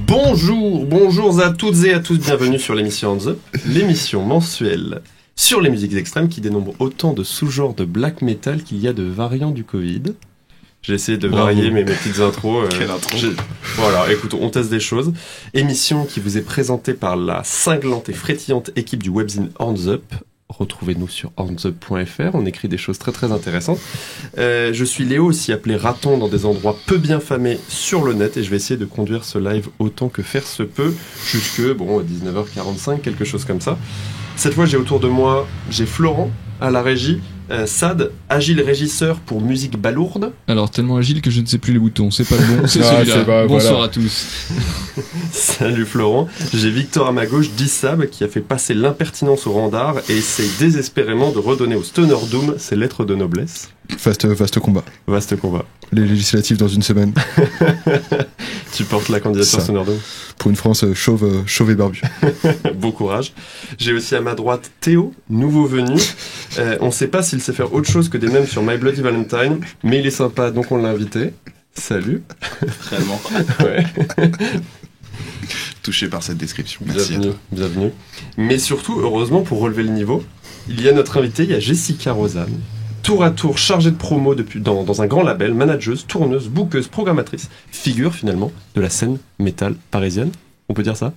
Bonjour à toutes et à tous, bienvenue sur l'émission Hands Up, l'émission mensuelle sur les musiques extrêmes qui dénombre autant de sous-genres de black metal qu'il y a de variants du Covid. J'ai essayé de varier mes petites intros. Quelle intro. Voilà, écoute, on teste des choses. Émission qui vous est présentée par la cinglante et frétillante équipe du webzine Hands Up. Retrouvez-nous sur handsup.fr, on écrit des choses très très intéressantes. Je suis Léo, aussi appelé Raton, dans des endroits peu bien famés sur le net, et je vais essayer de conduire ce live autant que faire se peut, jusque 19h45, quelque chose comme ça. Cette fois, j'ai autour de moi, j'ai Florent à la régie, Sad, agile régisseur pour musique balourde. Alors, tellement agile que je ne sais plus les boutons, c'est pas le bon, c'est celui-là. Bonsoir à tous. Salut Florent. J'ai Victor à ma gauche, Dissab, qui a fait passer l'impertinence au rang d'art et essaye désespérément de redonner au Stoner Doom ses lettres de noblesse. Vaste combat. Vaste combat. Les législatives dans une semaine. Tu portes la candidature Stoner Doom. Pour une France chauve et barbue. Bon courage. J'ai aussi à ma droite Théo, nouveau venu. On sait pas s'il sait faire autre chose que des mèmes sur My Bloody Valentine, mais il est sympa, donc on l'a invité. Salut. Réellement. Ouais. Touché par cette description. Merci. Bienvenue. Mais surtout, heureusement, pour relever le niveau, il y a notre invité, il y a Jessica Rosanne. Tour à tour chargée de promo dans un grand label, manageuse, tourneuse, bookeuse, programmatrice, figure finalement de la scène métal parisienne. On peut dire ça ?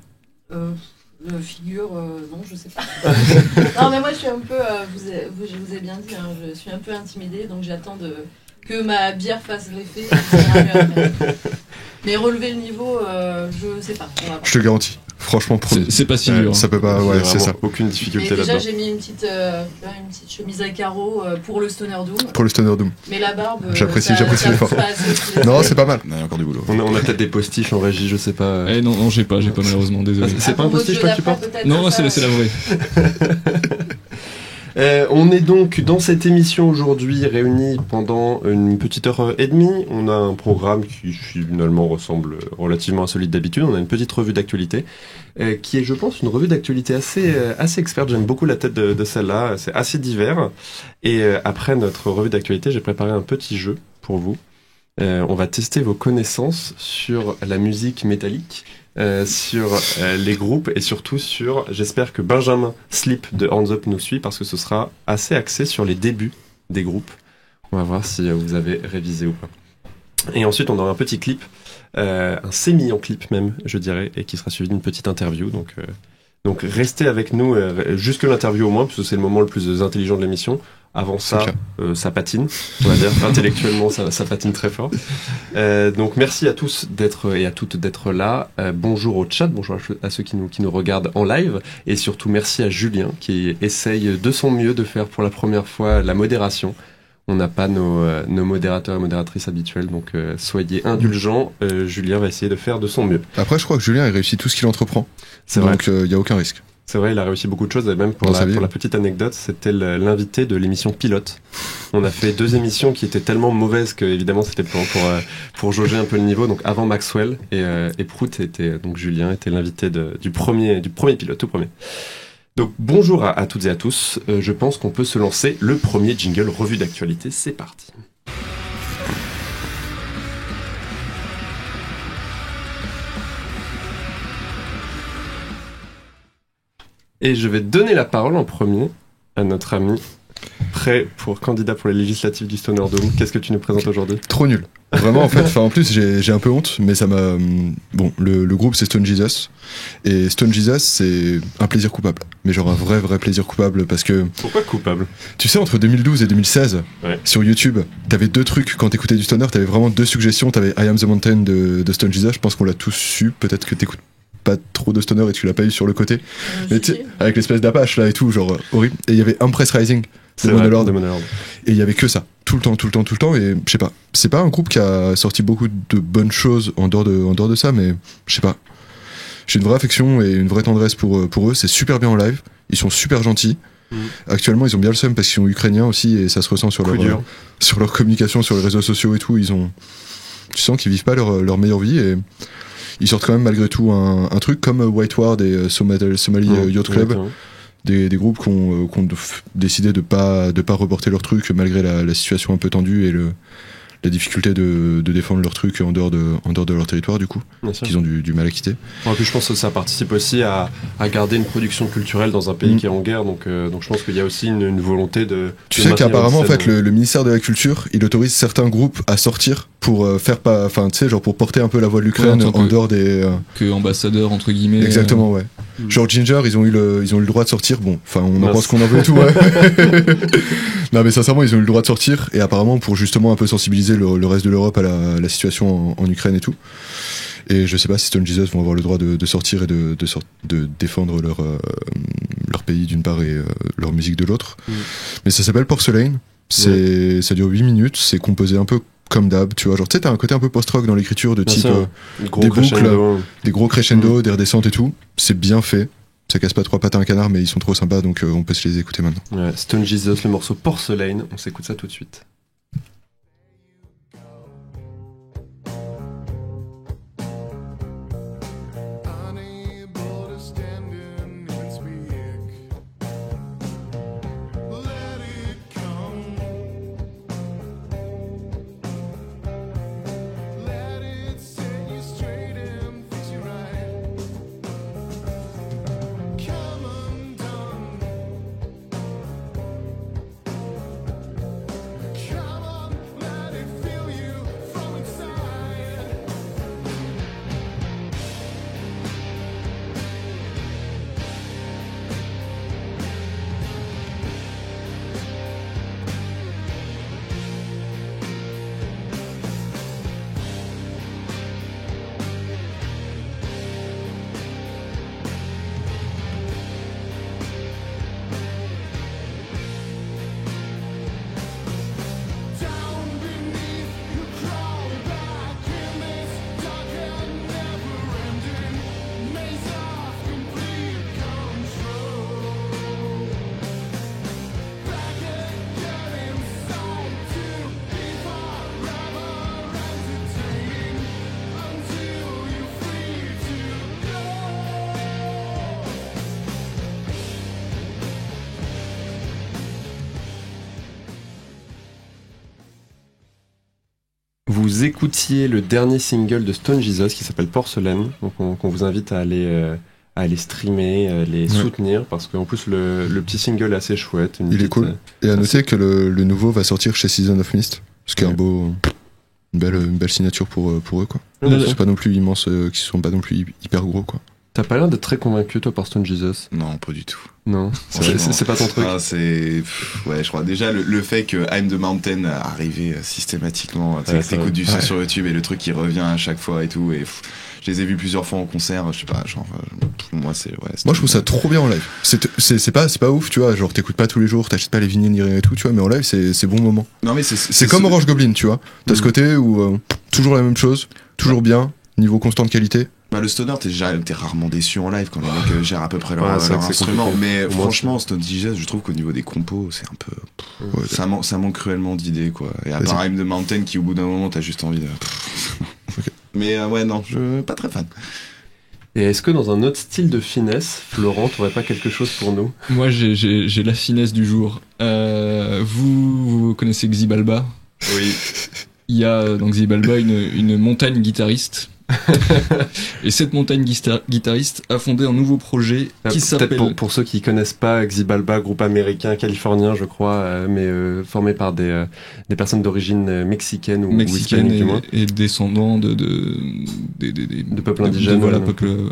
Figure, non, je sais pas. Non, mais moi je suis un peu, je vous ai bien dit, hein, je suis un peu intimidée, donc j'attends que ma bière fasse l'effet. Mais relever le niveau, je sais pas. Je te garantis. Franchement, c'est pas si dur. Ça peut pas, ouais, c'est ça. Aucune difficulté là-dedans. Déjà, j'ai mis une petite chemise à carreaux pour le Stoner Doom. Pour le Stoner Doom. Mais la barbe. J'apprécie l'effort. Non, c'est pas mal. Il y a encore du boulot. On a peut-être des postiches en régie, je sais pas. Non, j'ai pas malheureusement, désolé. C'est pas un postiche toi que tu portes ? Non, c'est la vraie. On est donc dans cette émission aujourd'hui réunis pendant une petite heure et demie. On a un programme qui finalement ressemble relativement à celui d'habitude. On a une petite revue d'actualité qui est, je pense, une revue d'actualité assez experte. J'aime beaucoup la tête de celle-là. C'est assez divers. Et après notre revue d'actualité, j'ai préparé un petit jeu pour vous. On va tester vos connaissances sur la musique métallique. Sur les groupes et surtout sur, j'espère que Benjamin Sleep de Hands Up nous suit parce que ce sera assez axé sur les débuts des groupes. On va voir si vous avez révisé ou pas. Et ensuite on aura un petit clip, un semi en clip même je dirais, et qui sera suivi d'une petite interview. Donc restez avec nous jusque l'interview au moins, parce que c'est le moment le plus intelligent de l'émission. Avant ça, ça patine, on va dire. Intellectuellement, ça patine très fort. Donc merci à tous et à toutes d'être là. Bonjour au chat, bonjour à ceux qui nous regardent en live. Et surtout merci à Julien qui essaye de son mieux de faire pour la première fois la modération. On n'a pas nos modérateurs et modératrices habituels, donc soyez indulgents. Julien va essayer de faire de son mieux. Après, je crois que Julien il réussit tout ce qu'il entreprend. C'est donc il n'y a aucun risque. C'est vrai, il a réussi beaucoup de choses, et même pour la petite anecdote, c'était l'invité de l'émission Pilote. On a fait 2 émissions qui étaient tellement mauvaises que, évidemment, c'était pour jauger un peu le niveau. Donc, avant Maxwell et Prout donc Julien était l'invité du premier pilote, tout premier. Donc, bonjour à toutes et à tous. Je pense qu'on peut se lancer le premier jingle revue d'actualité. C'est parti. Et je vais donner la parole en premier à notre ami candidat pour les législatives du Stoner Doom. Qu'est-ce que tu nous présentes aujourd'hui ? Trop nul. Vraiment, en fait, en plus, j'ai un peu honte, mais ça m'a... Bon, le groupe, c'est Stone Jesus. Et Stone Jesus, c'est un plaisir coupable. Mais genre un vrai plaisir coupable, parce que... Pourquoi coupable ? Tu sais, entre 2012 et 2016, sur YouTube, t'avais 2 trucs. Quand t'écoutais du Stoner, t'avais vraiment 2 suggestions. T'avais I Am the Mountain de Stone Jesus. Je pense qu'on l'a tous su. Peut-être que t'écoutes pas trop de Stoner et tu l'as pas eu sur le côté. Mais tu sais, avec l'espèce d'Apache là et tout, genre horrible. Et il y avait Impress Rising de Monolord. Et il y avait que ça, tout le temps. Et je sais pas, c'est pas un groupe qui a sorti beaucoup de bonnes choses en dehors de ça, mais je sais pas. J'ai une vraie affection et une vraie tendresse pour eux. C'est super bien en live. Ils sont super gentils. Actuellement, ils ont bien le seum parce qu'ils sont ukrainiens aussi et ça se ressent sur leur communication, sur les réseaux sociaux et tout. Tu sens qu'ils vivent pas leur meilleure vie et ils sortent quand même malgré tout un truc comme White Ward et Somali Yacht Club, des groupes qui ont décidé de pas reporter leur truc malgré la situation un peu tendue et la difficulté de défendre leur truc en dehors de leur territoire, du coup, qu'ils ont du mal à quitter. Et puis je pense que ça participe aussi à garder une production culturelle dans un pays qui est en guerre, donc je pense qu'il y a aussi une volonté de... Tu sais qu'apparemment, en fait, le ministère de la Culture, il autorise certains groupes à sortir pour pour porter un peu la voix de l'Ukraine en dehors des... Que ambassadeurs, entre guillemets. Exactement, ouais. Genre Ginger, ils ont eu le droit de sortir, bon, enfin, on en pense qu'on en veut et tout, ouais. Non, mais sincèrement, ils ont eu le droit de sortir, et apparemment pour justement un peu sensibiliser le reste de l'Europe à la situation en Ukraine et tout. Et je sais pas si Stone Jesus vont avoir le droit de sortir et de défendre leur pays d'une part et leur musique de l'autre. Mais ça s'appelle Porcelain. Ça dure 8 minutes, c'est composé un peu comme d'hab, tu vois, genre tu sais, t'as un côté un peu post-rock dans l'écriture de type des boucles, des gros crescendo, des redescentes et tout. C'est bien fait. Ça casse pas 3 pattes à un canard, mais ils sont trop sympas, donc on peut se les écouter maintenant. Ouais, Stone Jesus, le morceau Porcelain, on s'écoute ça tout de suite. Vous écoutiez le dernier single de Stone Jesus qui s'appelle Porcelain, donc qu'on vous invite à aller streamer, les soutenir, parce qu'en plus le petit single est assez chouette. Il est cool. Et à noter que le nouveau va sortir chez Season of Mist, ce qui est une belle signature pour eux, quoi. C'est pas non plus immense, qui sont pas non plus hyper gros, quoi. T'as pas l'air d'être très convaincu, toi, par Stone Jesus? Non, pas du tout. Non, c'est pas ton truc. Ah, ouais, je crois déjà le fait que I'm the Mountain arrivait systématiquement, tu sais, que t'écoutes du son sur YouTube et le truc qui revient à chaque fois et tout, et je les ai vus plusieurs fois en concert, je sais pas, genre, moi moi je trouve ça trop bien en live. C'est pas ouf, tu vois, genre t'écoutes pas tous les jours, t'achètes pas les vinyles ni rien et tout, tu vois, mais en live c'est bon moment. Non mais c'est comme Orange Goblin, tu vois. T'as ce côté où toujours la même chose, toujours bien, niveau constant de qualité. Bah, le stoner, t'es rarement déçu en live quand les mecs gèrent à peu près leur instrument. Mais franchement, Stone Jesus, je trouve qu'au niveau des compos, c'est un peu. Ça manque cruellement d'idées, quoi. Et à part I'm the Mountain, qui au bout d'un moment, t'as juste envie de. Okay. Mais ouais, non, je pas très fan. Et est-ce que dans un autre style de finesse, Florent, t'aurais pas quelque chose pour nous? Moi, j'ai la finesse du jour. Vous connaissez Xibalba? Oui. Il y a dans Xibalba une montagne guitariste. Et cette montagne guitariste a fondé un nouveau projet qui s'appelle... Peut-être pour ceux qui connaissent pas, Xibalba, groupe américain, californien, je crois, mais formé par des personnes d'origine mexicaine ou hispanique, du moins. Et descendants de peuples indigènes. Voilà,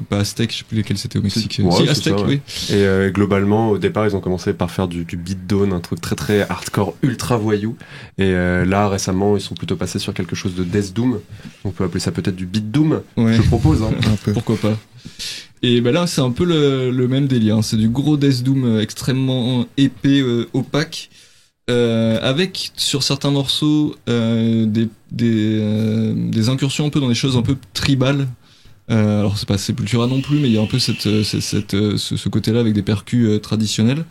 pas aztèques, je sais plus lesquels c'était au Mexique. Si, aztèques, oui. Et globalement, au départ, ils ont commencé par faire du beatdown, un truc très très hardcore, ultra voyou. Et là, récemment, ils sont plutôt passés sur quelque chose de death doom. On peut appeler ça peut-être du beat doom. Ouais. Je propose, hein. Un peu. Pourquoi pas. Et ben là, c'est un peu le même délire. C'est du gros death doom extrêmement épais, opaque, avec sur certains morceaux des incursions un peu dans des choses un peu tribales. Alors c'est pas Sepultura non plus, mais il y a un peu ce côté-là avec des percus traditionnels.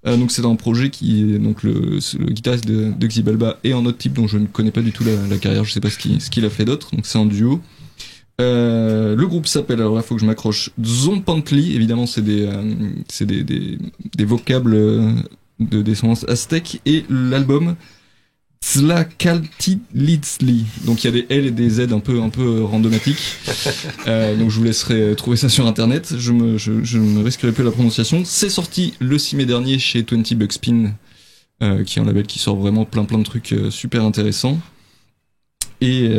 Donc c'est un projet qui est donc le guitariste de Xibalba et un autre type dont je ne connais pas du tout la carrière. Je sais pas ce qu'il a fait d'autre. Donc c'est un duo. Le groupe s'appelle, alors là faut que je m'accroche, Zompantli, évidemment c'est des vocables de descendance aztèque, et l'album Slakaltilitsli. Donc il y a des L et des Z un peu randomatiques. Donc je vous laisserai trouver ça sur internet. Je ne risquerai plus la prononciation. C'est sorti le 6 mai dernier chez 20 Buckspin, qui est un label qui sort vraiment plein de trucs super intéressants. Et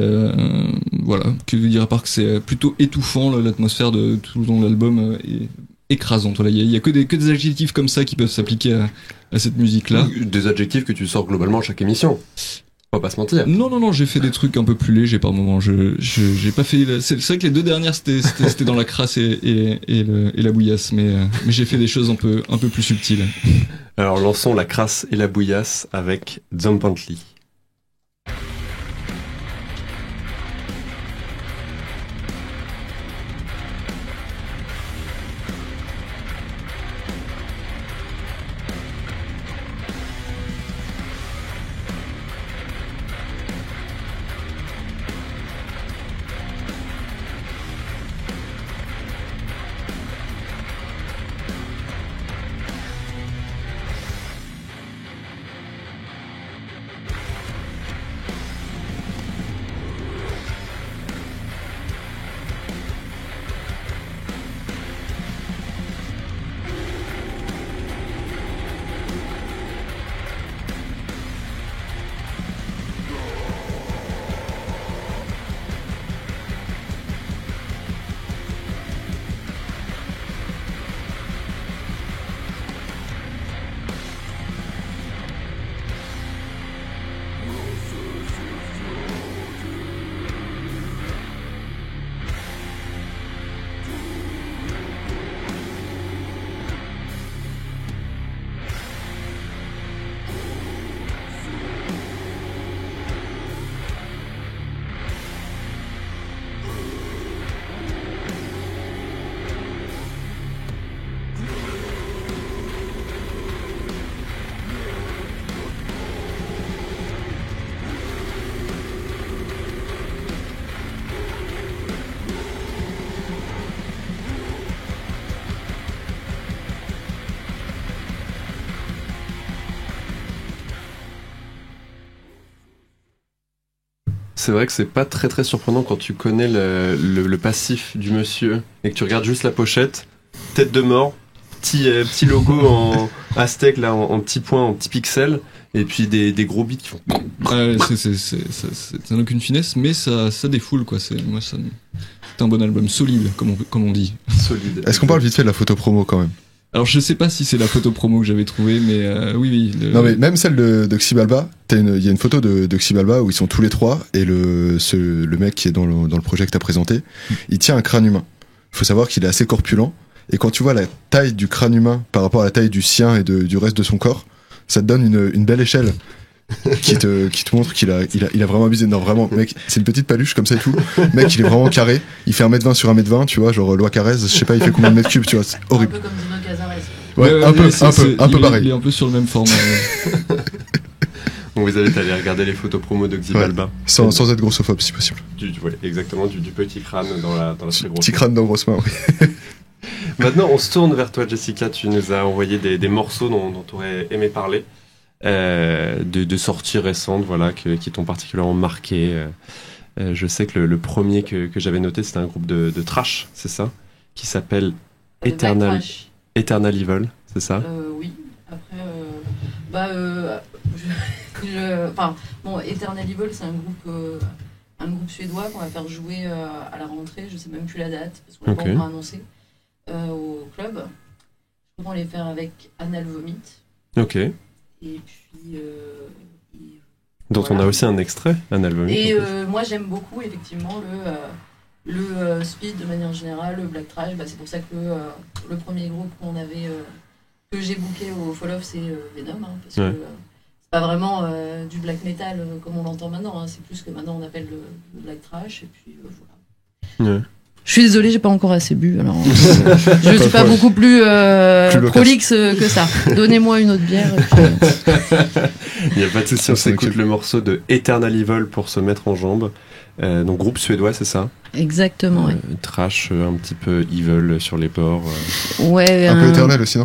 voilà, que dire à part que c'est plutôt étouffant, l'atmosphère de tout le long de l'album est écrasante. Voilà, il y a que des adjectifs comme ça qui peuvent s'appliquer à cette musique-là. Des adjectifs que tu sors globalement à chaque émission. On va pas se mentir. Non, j'ai fait des trucs un peu plus légers par moment. J'ai pas fait. C'est vrai que les deux dernières c'était dans la crasse et la bouillasse, mais j'ai fait des choses un peu plus subtiles. Alors lançons la crasse et la bouillasse avec Zompantli. C'est vrai que c'est pas très surprenant quand tu connais le passif du monsieur et que tu regardes juste la pochette, tête de mort, petit logo en aztèque là, en petits points, en petits pixels, et puis des gros bits qui font. Ça n'a aucune finesse, mais ça défoule quoi. C'est un bon album, solide comme on dit. Solide. Est-ce qu'on parle vite fait de la photo promo quand même? Alors je sais pas si c'est la photo promo que j'avais trouvée, mais oui. Non mais même celle de Xibalba, il y a une photo de Xibalba où ils sont tous les trois et le mec qui est dans le projet que t'as présenté, il tient un crâne humain. Faut savoir qu'il est assez corpulent et quand tu vois la taille du crâne humain par rapport à la taille du sien et du reste de son corps, ça te donne une belle échelle. qui te montre qu'il a vraiment abusé. Non, vraiment, mec, c'est une petite paluche comme ça et tout. Mec, il est vraiment carré. Il fait 1m20 sur 1m20, tu vois, genre Loi Carrez, je sais pas, il fait combien de mètres cubes, tu vois, c'est horrible. Un peu comme Dino Cazares. Ouais, un peu pareil. Il est un peu sur le même format. Bon, vous allez aller regarder les photos promo de Xibalba. Ouais, sans être grossophobe, si possible. Ouais, exactement, du petit crâne dans la très grosse. Petit crâne dans grosse main, oui. Maintenant, on se tourne vers toi, Jessica. Tu nous as envoyé des morceaux dont tu aurais aimé parler. De sorties récentes, voilà, qui t'ont particulièrement marqué. Je sais que le premier que j'avais noté, c'était un groupe de thrash, c'est ça, qui s'appelle Eternal Evil, c'est ça? Oui. Après, Eternal Evil, c'est un groupe suédois qu'on va faire jouer à la rentrée. Je sais même plus la date parce qu'on l'a pas encore annoncé au club. Je crois qu'on les faire avec Anal Vomit. Ok. Et puis dont voilà. On a aussi un extrait, un album. Et moi j'aime beaucoup effectivement le speed de manière générale, le black trash. C'est pour ça que le premier groupe que j'ai booké au Fall Off, c'est Venom, parce que c'est pas vraiment du black metal comme on l'entend maintenant. C'est plus que maintenant on appelle le black trash. Et puis voilà. Ouais. Je suis désolée, j'ai pas encore assez bu, alors je suis pas beaucoup plus prolixe que ça. Donnez-moi une autre bière. Il n'y a pas de souci, on s'écoute le morceau de Eternal Evil pour se mettre en jambes. Donc groupe suédois, c'est ça? Exactement. Ouais. Trash, un petit peu evil sur les bords. Ouais. Un peu éternel aussi, non?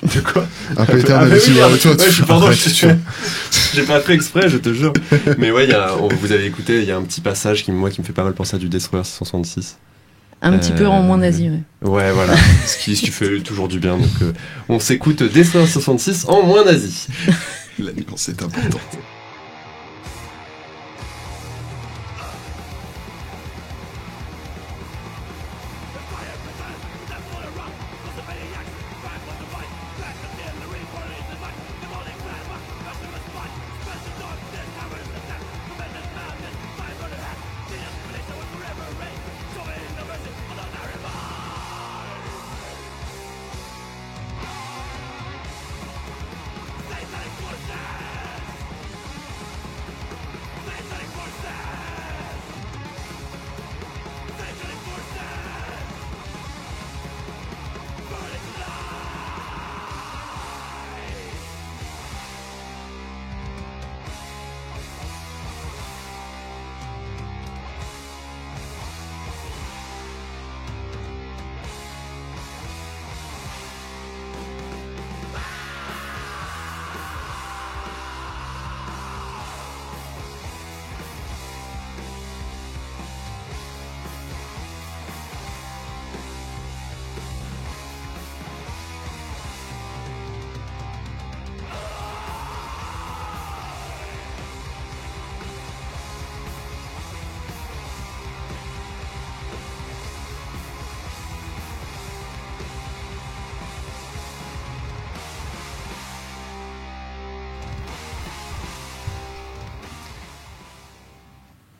De quoi? Un peu éternel. J'ai pas fait exprès, je te jure. Mais ouais, vous avez écouté, il y a un petit passage qui me fait pas mal penser à du Destroyer 666. Un petit peu en moins nazi, ouais. Ouais, voilà. ce qui fait toujours du bien. Donc, on s'écoute Destroyer 66 en moins nazi. La nuance est importante.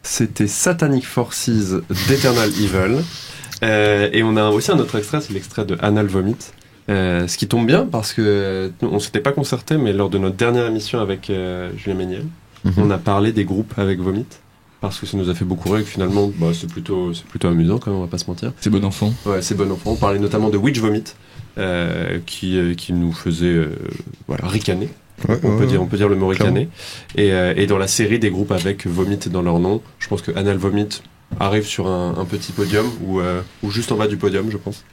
C'était Satanic Forces d'Eternal Evil. Et on a aussi un autre extrait, c'est l'extrait de Anal Vomit. Ce qui tombe bien parce que on s'était pas concerté, mais lors de notre dernière émission avec Julien Méniel, on a parlé des groupes avec Vomit. Parce que ça nous a fait beaucoup rire et que finalement, c'est plutôt amusant quand même, on va pas se mentir. C'est bon enfant. Ouais, c'est bon enfant. On parlait notamment de Witch Vomit, qui nous faisait ricaner. Ouais, on peut dire le mot ricaner. Et dans la série des groupes avec Vomit dans leur nom, je pense que Anal Vomit arrive sur un petit podium ou juste en bas du podium, je pense.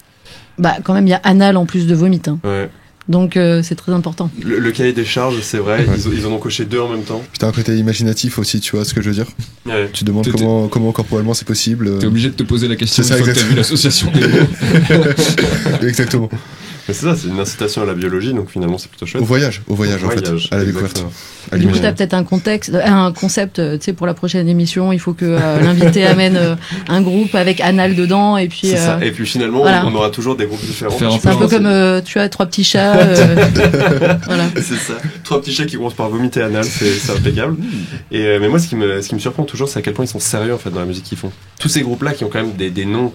Bah, quand même, il y a Anal en plus de Vomit. Hein. Ouais. Donc c'est très important. Le cahier des charges, c'est vrai, ils en ont coché 2 en même temps. Puis t'as un côté imaginatif aussi, tu vois ce que je veux dire. Ouais. Tu demandes comment corporellement c'est possible. T'es obligé de te poser la question une fois que t'as vu l'association des mots. Exactement. Mais c'est ça, c'est une incitation à la biologie, donc finalement c'est plutôt chouette. Au voyage en fait, à la découverte. Du coup, t'as peut-être un concept, tu sais, pour la prochaine émission, il faut que l'invité amène un groupe avec Anal dedans, et puis. C'est ça. Et puis finalement, voilà. on aura toujours des groupes différents. C'est un peu comme, tu as 3 petits chats. Voilà. C'est ça. 3 petits chats qui commencent par vomiter Anal, c'est impeccable. Mais moi, ce qui me surprend toujours, c'est à quel point ils sont sérieux en fait dans la musique qu'ils font. Tous ces groupes-là qui ont quand même des noms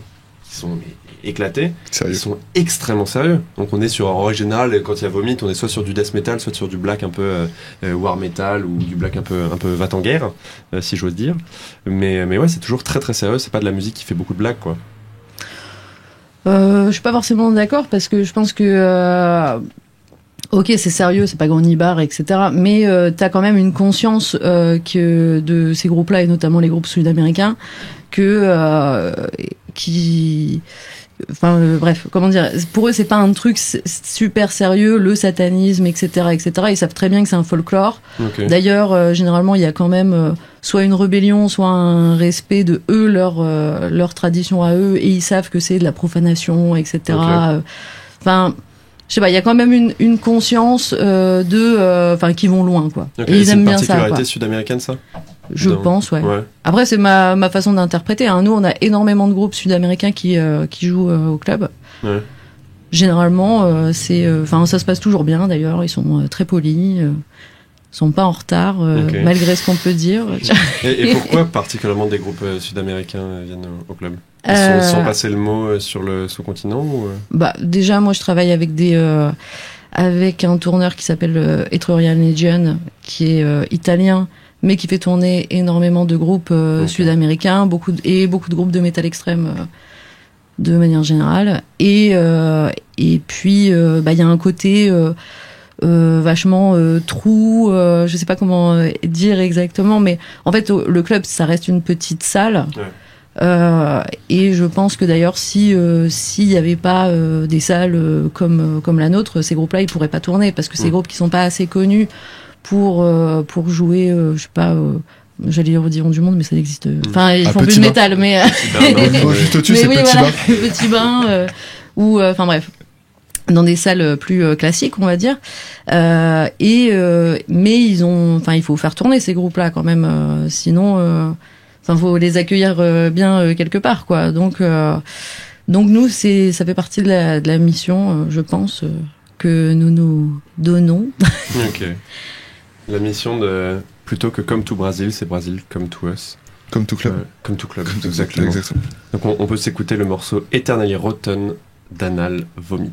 qui sont éclatés, sérieux. Ils sont extrêmement sérieux. Donc on est sur, en règle générale, quand il y a Vomit, on est soit sur du death metal, soit sur du black un peu war metal, ou du black un peu va en guerre, si j'ose dire. Mais ouais, c'est toujours très très sérieux, c'est pas de la musique qui fait beaucoup de blagues, quoi. Je suis pas forcément d'accord, parce que je pense que ok, c'est sérieux, c'est pas Granibar, etc. Mais t'as quand même une conscience que de ces groupes-là, et notamment les groupes sud-américains, bref, comment dire, pour eux c'est pas un truc super sérieux, le satanisme, etc., etc. Ils savent très bien que c'est un folklore. Okay. D'ailleurs, généralement il y a quand même soit une rébellion, soit un respect de eux, leur tradition à eux, et ils savent que c'est de la profanation, etc. Enfin, je sais pas, il y a quand même une conscience qui vont loin, quoi. Okay. Et ils aiment bien ça. C'est une particularité sud-américaine, ça? Je pense, ouais. Après, c'est ma façon d'interpréter. Hein. Nous, on a énormément de groupes sud-américains qui jouent au club. Ouais. Généralement, ça se passe toujours bien. D'ailleurs, ils sont très polis, ils sont pas en retard, malgré ce qu'on peut dire. Et pourquoi particulièrement des groupes sud-américains viennent au club? Ils sont passés le mot sur le sous-continent ou... Bah, déjà, moi, je travaille avec avec un tourneur qui s'appelle Etrurian Legion, qui est italien, mais qui fait tourner énormément de groupes sud-américains, beaucoup de groupes de métal extrême de manière générale. Et puis, il y a un côté vachement trou, je sais pas comment dire exactement, mais en fait, le club, ça reste une petite salle. Et je pense que d'ailleurs, s'il y avait pas des salles comme la nôtre, ces groupes-là, ils pourraient pas tourner parce que ces groupes qui sont pas assez connus pour jouer, je sais pas. J'allais dire au Divan du Monde, mais ça n'existe. Enfin, ils font plus de métal, mais. Juste au-dessus, c'est oui, Petit voilà, Bain. Petit Bain, ou enfin bref, dans des salles plus classiques, on va dire. Mais ils ont, enfin, il faut faire tourner ces groupes-là quand même, sinon, enfin, faut les accueillir bien quelque part, quoi. Donc nous, ça fait partie de la mission, je pense, que nous donnons. Ok. La mission de plutôt que Come to Brazil, c'est Brazil Come to Us. Comme tout club. Comme tout club, exactement. Donc on peut s'écouter le morceau Eternally Rotten d'Anal Vomit.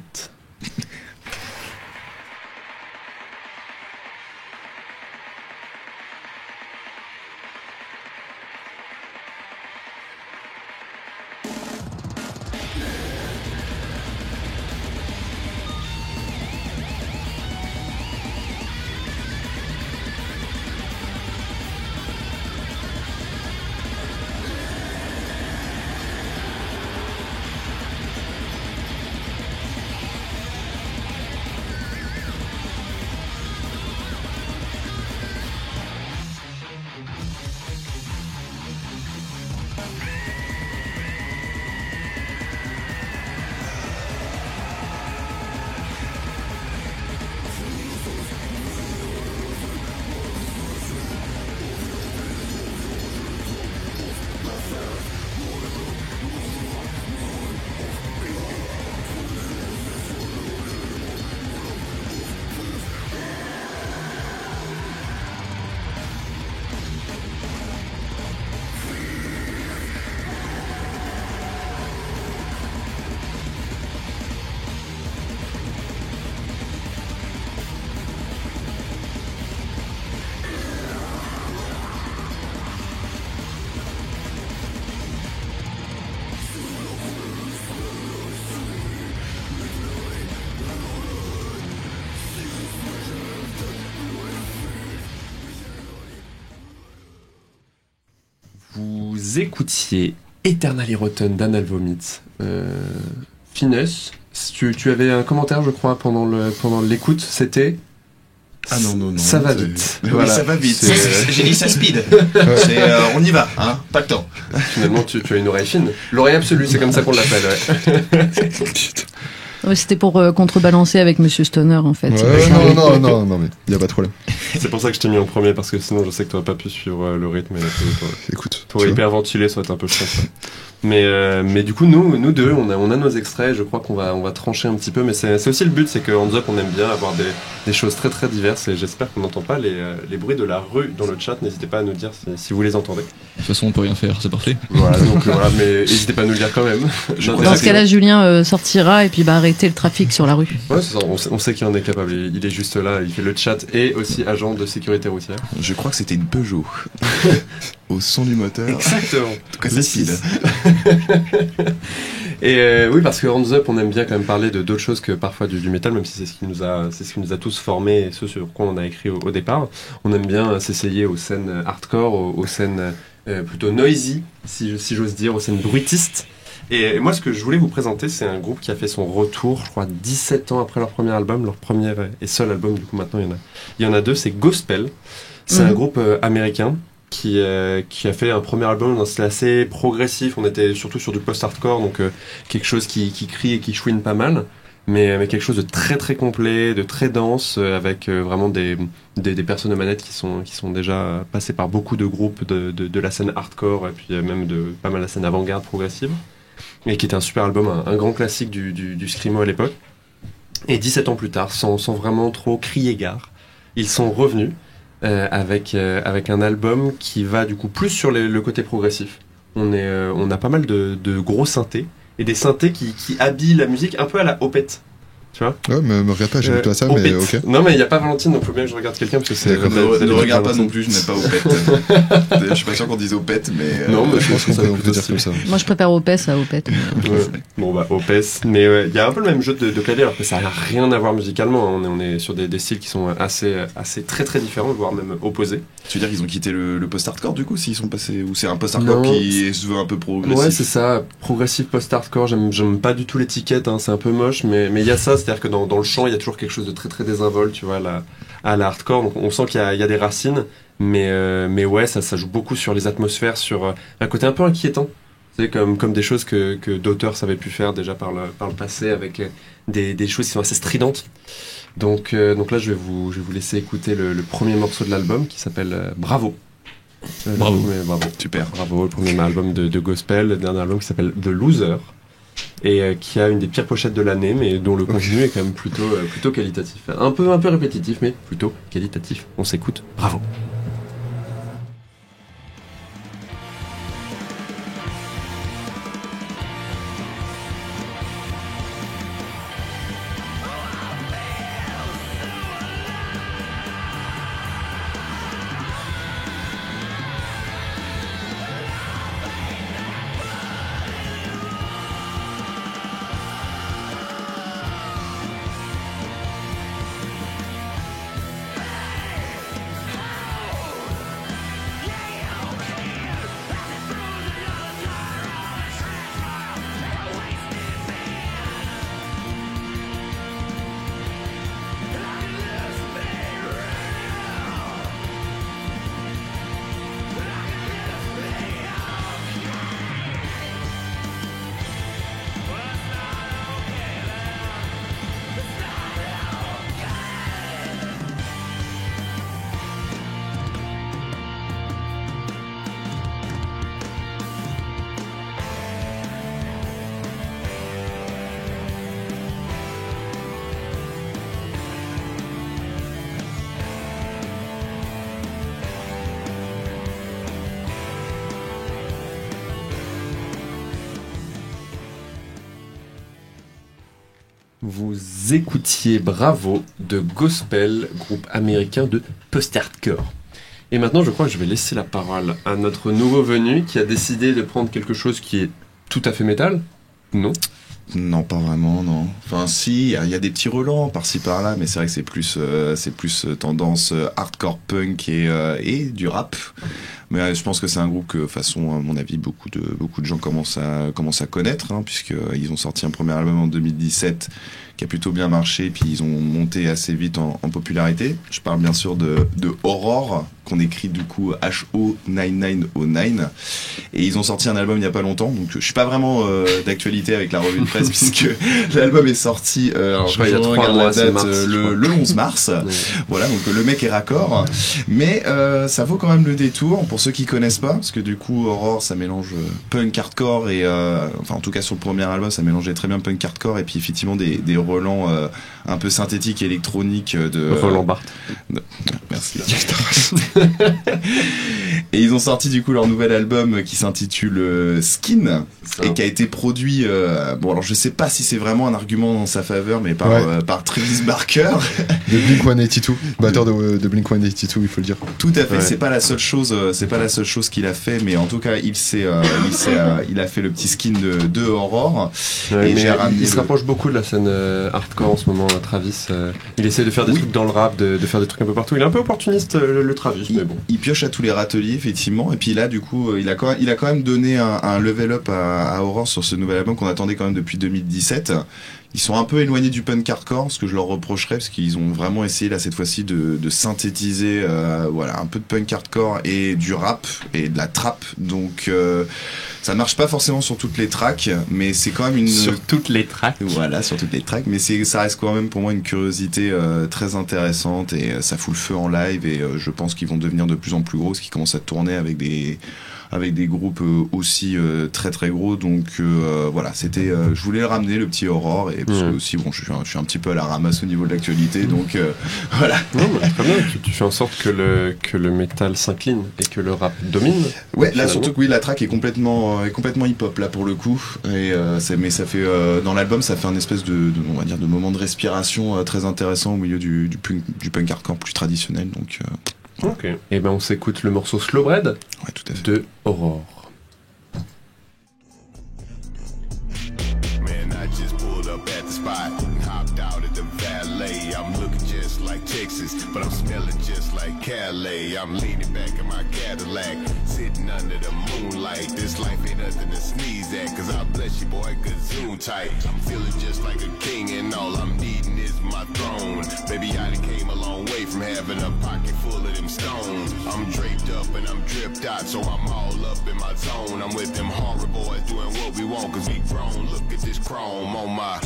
Vous écoutiez Eternally Rotten d'Anal Vomit. Finesse, tu avais un commentaire, je crois, pendant l'écoute, c'était... Ah non. Ça va vite. Voilà. Oui, ça va vite. J'ai dit ça speed. On y va, hein, pas le temps. Finalement, tu as une oreille fine. L'oreille absolue, c'est comme ça qu'on l'appelle, ouais. Ouais, c'était pour contrebalancer avec Monsieur Stoner, en fait. Ouais, non, mais il n'y a pas de problème. C'est pour ça que je t'ai mis en premier, parce que sinon je sais que tu n'aurais pas pu suivre le rythme. Écoute, pour hyperventiler, ça va être un peu chiant. Mais du coup, nous deux, on a nos extraits. Je crois qu'on va trancher un petit peu, mais c'est aussi le but, c'est que Hands Up, on aime bien avoir des choses très très diverses, et j'espère qu'on n'entend pas les bruits de la rue dans le chat. N'hésitez pas à nous dire si vous les entendez. De toute façon, on peut rien faire, c'est parfait. Voilà, donc voilà, mais n'hésitez pas à nous le dire quand même. Dans ce cas-là, Julien sortira et puis arrêter le trafic sur la rue. Ouais, c'est ça, on sait qu'il en est capable. Il est juste là, il fait le chat et aussi agent de sécurité routière. Je crois que c'était une Peugeot. Au son du moteur. Exactement. En tout cas, c'est style. Et oui, parce que Hands Up, on aime bien quand même parler de d'autres choses que parfois du métal, même si c'est ce qui nous a tous formés et ce sur quoi on a écrit au départ. On aime bien s'essayer aux scènes hardcore, aux scènes plutôt noisy, si j'ose dire, aux scènes bruitistes. Et moi, ce que je voulais vous présenter, c'est un groupe qui a fait son retour, je crois, 17 ans après leur premier album, leur premier et seul album, du coup maintenant il y en a deux, c'est Gospel. C'est un groupe américain qui a fait un premier album dans un style assez progressif. On était surtout sur du post-hardcore, donc quelque chose qui crie et qui chouine pas mal, mais quelque chose de très très complet, de très dense, avec vraiment des personnes aux manettes qui sont déjà passées par beaucoup de groupes de la scène hardcore, et puis même de pas mal la scène avant-garde progressive, et qui était un super album, un grand classique du screamo à l'époque. Et 17 ans plus tard, sans vraiment trop crier gare, ils sont revenus avec un album qui va du coup plus sur le côté progressif. On a pas mal de gros synthés, et des synthés qui habillent la musique un peu à la Opeth. Tu vois? Ouais, me regarde pas, j'aime pas ça, mais ok. Non, mais il n'y a pas Valentine, donc faut bien que je regarde quelqu'un parce que c'est. Ne regarde pas non plus, je n'aime pas Opet. Je suis pas sûr qu'on dise Opet, mais. Non, mais je pense que ça on peut dire comme ça. Moi, je préfère Opes à Opet. Bon, bah, Opes. Mais il y a un peu le même jeu de clavier, alors que ça n'a rien à voir musicalement. On est sur des styles qui sont assez très très différents, voire même opposés. Tu veux dire qu'ils ont quitté le post-hardcore du coup, s'ils sont passés. Ou c'est un post-hardcore qui se veut un peu progressif? Ouais, c'est ça. Progressif post-hardcore, j'aime pas du tout l'étiquette, hein, c'est un peu moche, mais il y a ça, c'est-à-dire que dans le chant, il y a toujours quelque chose de très très désinvolte, tu vois, à la hardcore. Donc on sent qu'il y a des racines, mais ouais, ça joue beaucoup sur les atmosphères, sur un côté un peu inquiétant. C'est comme des choses que d'auteurs avaient pu faire déjà par le passé avec des choses qui sont assez stridentes. Donc là, je vais vous laisser écouter le premier morceau de l'album qui s'appelle Bravo. Bravo. Super. Bravo, le premier album de gospel, le dernier album qui s'appelle The Loser. Et qui a une des pires pochettes de l'année, mais dont le contenu est quand même plutôt qualitatif. Un peu répétitif, mais plutôt qualitatif. On s'écoute. Bravo. Vous écoutiez Bravo de Gospel, groupe américain de post-hardcore. Et maintenant, je crois que je vais laisser la parole à notre nouveau venu qui a décidé de prendre quelque chose qui est tout à fait métal. Non? Non, pas vraiment, non. Enfin, si, il y a des petits relents par-ci par-là, mais c'est vrai que c'est plus tendance hardcore punk et du rap. Mais je pense que c'est un groupe que, de façon, à mon avis, beaucoup de gens commencent à connaître, hein, puisqu'ils ont sorti un premier album en 2017 qui a plutôt bien marché, puis ils ont monté assez vite en popularité. Je parle bien sûr de Horror, qu'on écrit du coup HO9909, et ils ont sorti un album il n'y a pas longtemps, donc je suis pas vraiment d'actualité avec la revue de presse, puisque l'album est sorti, il y a 3 mois, le 11 mars, voilà, donc le mec est raccord, mais ça vaut quand même le détour, pour ceux qui connaissent pas, parce que du coup Horror ça mélange punk hardcore et enfin en tout cas sur le premier album ça mélangeait très bien punk hardcore et puis effectivement des relents un peu synthétiques et électroniques de Roland Barthes. Merci. Et ils ont sorti du coup leur nouvel album qui s'intitule Skin et qui a été produit bon alors je sais pas si c'est vraiment un argument dans sa faveur mais par Travis Barker de Blink-182, batteur de Blink-182, il faut le dire. Tout à fait, c'est pas la seule chose qu'il a fait, mais en tout cas il a fait le petit skin de Horror. Ouais, et il se rapproche beaucoup de la scène hardcore en ce moment, Travis. Il essaie de faire des trucs dans le rap, de faire des trucs un peu partout. Il est un peu opportuniste, le Travis, mais bon. Il pioche à tous les râteliers, effectivement. Et puis là, du coup, il a quand même donné un level up à Horror sur ce nouvel album qu'on attendait quand même depuis 2017. Ils sont un peu éloignés du punk hardcore, ce que je leur reprocherais, parce qu'ils ont vraiment essayé là cette fois-ci de synthétiser voilà un peu de punk hardcore et du rap et de la trap. Donc ça marche pas forcément sur toutes les tracks, mais c'est quand même sur toutes les tracks. Voilà, sur toutes les tracks, mais ça reste quand même pour moi une curiosité très intéressante et ça fout le feu en live et je pense qu'ils vont devenir de plus en plus gros, parce qu'ils commencent à tourner avec avec des groupes aussi très très gros. Donc voilà, c'était, je voulais ramener le petit Aurore et parce que aussi bon, je suis un petit peu à la ramasse au niveau de l'actualité, donc voilà. Non, mais très bien. Tu fais en sorte que le métal s'incline et que le rap domine. Ouais, là surtout que oui, la track est complètement hip-hop là pour le coup. Et mais ça fait dans l'album, ça fait un espèce de on va dire de moment de respiration très intéressant au milieu du punk hardcore plus traditionnel. Donc ok. Et ben on s'écoute le morceau Slow Bread. Ouais, tout à fait. De Aurore. Texas, but I'm smelling just like Calais. I'm leaning back in my Cadillac, sitting under the moonlight. This life ain't nothing to sneeze at, cause I bless you, boy, good zoom tight. I'm feeling just like a king, and all I'm needing is my throne. Baby, I done came a long way from having a pocket full of them stones. I'm draped up and I'm dripped out, so I'm all up in my zone. I'm with them horror boys doing what we want, cause we grown. Look at this chrome on my...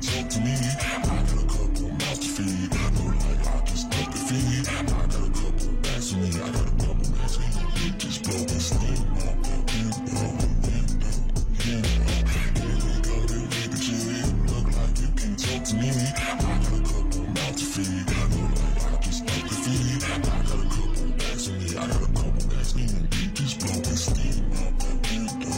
Talk to me, I got a couple mouths to feed. No like I just up the feed. I got a couple bags to me, I got a couple bags to me. Just blowing steam out the window. Look like you can talk to me. I got a couple mouths to feed. No like I just up the feed. I got a couple bags to me, I got a couple bags to me. Just blowing steam out the window.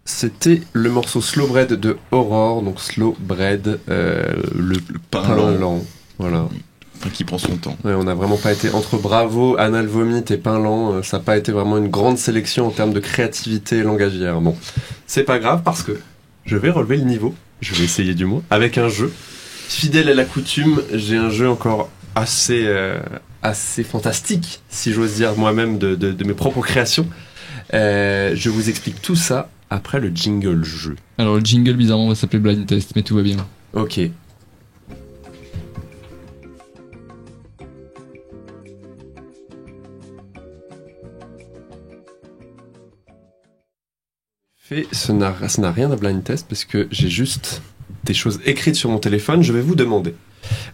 C'était le morceau Slow Bread de Aurore, donc Slow Bread, le pain lent. Voilà. Enfin, qui prend son temps. Ouais, on n'a vraiment pas été entre Bravo, Anal Vomit et Pain lent, ça n'a pas été vraiment une grande sélection en termes de créativité langagière. Bon, c'est pas grave parce que je vais relever le niveau, je vais essayer du moins, avec un jeu. Fidèle à la coutume, j'ai un jeu encore assez fantastique, si j'ose dire moi-même, de mes propres créations. Je vous explique tout ça après le jingle jeu. Alors le jingle bizarrement va s'appeler Blind Test, mais tout va bien. Ok. Ça n'a rien d'un blind test parce que j'ai juste des choses écrites sur mon téléphone. Je vais vous demander.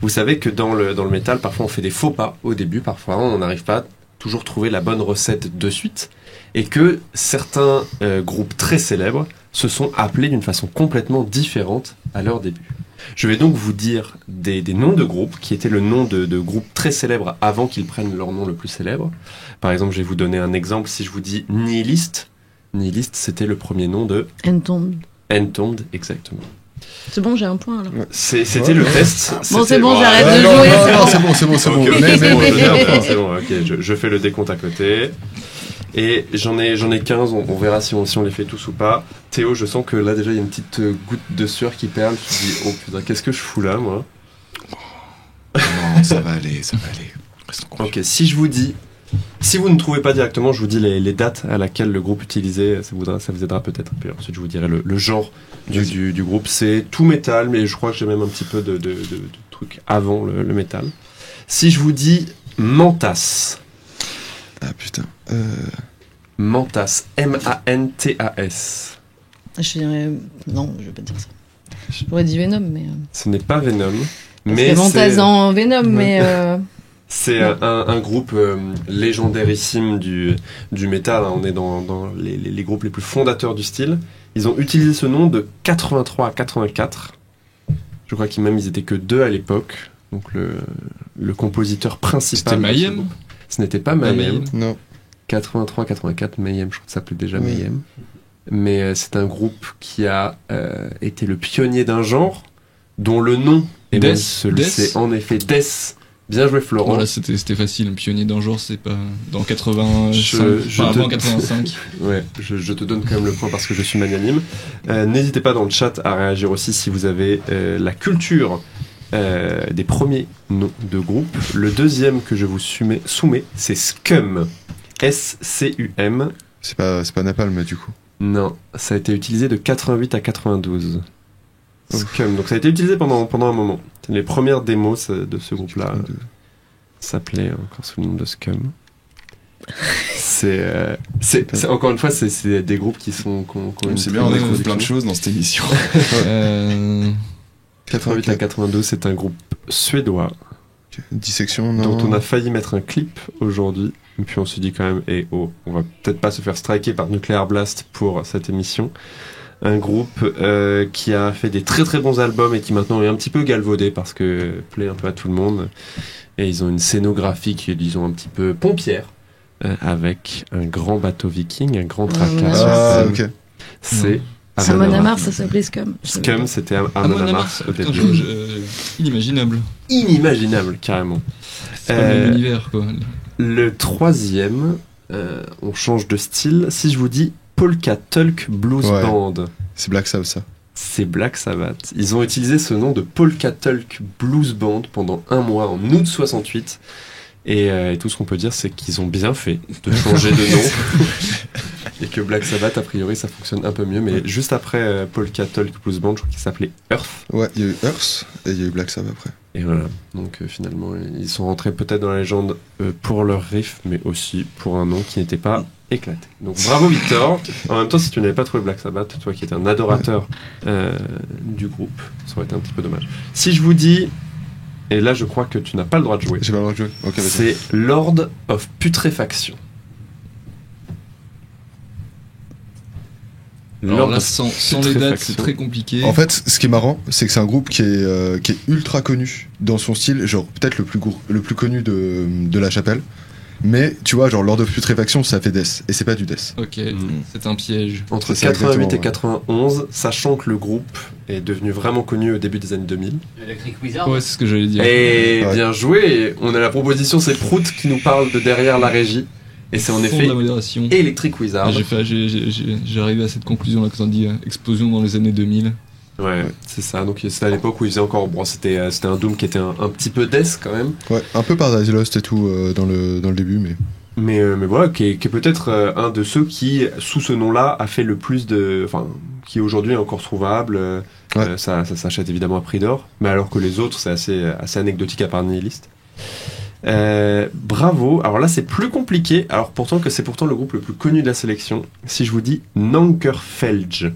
Vous savez que dans le métal, parfois on fait des faux pas au début, parfois on n'arrive pas à toujours trouver la bonne recette de suite. Et que certains groupes très célèbres se sont appelés d'une façon complètement différente à leur début. Je vais donc vous dire des noms de groupes qui étaient le nom de groupes très célèbres avant qu'ils prennent leur nom le plus célèbre. Par exemple, je vais vous donner un exemple. Si je vous dis Nihilist, Nihilist c'était le premier nom de... Entombed. Entombed, exactement. C'est bon, j'ai un point alors. C'était le test. Bon, c'est bon, j'arrête de jouer. C'est bon. C'est bon, ok, je fais le décompte à côté. Et j'en ai 15, on verra si on les fait tous ou pas. Théo, je sens que là déjà il y a une petite goutte de sueur qui perle. Tu te dis, oh putain, qu'est-ce que je fous là, moi? Non, ça va aller. Restons confiants. Ok, si vous ne trouvez pas directement, je vous dis les dates à laquelle le groupe utilisait, ça vous aidera peut-être. Puis ensuite je vous dirai le genre du groupe. C'est tout métal, mais je crois que j'ai même un petit peu de trucs avant le métal. Si je vous dis Mantas. Ah putain. Mantas, M-A-N-T-A-S. Je dirais... Non, je vais pas dire ça. J'aurais dit Venom, mais... Ce n'est pas Venom. Mais Mantas en Venom, mais... C'est un groupe légendérissime du métal. On est dans les groupes les plus fondateurs du style. Ils ont utilisé ce nom de 83 à 84. Je crois qu'ils étaient que 2 à l'époque. Donc le compositeur principal... C'était Mayhem ? Ce n'était pas Mayhem. Non. 83-84, Mayhem, je crois que ça s'appelait déjà Mayhem. Mais c'est un groupe qui a été le pionnier d'un genre dont le nom est Death. C'est en effet Death. Bien joué Florent. Voilà, c'était facile, un pionnier d'un genre, c'est pas dans 85, avant 85. Ouais, je te donne quand même le point parce que je suis magnanime. N'hésitez pas dans le chat à réagir aussi si vous avez la culture des premiers noms de groupe. Le deuxième que je vous soumets, c'est Scum. S-C-U-M. C'est pas Napalm du coup. Non, ça a été utilisé de 88 à 92. Scum. Donc ça a été utilisé pendant un moment. Les premières démos de ce groupe-là s'appelaient encore sous le nom de Scum. C'est encore une fois, c'est des groupes qui sont. C'est bien, on découvre plein de choses dans cette émission. 88 à 92, c'est un groupe suédois. Dissection, non. Dont on a failli mettre un clip aujourd'hui. Et puis on s'est dit quand même, on va peut-être pas se faire striker par Nuclear Blast pour cette émission. Un groupe qui a fait des très très bons albums et qui maintenant est un petit peu galvaudé parce que plaît un peu à tout le monde. Et ils ont une scénographie qui est, disons, un petit peu pompière. Avec un grand bateau viking, un grand tracas. Ok. C'est Amon Amarth, ça s'appelait Scum. Scum, c'était Amon Amarth au début. Inimaginable. Inimaginable, carrément. C'est pas le même univers, quoi. Le troisième, on change de style. Si je vous dis Polka Tulk Blues Band. C'est Black Sabbath, ça. C'est Black Sabbath. Ils ont utilisé ce nom de Polka Tulk Blues Band pendant un mois, en août 68. Et tout ce qu'on peut dire, c'est qu'ils ont bien fait de changer de nom. Et que Black Sabbath, a priori, ça fonctionne un peu mieux. Mais juste après Polka Tulk Blues Band, je crois qu'il s'appelait Earth. Ouais, il y a eu Earth et il y a eu Black Sabbath après. Et voilà. Donc finalement, ils sont rentrés peut-être dans la légende pour leur riff, mais aussi pour un nom qui n'était pas éclaté. Donc bravo Victor. En même temps, si tu n'avais pas trouvé Black Sabbath, toi qui étais un adorateur du groupe, ça aurait été un petit peu dommage. Si je vous dis... Et là, je crois que tu n'as pas le droit de jouer. J'ai pas le droit de jouer. Okay, c'est Lord of Putréfaction. Alors là, sans les dates, c'est très compliqué. En fait, ce qui est marrant, c'est que c'est un groupe qui est ultra connu dans son style, genre peut-être le plus connu de La Chapelle. Mais tu vois, genre Lord of Putréfaction, ça fait death, et c'est pas du death. Ok, c'est un piège. Entre 88 et 91, sachant que le groupe est devenu vraiment connu au début des années 2000. Electric Wizard. Ouais, c'est ce que j'allais dire. Et bien joué. On a la proposition, c'est Prout qui nous parle de derrière la régie. Et c'est en effet Electric Wizard. J'ai arrivé à cette conclusion là quand on dit explosion dans les années 2000. Ouais, c'est ça. Donc c'était à l'époque où ils faisaient encore. Bon, c'était un Doom qui était un petit peu death quand même. Ouais, un peu Paradise Lost et tout dans le début, mais. Mais voilà, qui est peut-être un de ceux qui, sous ce nom-là, a fait le plus de. Enfin, qui aujourd'hui est encore trouvable. Ça s'achète évidemment à prix d'or. Mais alors que les autres, c'est assez anecdotique à part Nihilist. Bravo. Alors là, c'est plus compliqué. Alors pourtant que c'est pourtant le groupe le plus connu de la sélection. Si je vous dis Nankerfelge.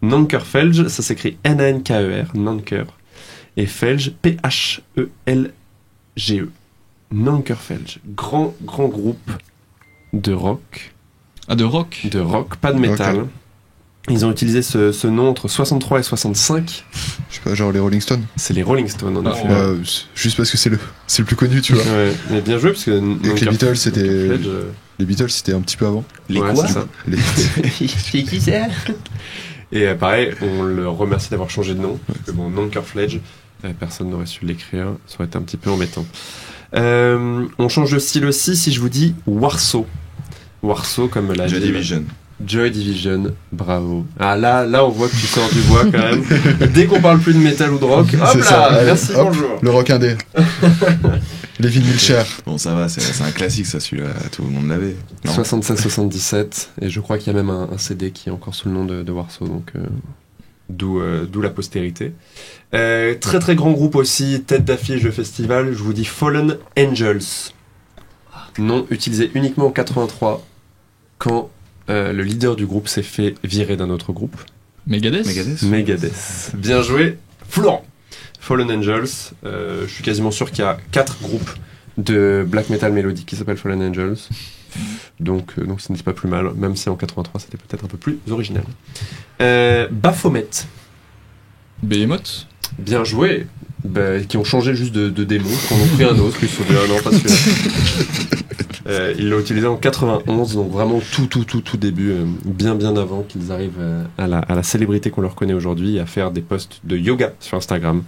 Nankerfelge, ça s'écrit Nanker, Nanker, et Felge, Phelge. Nankerfelge, grand groupe de rock. Ah, de rock ? De rock, pas de métal. Okay. Ils ont utilisé ce nom entre 63 et 65. Je sais pas, genre les Rolling Stones. C'est les Rolling Stones, en effet. Juste parce que c'est le plus connu, tu vois. Ouais, mais bien joué, parce que... Et les Beatles, c'était un petit peu avant. Les quoi, ça C'est qui ça? Et pareil, on le remercie d'avoir changé de nom. Parce que bon, Nankerfelge, personne n'aurait su l'écrire, ça aurait été un petit peu embêtant. On change de style aussi, si je vous dis Warsaw. Warsaw comme la Joy Division. Joy Division, bravo. Ah là on voit que tu sors du bois quand même. Dès qu'on parle plus de métal ou de rock, hop là, ça. Merci, hop, bonjour. Le rock indé. Les vinyles chers. Bon, ça va, c'est un classique, ça, celui-là, tout le monde l'avait. 76-77, et je crois qu'il y a même un CD qui est encore sous le nom de Warsaw, donc d'où la postérité. Très très grand groupe aussi, tête d'affiche de festival, je vous dis Fallen Angels. Nom utilisé uniquement en 83, quand le leader du groupe s'est fait virer d'un autre groupe. Megadeth. Bien joué, Florent. Fallen Angels, je suis quasiment sûr qu'il y a 4 groupes de black metal mélodique qui s'appellent Fallen Angels. Donc ce n'est pas plus mal, même si en 83 c'était peut-être un peu plus original. Baphomet. Behemoth. Bien joué. Qui ont changé juste de démon, qu'on a pris un autre, ils se sont dit non, pas celui-là. Ils l'ont utilisé en 91, donc vraiment tout début, bien avant qu'ils arrivent à la célébrité qu'on leur connaît aujourd'hui, à faire des posts de yoga sur Instagram.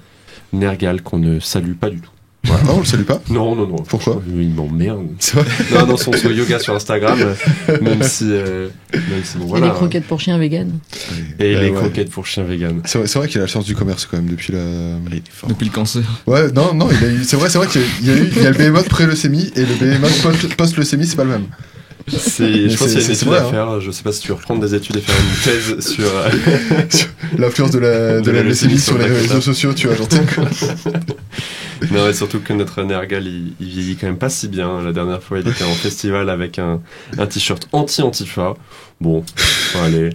Nergal qu'on ne salue pas du tout. Voilà. Non, on le salue pas. Non. Pourquoi ? Il m'emmerde. C'est vrai. Non, son yoga sur Instagram, même si bon, voilà. Et les croquettes pour chiens vegan. Et les croquettes pour chiens vegan. C'est vrai qu'il a la chance du commerce quand même depuis le cancer. Ouais, non, c'est vrai qu'il y a le Behemoth pré-leucémie et le Behemoth post-leucémie, c'est pas le même. Je pense qu'il y a une étude à faire. Je sais pas si tu veux reprendre des études et faire une thèse sur l'influence de la leucémie sur les réseaux sociaux, tu vois, j'entends. Non, et surtout que notre Nergal, il vieillit quand même pas si bien. La dernière fois, il était en festival avec un t-shirt anti-Antifa. Bon, allez,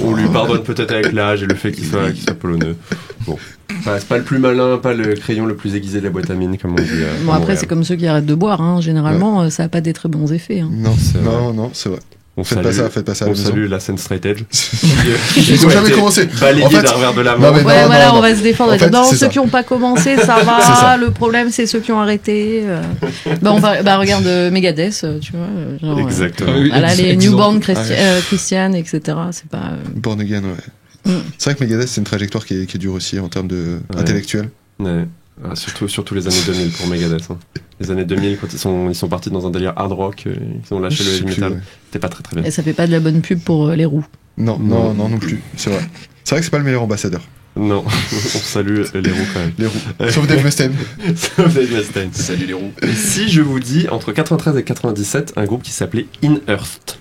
on lui pardonne peut-être avec l'âge et le fait qu'il soit poloneux. Bon, c'est pas le plus malin, pas le crayon le plus aiguisé de la boîte à mine, comme on dit. Bon, après, c'est comme ceux qui arrêtent de boire, hein. Généralement, ça a pas des très bons effets. Hein. Non, c'est vrai. Faites pas ça. On salue la scène straight edge. Ils ont jamais commencé. Balayé d'un revers de la main. Voilà, on va se défendre. Non, ceux qui n'ont pas commencé, ça va. ça. Le problème, c'est ceux qui ont arrêté. Regarde Megadeth, tu vois. Exactement. Voilà, les Newborn Christian, etc. C'est pas. Born Again, ouais. C'est vrai que Megadeth, c'est une trajectoire qui est dure aussi en termes de intellectuel. Ouais. Surtout les années 2000 pour Megadeth. Hein. Les années 2000, quand ils sont partis dans un délire hard rock, ils ont lâché le heavy metal. Ouais. C'était pas très bien. Et ça fait pas de la bonne pub pour les roues. Non plus. C'est vrai. C'est vrai que c'est pas le meilleur ambassadeur. Non, on salue les roues quand même. Les roues. Sauf Dave Mustaine. Salut les roues. Et si je vous dis, entre 93 et 97, un groupe qui s'appelait Inearthed.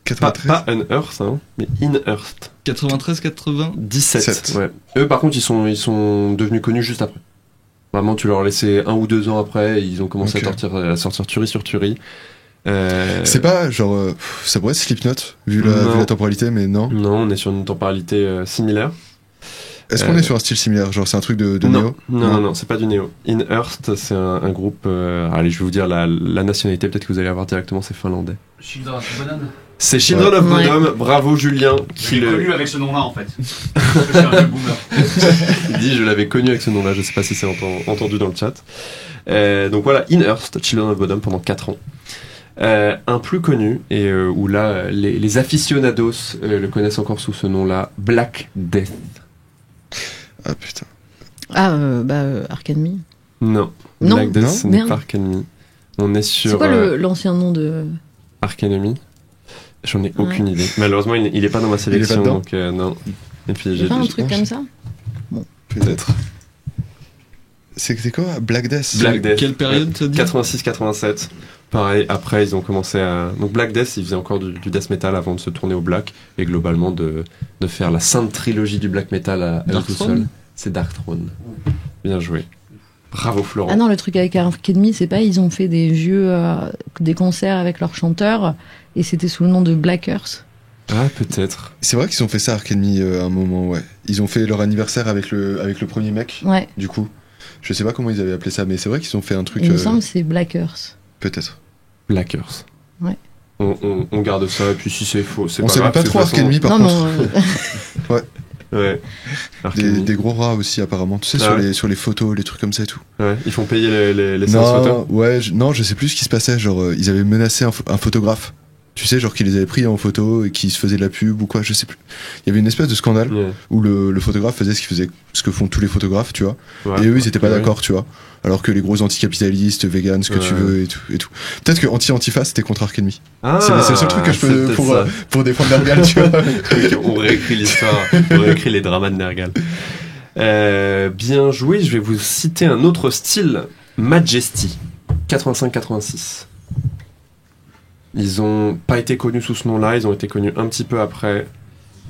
93. Pas Unearthed, hein, mais Inearthed. 93-97. Ouais. Eux, par contre, ils sont devenus connus juste après. Vraiment, tu leur laissais 1 ou 2 ans après, et ils ont commencé à sortir tuerie sur tuerie. C'est pas genre ça pourrait être Slipknot vu la temporalité, mais non. Non, on est sur une temporalité similaire. Est-ce qu'on est sur un style similaire, genre c'est un truc de néo? Non, c'est pas du néo. Inearthed, c'est un groupe. Allez, je vais vous dire la nationalité, peut-être que vous allez avoir directement, c'est finlandais. Children of Bodom. C'est Children of Bodom. Bravo Julien. Je l'ai connu avec ce nom-là en fait. Je suis un vieux boomer. Il dit je l'avais connu avec ce nom-là. Je sais pas si c'est entendu dans le chat. Donc voilà, Inearthed, Children of Bodom pendant 4 ans. Un plus connu et où là les aficionados le connaissent encore sous ce nom-là, Black Death. Ah putain. Ark Enemy. Non. Black Death, ce n'est pas Ark Enemy. On est sur. C'est quoi l'ancien nom de Ark Enemy? J'en ai aucune idée. Malheureusement, il est pas dans ma sélection, donc non. Et puis j'ai pas un truc comme ça. Bon, peut-être. C'est quoi Black Death? Black Death. Quelle période ça dit? 86-87. Pareil, après ils ont commencé à... Donc Black Death, ils faisaient encore du death metal avant de se tourner au black, et globalement de faire la sainte trilogie du black metal à eux tout seul. C'est Dark Throne. Bien joué. Bravo Florent. Ah non, le truc avec Ark Enemy, c'est pas ils ont fait des des concerts avec leurs chanteurs, et c'était sous le nom de Black Earth. Ah, peut-être. C'est vrai qu'ils ont fait ça, Ark Enemy, à un moment, ouais. Ils ont fait leur anniversaire avec le premier mec, du coup. Je sais pas comment ils avaient appelé ça, mais c'est vrai qu'ils ont fait un truc... Il me semble que c'est Black Earth. Peut-être. Black Earth. Ouais. On garde ça, et puis si c'est faux, c'est pas grave. On savait pas trop Ark Enemy, par contre. Ouais. Des gros rats aussi, apparemment. Tu sais, sur les photos, les trucs comme ça et tout. Ouais, ils font payer les séances photos. Ouais, je sais plus ce qui se passait. Genre, ils avaient menacé un photographe. Tu sais, genre, qui les avait pris en photo et qui se faisait de la pub ou quoi, je sais plus. Il y avait une espèce de scandale où le photographe faisait ce que font tous les photographes, tu vois. Ouais, et eux, ils étaient pas d'accord, tu vois. Alors que les gros anticapitalistes, véganes, ce que tu veux et tout. Peut-être que Antifa, c'était contre Ark Enemy. C'est le seul truc que je peux pour défendre Nergal, tu vois. On réécrit l'histoire, on réécrit les dramas de Nergal. Bien joué, je vais vous citer un autre style, Majesty, 85-86. Ils ont pas été connus sous ce nom-là, ils ont été connus un petit peu après.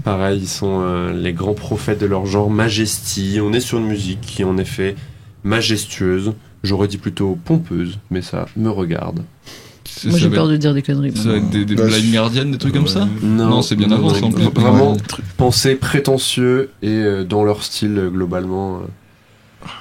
Pareil, ils sont les grands prophètes de leur genre, Majesty. On est sur une musique qui est en effet majestueuse. J'aurais dit plutôt pompeuse, mais ça me regarde. Moi j'ai peur de dire des conneries. Ça va être des Blind Guardian, des trucs comme ça? Non, c'est bien avant. Vraiment pensés prétentieux et dans leur style globalement.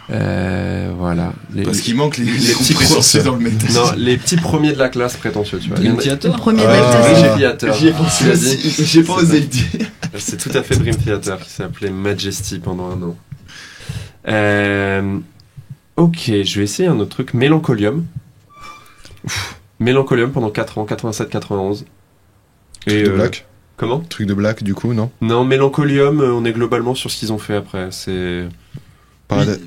Voilà. Parce qu'il manque les petits prétentieux dans le métal. Non, les petits premiers de la classe prétentieux, tu vois. Dream Theater. Le premier de la classe. J'y ai pensé aussi. J'ai pas osé le dire. C'est tout à fait Dream Theater qui s'appelait Majesty pendant 1 an. Ok, je vais essayer un autre truc. Mélancolium. Mélancolium pendant 4 ans, 87-91. Truc de Black. Comment? Truc de Black, du coup, non? Non, Mélancolium, on est globalement sur ce qu'ils ont fait après. C'est...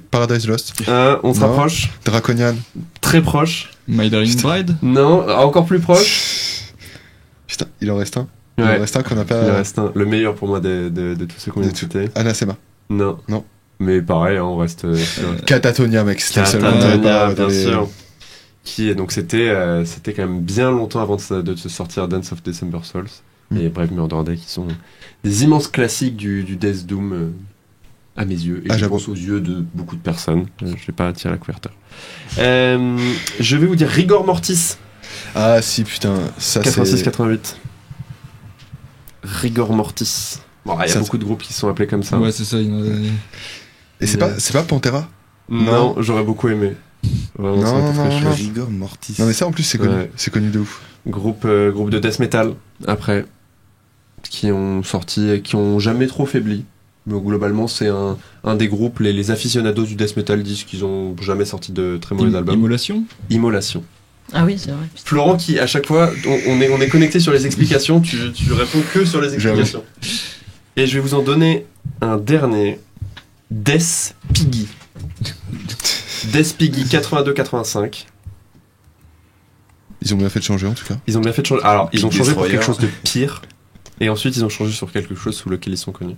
Paradise Lost. On se rapproche. Draconian. Très proche. My Darling Bride. Non, encore plus proche. Putain, il en reste un. Il en reste un qu'on n'a pas... Il en reste un. Le meilleur pour moi de tous ceux qu'on a cités. Anathema. Non. Mais pareil, on reste... Catatonia, mec. Catatonia, bien sûr. Donc c'était quand même bien longtemps avant de se sortir Dance of December Souls et Brave Murder Day, qui sont des immenses classiques du Death Doom. à mes yeux, et je pense aux yeux de beaucoup de personnes. Je vais pas tirer la couverture. Je vais vous dire Rigor Mortis. Ah si, putain, ça 86-88. Rigor Mortis. Bon, il y a beaucoup de groupes qui sont appelés comme ça. Ouais, c'est ça. Et c'est pas Pantera? Non, j'aurais beaucoup aimé. Vraiment, non. Rigor Mortis. Non mais ça en plus c'est connu, c'est connu de ouf. Groupe de death metal après, qui ont sorti et qui ont jamais trop faibli. Mais globalement c'est un des groupes, les aficionados du death metal disent qu'ils ont jamais sorti de très mauvais albums. Immolation. Ah oui, c'est vrai. Florent qui à chaque fois on est connecté sur les explications, tu réponds que sur les explications. Et je vais vous en donner un dernier. Death Piggy. Death Piggy 82-85. Ils ont bien fait de changer en tout cas. Ils ont bien fait de changer. Alors, ils ont changé pour quelque chose de pire. Et ensuite, ils ont changé sur quelque chose sous lequel ils sont connus.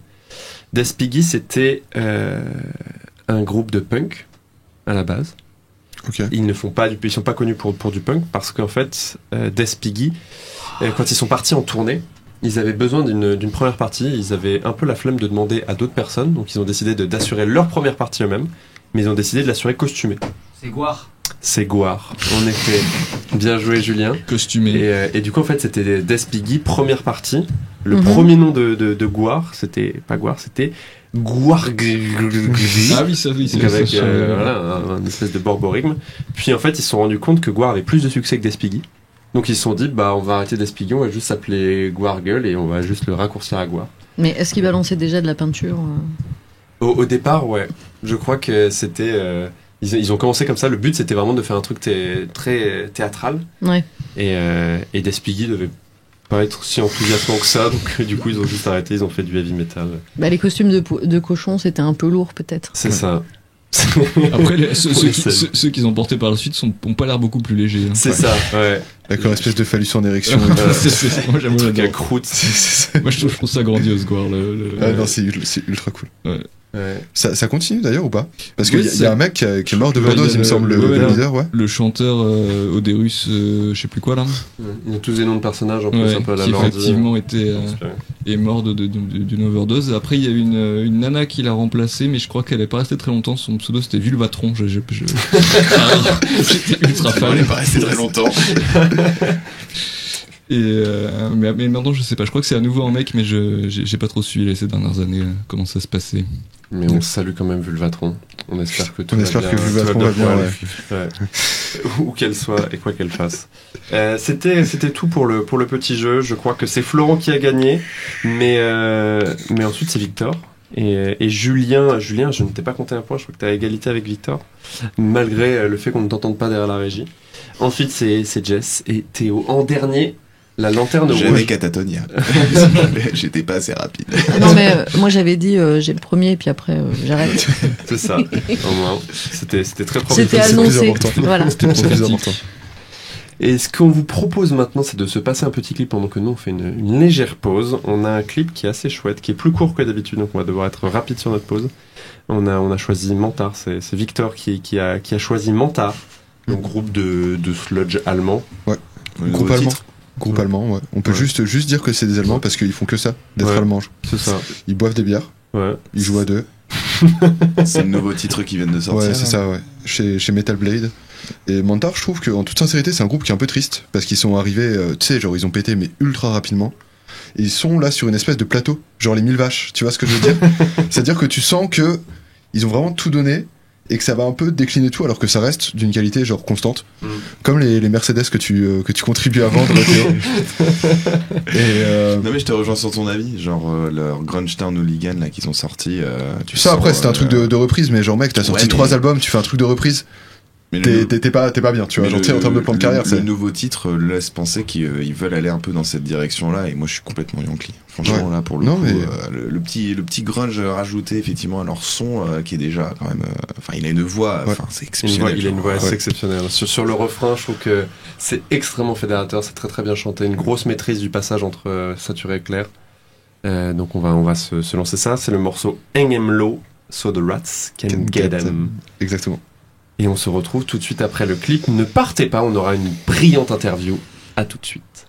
Death Piggy, c'était un groupe de punk à la base. Okay. Ils sont pas connus pour du punk parce qu'en fait, Death Piggy, quand ils sont partis en tournée, ils avaient besoin d'une première partie. Ils avaient un peu la flemme de demander à d'autres personnes, donc ils ont décidé d'assurer leur première partie eux-mêmes, mais ils ont décidé de l'assurer costumée. C'est Gwar, en effet. Bien joué, Julien. Costumé. Et du coup, en fait, c'était Death Piggy, première partie. Le premier nom de Gwar, c'était pas Gwar, c'était Gwar. Ah oui, ça oui. Avec un espèce de borborigme. Puis en fait, ils se sont rendus compte que Gwar avait plus de succès que Death Piggy. Donc ils se sont dit, on va arrêter Death Piggy, on va juste s'appeler Gwargle et on va juste le raccourcir à Gwar. Mais est-ce qu'ils balançaient déjà de la peinture Au départ, ouais. Je crois que c'était... Ils ont commencé comme ça. Le but, c'était vraiment de faire un truc très théâtral. Ouais. Et Death Piggy devait pas être si enthousiasmant que ça. Donc du coup, ils ont juste arrêté. Ils ont fait du heavy metal. Les costumes de cochon, c'était un peu lourd, peut-être. C'est ça. Après, ceux qu'ils ont portés par la suite ont pas l'air beaucoup plus légers. Hein. C'est ça, ouais. Avec leur espèce de phallus en érection. Moi, j'aime le truc à croûte. Moi, je trouve ça grandiose, Gwar. Non, c'est ultra cool. Ouais. Ouais. Ça continue d'ailleurs ou pas? Parce qu'il y a un mec qui est mort d'overdose, il me semble, le leader, ouais. Le chanteur Oderus, je sais plus quoi là. Ils ont tous des noms de personnages en plus un peu à la qui Lordi. effectivement est mort d'une overdose. Après il y a une nana qui l'a remplacé, mais je crois qu'elle est pas restée très longtemps. Son pseudo c'était Vulvatron. J'étais ultra fan. Elle est pas restée très longtemps. Mais maintenant je sais pas, je crois que c'est à nouveau un mec, mais j'ai pas trop suivi ces dernières années comment ça se passait. Mais on salue quand même Vulvatron. On espère que Vulvatron va bien, ouais. Où qu'elle soit et quoi qu'elle fasse. C'était tout pour le petit jeu. Je crois que c'est Florent qui a gagné, mais ensuite c'est Victor. Et Julien, je ne t'ai pas compté un point, je crois que tu as égalité avec Victor, malgré le fait qu'on ne t'entende pas derrière la régie. Ensuite c'est Jess et Théo. En dernier, la lanterne rouge. J'avais Catatonia. J'étais pas assez rapide. Non mais moi j'avais dit j'ai le premier et puis après j'arrête. C'est ça. Au moins, c'était très prometteur. C'était annoncé. Voilà. C'était plus important. Et ce qu'on vous propose maintenant, c'est de se passer un petit clip pendant que nous on fait une légère pause. On a un clip qui est assez chouette, qui est plus court que d'habitude, donc on va devoir être rapide sur notre pause. On a choisi Mantar, c'est Victor qui a choisi Mantar, le groupe de sludge allemand. Ouais. Groupe allemand. Groupe allemand, ouais. On peut juste dire que c'est des Allemands parce qu'ils font que ça, d'être allemands. C'est ça. Ils boivent des bières. Ouais. Ils jouent à deux. C'est le nouveau titre qui vient de sortir. Ouais, c'est ça, ouais. Chez Metal Blade. Et Mantar, je trouve qu'en toute sincérité, c'est un groupe qui est un peu triste parce qu'ils sont arrivés, tu sais, genre ils ont pété mais ultra rapidement. Et ils sont là sur une espèce de plateau, genre les 1000 vaches. Tu vois ce que je veux dire? C'est-à-dire que tu sens que ils ont vraiment tout donné. Et que ça va un peu décliner tout alors que ça reste d'une qualité genre constante, comme les Mercedes que tu contribues à vendre, Théo. Non mais je te rejoins sur ton avis, genre leur Grunge Town Hooligan là qu'ils ont sorti. Ça après c'était un truc de reprise, mais genre mec t'as sorti 3 albums, tu fais un truc de reprise. Mais t'es pas bien, tu vois, en termes de plan de carrière. Le nouveau titre laisse penser qu'ils veulent aller un peu dans cette direction-là, et moi je suis complètement Yankee. Franchement, là pour le coup, le petit grunge rajouté effectivement à leur son, qui est déjà quand même. Enfin, il a une voix, c'est exceptionnel. Il a une voix assez exceptionnelle. Sur le refrain, je trouve que c'est extrêmement fédérateur, c'est très très bien chanté, une grosse maîtrise du passage entre saturé et clair. Donc on va se lancer ça. C'est le morceau Engemlo, So the Rats Can Get Them. Exactement. Et on se retrouve tout de suite après le clip. Ne partez pas, on aura une brillante interview. À tout de suite.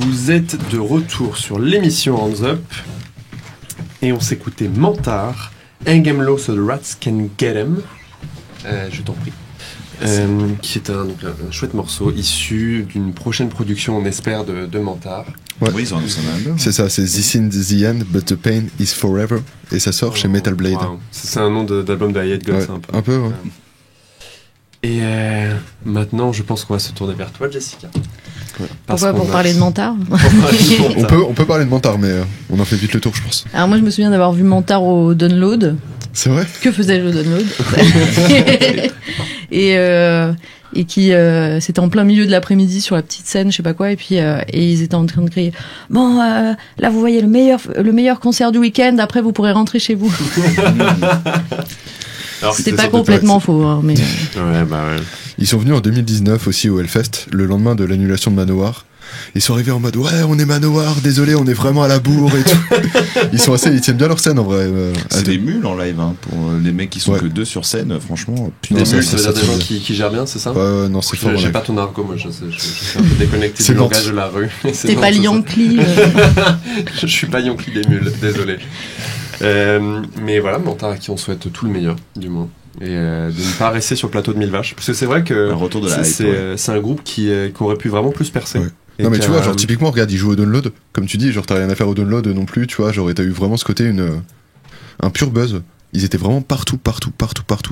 Vous êtes de retour sur l'émission Hands Up et on s'écoutait Mentar, Hang 'em low so the rats can get 'em. Je t'en prie. Qui est un chouette morceau issu d'une prochaine production, on espère, de Mentar. Ouais. Oui, ils ont un album. C'est ça, c'est This in the End, but the pain is forever. Et ça sort chez Metal Blade. Wow. C'est un nom d'album de Hired Gods, ouais, un peu. Ouais. Et maintenant, je pense qu'on va se tourner vers toi, Jessica. Ouais. Pourquoi pour parler de Mentar on peut parler de Mentar, mais on en fait vite le tour, je pense. Alors moi, je me souviens d'avoir vu Mentar au Download. C'est vrai. Que faisais-je au Download et qui c'était en plein milieu de l'après-midi sur la petite scène, je sais pas quoi, et puis et ils étaient en train de crier bon là vous voyez le meilleur concert du week-end, après vous pourrez rentrer chez vous. Alors, c'était pas complètement faux, hein, mais ouais, bah ouais. Ils sont venus en 2019 aussi au Hellfest, le lendemain de l'annulation de Manowar. Ils sont arrivés en mode ouais, on est Manowar, désolé, on est vraiment à la bourre et tout. Ils tiennent bien leur scène en vrai. C'est des mules en live, hein, pour les mecs qui sont que deux sur scène, franchement. Des mules, ça veut dire des gens qui gèrent bien, c'est ça? Non, c'est fort. J'ai pas ton argot, moi, je suis un peu déconnecté du langage de la rue. T'es pas Yankee. Je suis pas Yankee des mules, désolé. Mais voilà, Mentar à qui on souhaite tout le meilleur, du moins. Et de ne pas rester sur le plateau de 1000 vaches. Parce que c'est vrai que c'est un groupe qui aurait pu vraiment plus percer. Ouais. Non mais tu vois, genre typiquement, regarde, ils jouent au Download, comme tu dis, genre t'as rien à faire au Download non plus, tu vois, genre t'as eu vraiment ce côté, un pur buzz. Ils étaient vraiment partout,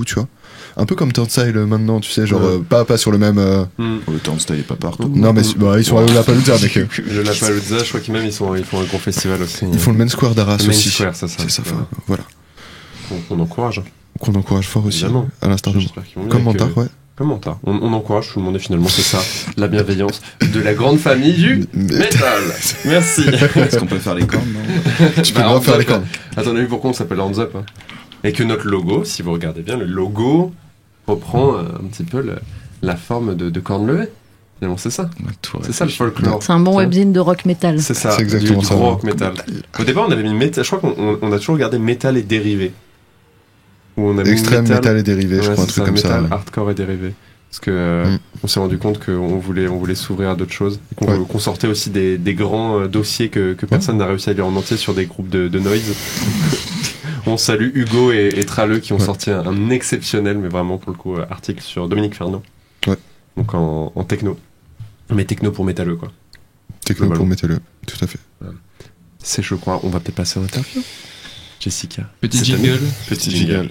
tu vois. Un peu comme Turnstile maintenant, tu sais, genre pas sur le même... Le Turnstile est pas partout. Non mais ils sont à Lollapalooza, mec. Le Lollapalooza, je crois qu'ils ils font un gros festival aussi. Ils font le Main Square d'Arras aussi. Square, c'est ça. Voilà. On encourage. Qu'on encourage fort aussi, évidemment. À l'instar de comme Mentar, ouais. Comme Mentar. On encourage tout le monde et finalement c'est ça, la bienveillance de la grande famille du métal. Merci. Est-ce qu'on peut faire les cornes, non? Tu peux pas faire les cornes. Attendez, pourquoi on s'appelle Hands Up, hein. Et que notre logo, si vous regardez bien, le logo reprend un petit peu la forme de cornes levées. Finalement, c'est ça. C'est ça le folklore. C'est un bon webzine de rock metal. C'est ça, c'est exactement ça. Du rock metal. Au départ, on avait mis métal. Je crois qu'on a toujours regardé métal et dérivés. Extrême métal et dérivé, je crois, un truc comme ça. Hardcore et dérivé. Parce que on s'est rendu compte qu'on voulait s'ouvrir à d'autres choses. Et qu'on sortait aussi des grands dossiers que personne n'a réussi à lire en entier sur des groupes de noise. On salue Hugo et Tralleux qui ont sorti un exceptionnel, mais vraiment pour le coup, article sur Dominique Fernand. Ouais. Donc en techno. Mais techno pour métalleux, quoi. Techno pour métalleux, tout à fait. C'est, je crois, on va peut-être passer à l'interview. Jessica. Petit jingle. Petit jingle.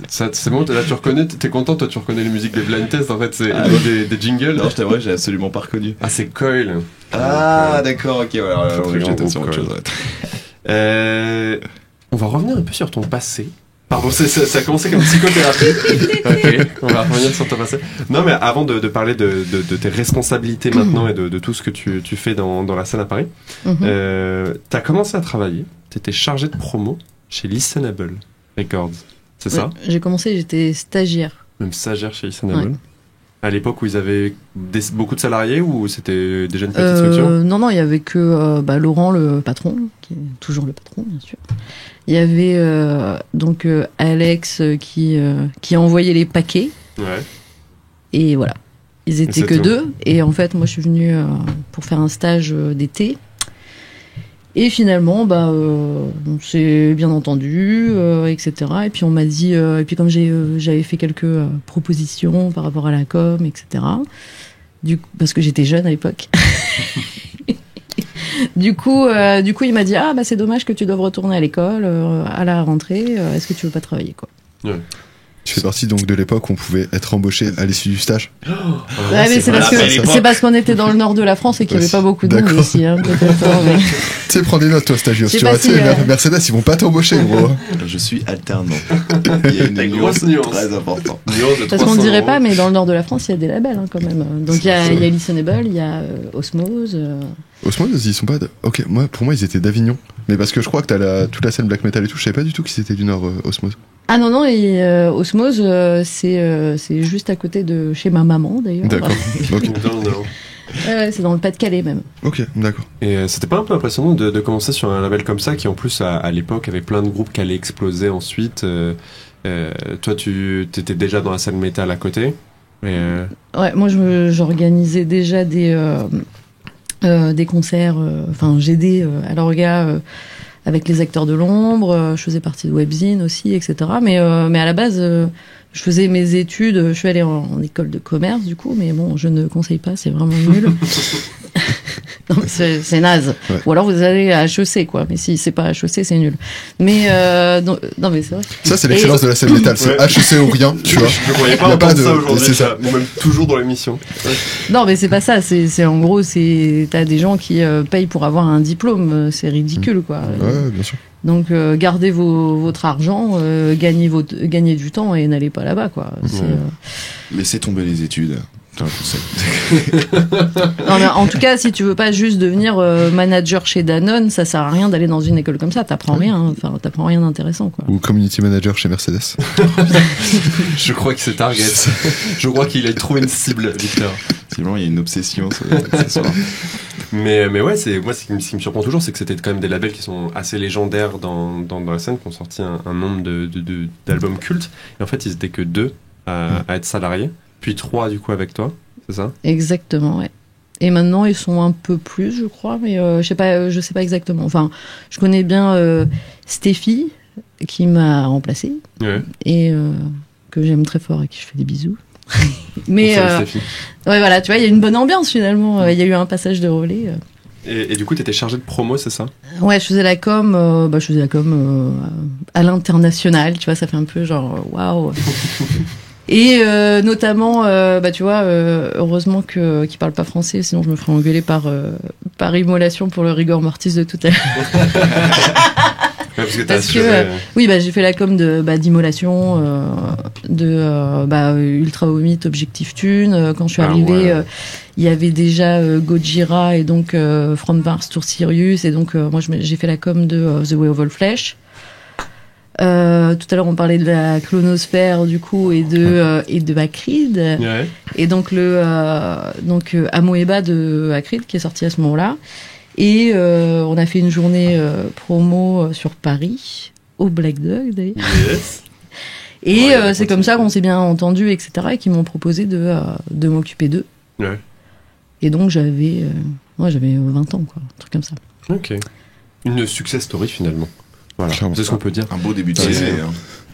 Ça, c'est bon, là tu reconnais, t'es content, toi tu reconnais les musiques des blind tests, en fait c'est des jingles. Non, je t'avoue, j'ai absolument pas reconnu. Ah, c'est Coil. Ah, d'accord, ok, voilà. J'étais sur autre chose. On va revenir un peu sur ton passé. Pardon, ça a commencé comme psychothérapie. Ok, on va revenir sur ton passé. Non, mais avant de parler de tes responsabilités maintenant et de tout ce que tu fais dans la scène à Paris, t'as commencé à travailler, t'étais chargé de promo chez Listenable Records. C'est ça? J'ai commencé, j'étais stagiaire. Même stagiaire chez Listenable? Ouais. À l'époque où ils avaient beaucoup de salariés ou c'était déjà une petite structure? Non, il y avait que Laurent, le patron, qui est toujours le patron, bien sûr. Il y avait donc Alex qui envoyait les paquets. Ouais. Et voilà. Ils étaient que deux. Et en fait, moi, je suis venue pour faire un stage d'été. Et finalement, on s'est bien entendu, etc. Et puis on m'a dit, et puis comme j'avais fait quelques propositions par rapport à la com, etc. Parce que j'étais jeune à l'époque. Du coup, il m'a dit, c'est dommage que tu doives retourner à l'école à la rentrée. Est-ce que tu veux pas travailler, quoi? Ouais. Tu fais partie donc de l'époque où on pouvait être embauché à l'issue du stage. Ouais, mais c'est parce qu'on était dans le nord de la France et qu'il n'y avait pas beaucoup de monde ici. Hein, tu sais, prends des notes, toi, stagiaire. Tu vois, Mercedes, ils vont pas t'embaucher, gros. Je suis alternant. Il y a une grosse nuance très importante. Parce qu'on ne dirait pas, mais dans le nord de la France, il y a des labels, hein, quand même. Donc il y a Listenable, il y a Osmose. Osmose, ils sont pas. Ok, pour moi, ils étaient d'Avignon. Mais parce que je crois que t'as toute la scène black metal et tout. Je savais pas du tout qu'ils étaient du Nord, Osmose. Ah non, et Osmose, c'est juste à côté de chez ma maman, d'ailleurs. D'accord. Ok. Ouais, c'est dans le Pas-de-Calais, même. Ok, d'accord. Et c'était pas un peu impressionnant de commencer sur un label comme ça, qui en plus, à l'époque, avait plein de groupes qui allaient exploser ensuite. Toi, tu étais déjà dans la scène métal à côté. Ouais, moi, j'organisais déjà des concerts. Enfin, j'aidais à l'orga avec les acteurs de l'ombre. Je faisais partie de Webzine aussi, etc. Mais à la base, je faisais mes études. Je suis allée en école de commerce, du coup. Mais bon, je ne conseille pas, c'est vraiment nul. Non, mais c'est naze. Ouais. Ou alors vous allez à HEC, quoi. Mais si c'est pas HEC, c'est nul. Mais non, mais c'est vrai. Ça, c'est l'excellence de la scène métal. C'est HEC ou rien, tu vois. Je ne voyais pas entendre ça aujourd'hui. Ça. Ou même toujours dans l'émission. Ouais. Non, mais c'est pas ça. C'est en gros, t'as des gens qui payent pour avoir un diplôme. C'est ridicule, quoi. Ouais, bien sûr. Donc gardez votre argent, gagnez du temps et n'allez pas là-bas, quoi. Laissez tomber les études. Non, mais en tout cas, si tu veux pas juste devenir manager chez Danone, ça sert à rien d'aller dans une école comme ça. T'apprends rien, enfin t'apprends rien d'intéressant, quoi. Ou community manager chez Mercedes. Je crois que c'est Target. Je crois qu'il a trouvé une cible, Victor. Sinon, il y a une obsession. Mais ouais, moi ce qui me surprend toujours, c'est que c'était quand même des labels qui sont assez légendaires dans la scène, qui ont sorti un nombre d'albums cultes. Et en fait, ils étaient que 2 à être salariés. Puis 3 du coup avec toi, c'est ça? Exactement, ouais. Et maintenant ils sont un peu plus, je crois, mais je sais pas exactement. Enfin, je connais bien Stéphie qui m'a remplacée et que j'aime très fort et qui je fais des bisous. Mais ouais, voilà, tu vois, il y a une bonne ambiance finalement. Il y a eu un passage de relais. Et du coup, t'étais chargée de promo, c'est ça? Ouais, je faisais la com. Je faisais la com à l'international. Tu vois, ça fait un peu genre waouh. Et notamment, tu vois, heureusement qu'ils parlent pas français, sinon je me ferais engueuler par immolation pour le rigor mortis de tout à l'heure. Parce que oui, j'ai fait la com d'immolation, Ultra Vomit, Objectif Thune. Quand je suis arrivée, il y avait déjà Gojira et donc From Mars to Sirius, et donc moi j'ai fait la com de The Way of All Flesh. Tout à l'heure on parlait de la clonosphère du coup et de Acrid, et donc Amoeba de Acrid qui est sorti à ce moment-là, et on a fait une journée promo sur Paris au Black Dog d'ailleurs. Yes. Et c'est comme ça qu'on s'est bien entendu, etc., et qu'ils m'ont proposé de m'occuper d'eux. Ouais. Et donc j'avais 20 ans, quoi, un truc comme ça. Ok. Une success story finalement. Voilà, c'est ce qu'on peut dire. Un beau début de saison.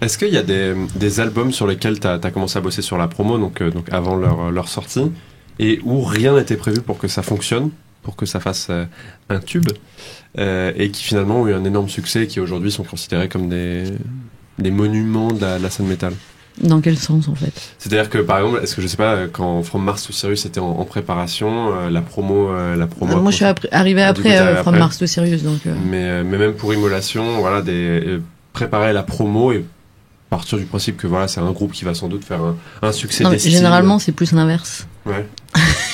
Est-ce qu'il y a des albums sur lesquels t'as commencé à bosser sur la promo, donc avant leur sortie, et où rien n'était prévu pour que ça fonctionne, pour que ça fasse un tube, et qui finalement ont eu un énorme succès, et qui aujourd'hui sont considérés comme des monuments de la scène métal? Dans quel sens, en fait? C'est-à-dire que, par exemple, est-ce que, je sais pas, quand From Mars to Sirius était en préparation, la promo... moi, je suis arrivé après From Mars to Sirius, donc... Mais même pour Immolation, voilà, préparer la promo et partir du principe que, voilà, c'est un groupe qui va sans doute faire un succès d'estime. Généralement, c'est plus l'inverse. Ouais.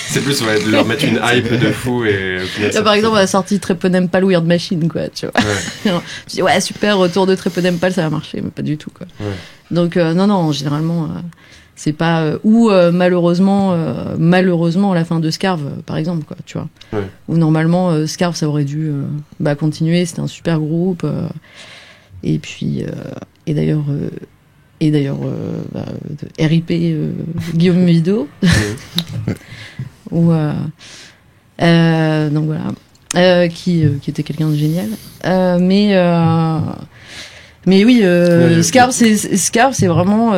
C'est plus, de leur mettre une hype de fou et... Là, par exemple, on a sorti Treponempal Weird Machine, quoi, tu vois. Ouais. Je dis, ouais, super, retour de Treponempal, ça va marcher, mais pas du tout, quoi. Ouais. Donc, non, généralement, c'est pas... ou malheureusement, à la fin de Scarve, par exemple, quoi, tu vois. Ouais. Où normalement, Scarve, ça aurait dû continuer, c'était un super groupe. Et puis... Et d'ailleurs, RIP Guillaume Mido. Ou donc voilà, qui était quelqu'un de génial. Mais oui, Scarve, c'est vraiment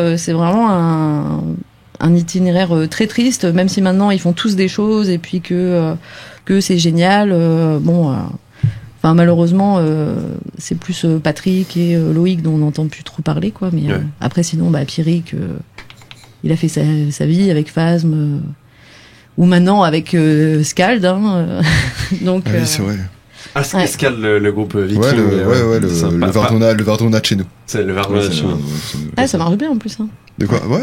un itinéraire très triste, même si maintenant ils font tous des choses et puis que c'est génial. Enfin, malheureusement, c'est plus Patrick et Loïc dont on n'entend plus trop parler, quoi. Mais après, sinon, Pierrick, il a fait sa vie avec Phasm, ou maintenant avec Scald. Donc, oui, c'est vrai. Ah, Scald, le groupe Viking. Le Verdona de chez nous. C'est le Verdona de chez nous. Ah, ça marche bien en plus. Hein. De quoi? Ouais.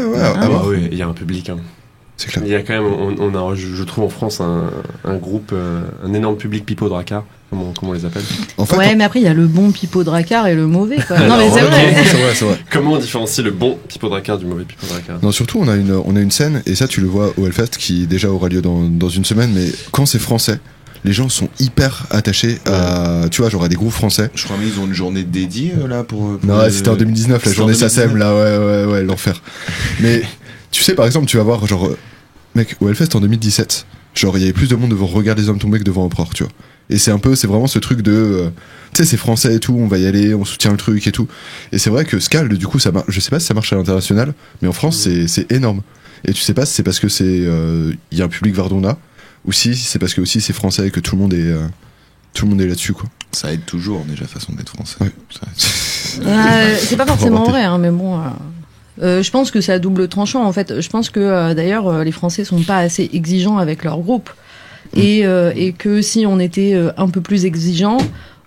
Oui, il y a un public. Hein. C'est clair. Il y a quand même, on a, je trouve en France un groupe, un énorme public pipeau dracard, comment on les appelle. En fait, mais après il y a le bon pipeau dracard et le mauvais, quoi. Non, mais c'est vrai. Comment on différencie le bon pipeau dracard du mauvais pipeau dracard? Non, surtout on a une scène, et ça tu le vois au Hellfest qui déjà aura lieu dans une semaine, mais quand c'est français, les gens sont hyper attachés à, tu vois, genre à des groupes français. Je crois qu'ils ont une journée dédiée là pour non, c'était en 2019, la journée SACEM, là, ouais, l'enfer. Mais tu sais, par exemple, tu vas voir, genre, mec, au Hellfest en 2017, genre, il y avait plus de monde devant Regarde les hommes tombés que devant Empereur, tu vois. Et c'est vraiment ce truc de, tu sais, c'est français et tout, on va y aller, on soutient le truc et tout. Et c'est vrai que Scald, du coup, ça marche, je sais pas si ça marche à l'international, mais en France, c'est énorme. Et tu sais pas si c'est parce que y a un public Vardona, ou si c'est parce que aussi c'est français et que tout le monde est là-dessus, quoi. Ça aide toujours, déjà, façon d'être français. Ouais. C'est pas forcément vrai, hein, mais bon. Je pense que c'est à double tranchant, en fait. Je pense que d'ailleurs les Français sont pas assez exigeants avec leur groupe et que si on était un peu plus exigeants,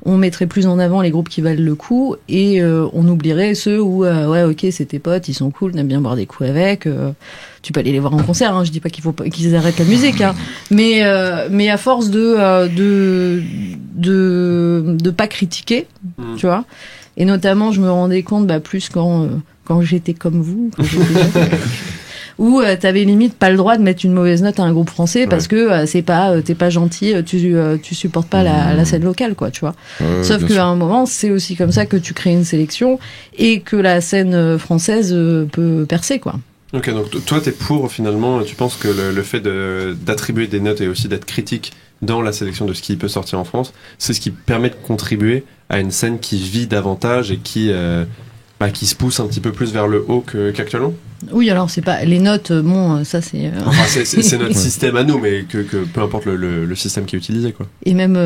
on mettrait plus en avant les groupes qui valent le coup et on oublierait ceux où ouais, ok, c'est tes potes, ils sont cool, t'aimes bien boire des coups avec, tu peux aller les voir en concert, hein, je dis pas qu'il faut pas qu'ils arrêtent la musique, hein, mais à force de pas critiquer, tu vois, et notamment je me rendais compte plus quand j'étais comme vous, où t'avais limite pas le droit de mettre une mauvaise note à un groupe français parce que t'es pas gentil, tu supportes pas la scène locale, quoi, tu vois. Sauf qu'à un moment, c'est aussi comme ça que tu crées une sélection et que la scène française peut percer, quoi. Ok, donc toi t'es pour, finalement, tu penses que le fait d'attribuer des notes et aussi d'être critique dans la sélection de ce qui peut sortir en France, c'est ce qui permet de contribuer à une scène qui vit davantage et qui se pousse un petit peu plus vers le haut qu'actuellement? Oui, alors c'est pas les notes, bon, ça c'est. Enfin, c'est notre système à nous, mais que peu importe le système qui est utilisé, quoi. Et même,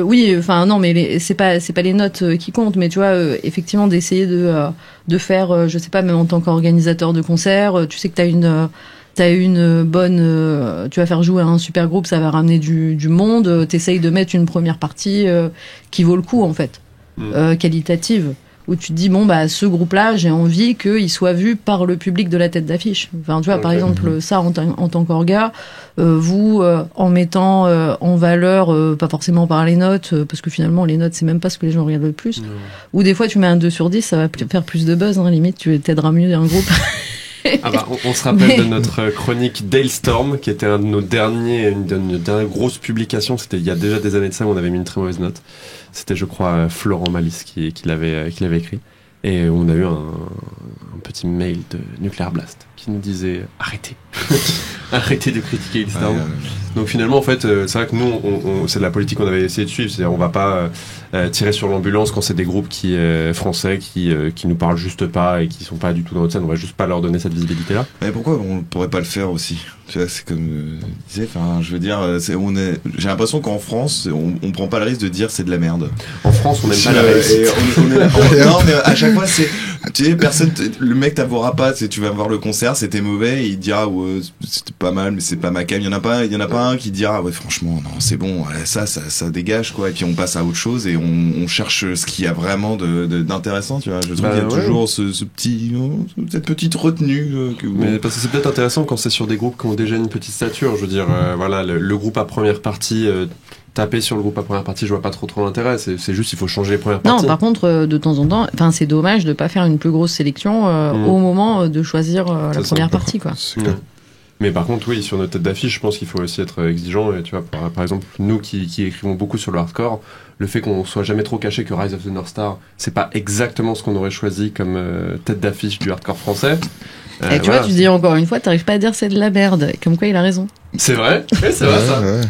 oui, enfin non, mais c'est pas les notes qui comptent, mais tu vois, effectivement, d'essayer de faire, je sais pas, même en tant qu'organisateur de concert, tu sais que t'as une bonne, tu vas faire jouer un super groupe, ça va ramener du monde, t'essayes de mettre une première partie qui vaut le coup, en fait, qualitative. Où tu te dis, bon, ce groupe-là, j'ai envie qu'il soit vu par le public de la tête d'affiche. Enfin, tu vois, par exemple, ça, en tant qu'orga, vous, en mettant en valeur, pas forcément par les notes, parce que finalement, les notes, c'est même pas ce que les gens regardent le plus. Ou des fois, tu mets un 2 sur 10, ça va faire plus de buzz, hein, limite, tu t'aideras mieux un groupe. On se rappelle de notre chronique Dalestorm, qui était une dernière grosse publication. C'était il y a déjà des années de ça où on avait mis une très mauvaise note. C'était, je crois, Florent Malice qui l'avait écrit. Et on a eu un petit mail de Nuclear Blast qui nous disait arrêtez. Arrêtez de critiquer Dalestorm. Donc finalement, en fait, c'est vrai que nous, c'est de la politique qu'on avait essayé de suivre. C'est-à-dire, on va pas tirer sur l'ambulance quand c'est des groupes français qui nous parlent juste pas et qui sont pas du tout dans notre scène. On va juste pas leur donner cette visibilité-là. Mais pourquoi on pourrait pas le faire aussi? Tu vois, c'est comme je disais, enfin, je veux dire, j'ai l'impression qu'en France, on prend pas le risque de dire c'est de la merde. En France, on aime pas la réussite. Non, mais à chaque fois, c'est, tu sais, le mec t'avouera pas, tu vas voir le concert, c'était mauvais, il dira, ouais, c'était pas mal, mais c'est pas ma cam. Il y en a pas un qui dira, ouais, franchement, non, c'est bon, ça dégage, quoi. Et puis on passe à autre chose et on cherche ce qu'il y a vraiment d'intéressant, tu vois. Je trouve qu'il y a toujours cette petite retenue. Mais parce que c'est peut-être intéressant quand c'est sur des groupes qui ont déjà une petite stature. Je veux dire, voilà, le groupe à première partie, taper sur le groupe à première partie, je vois pas trop l'intérêt. C'est juste, il faut changer les premières parties. Non, par contre, de temps en temps, enfin, c'est dommage de pas faire une plus grosse sélection au moment de choisir la première partie, quoi. Mais par contre, oui, sur notre tête d'affiche, je pense qu'il faut aussi être exigeant. Et tu vois, par exemple, nous qui écrivons beaucoup sur le hardcore, le fait qu'on soit jamais trop caché que Rise of the North Star, c'est pas exactement ce qu'on aurait choisi comme tête d'affiche du hardcore français. Et tu vois, tu dis encore une fois, t'arrives pas à dire c'est de la merde. Comme quoi, il a raison. C'est vrai, c'est vrai ça. Ouais.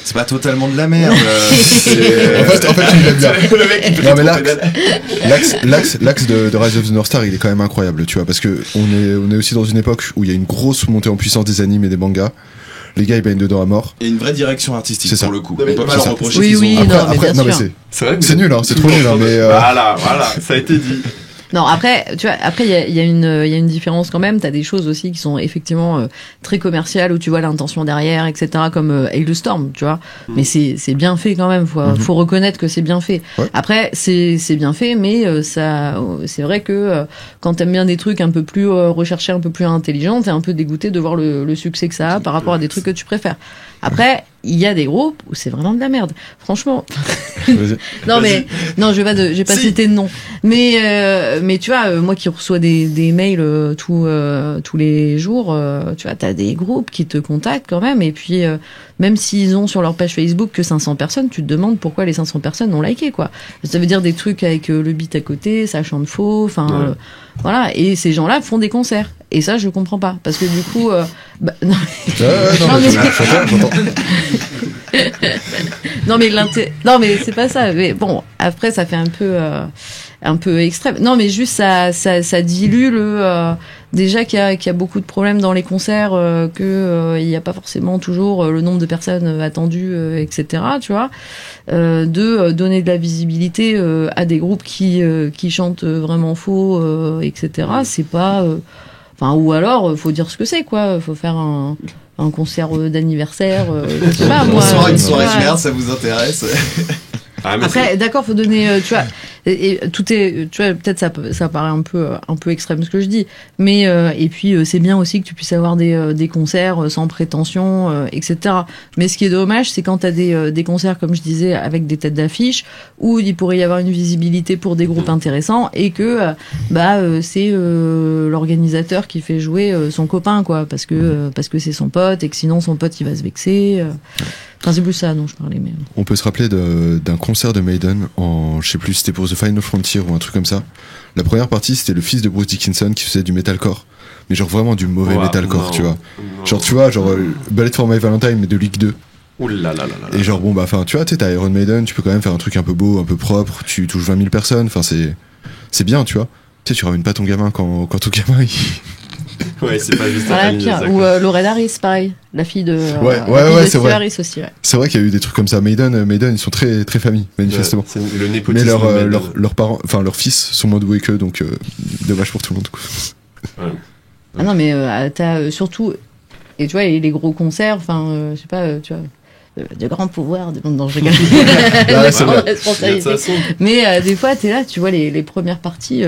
C'est pas totalement de la merde. En fait, il aime bien. Le mec, non, mais l'axe de Rise of the North Star, il est quand même incroyable, tu vois, parce que on est aussi dans une époque où il y a une grosse montée en puissance des animes et des mangas. Les gars, ils baignent dedans à mort. Et une vraie direction artistique, c'est ça. Pour le coup. On peut pas leur reprocher oui, qu'ils ont... mais c'est nul, hein, c'est trop nul, hein, mais Voilà, ça a été dit. Non, après, tu vois, après il y a une différence quand même. T'as des choses aussi qui sont effectivement très commerciales où tu vois l'intention derrière, etc. Comme Hailstorm, tu vois. Mais c'est bien fait quand même. Faut reconnaître que c'est bien fait. Ouais. Après, c'est bien fait, mais ça, c'est vrai que quand t'aimes bien des trucs un peu plus recherchés, un peu plus intelligents, t'es un peu dégoûté de voir le succès que ça a par rapport à des trucs que tu préfères. Après, il y a des groupes où c'est vraiment de la merde. Franchement. Non, mais, non, je vais pas citer de nom. Mais tu vois, moi qui reçois des mails tous les jours, tu vois, t'as des groupes qui te contactent quand même. Et puis, même s'ils ont sur leur page Facebook que 500 personnes, tu te demandes pourquoi les 500 personnes ont liké, quoi. Ça veut dire des trucs avec le beat à côté, ça chante faux, enfin, voilà. Et ces gens-là font des concerts. Et ça, je comprends pas. Parce que du coup, non, non, mais c'est pas ça. Mais bon, après, ça fait un peu extrême. Non, mais juste, ça dilue déjà qu'il y a beaucoup de problèmes dans les concerts, il n'y a pas forcément toujours le nombre de personnes attendues, etc., tu vois, de donner de la visibilité à des groupes qui chantent vraiment faux, etc., c'est pas... Enfin, ou alors, faut dire ce que c'est, quoi. Faut faire un concert d'anniversaire, je sais pas, moi. Une soirée de merde, ça vous intéresse? Après, d'accord, faut donner, tu vois, et tout est, tu vois, peut-être ça paraît un peu extrême ce que je dis, mais et puis c'est bien aussi que tu puisses avoir des concerts sans prétention, etc. Mais ce qui est dommage, c'est quand t'as des concerts, comme je disais, avec des têtes d'affiche, où il pourrait y avoir une visibilité pour des groupes intéressants et que c'est l'organisateur qui fait jouer son copain, quoi, parce que c'est son pote et que sinon son pote il va se vexer. Enfin, c'est plus ça dont je parlais. Mais... On peut se rappeler d'un concert de Maiden je sais plus, c'était pour The Final Frontier ou un truc comme ça. La première partie, c'était le fils de Bruce Dickinson qui faisait du metalcore. Mais genre vraiment du mauvais metalcore, tu vois. Genre, tu vois, Bullet for My Valentine, mais de Ligue 2. Ouh là là là là. Et genre, bon, bah, enfin, tu vois, t'as Iron Maiden, tu peux quand même faire un truc un peu beau, un peu propre, tu touches 20 000 personnes, enfin, c'est bien, tu vois. Tu sais, tu ramènes pas ton gamin quand ton gamin, Ouais, c'est pas juste voilà, pire. Ou Lorraine Harris, pareil, la fille de c'est vrai. Harris aussi. Ouais. C'est vrai qu'il y a eu des trucs comme ça. Maiden, ils sont très très famille, manifestement. Ouais, c'est le népotisme. Mais leurs parents, enfin leurs fils sont moins doués qu'eux, donc dommage pour tout le monde. Quoi. Ouais. Ah non, mais t'as surtout, et tu vois, les gros concerts, enfin, je sais pas, tu vois. De grands pouvoirs, non, je responsabilité. Mais des fois, t'es là, tu vois les premières parties,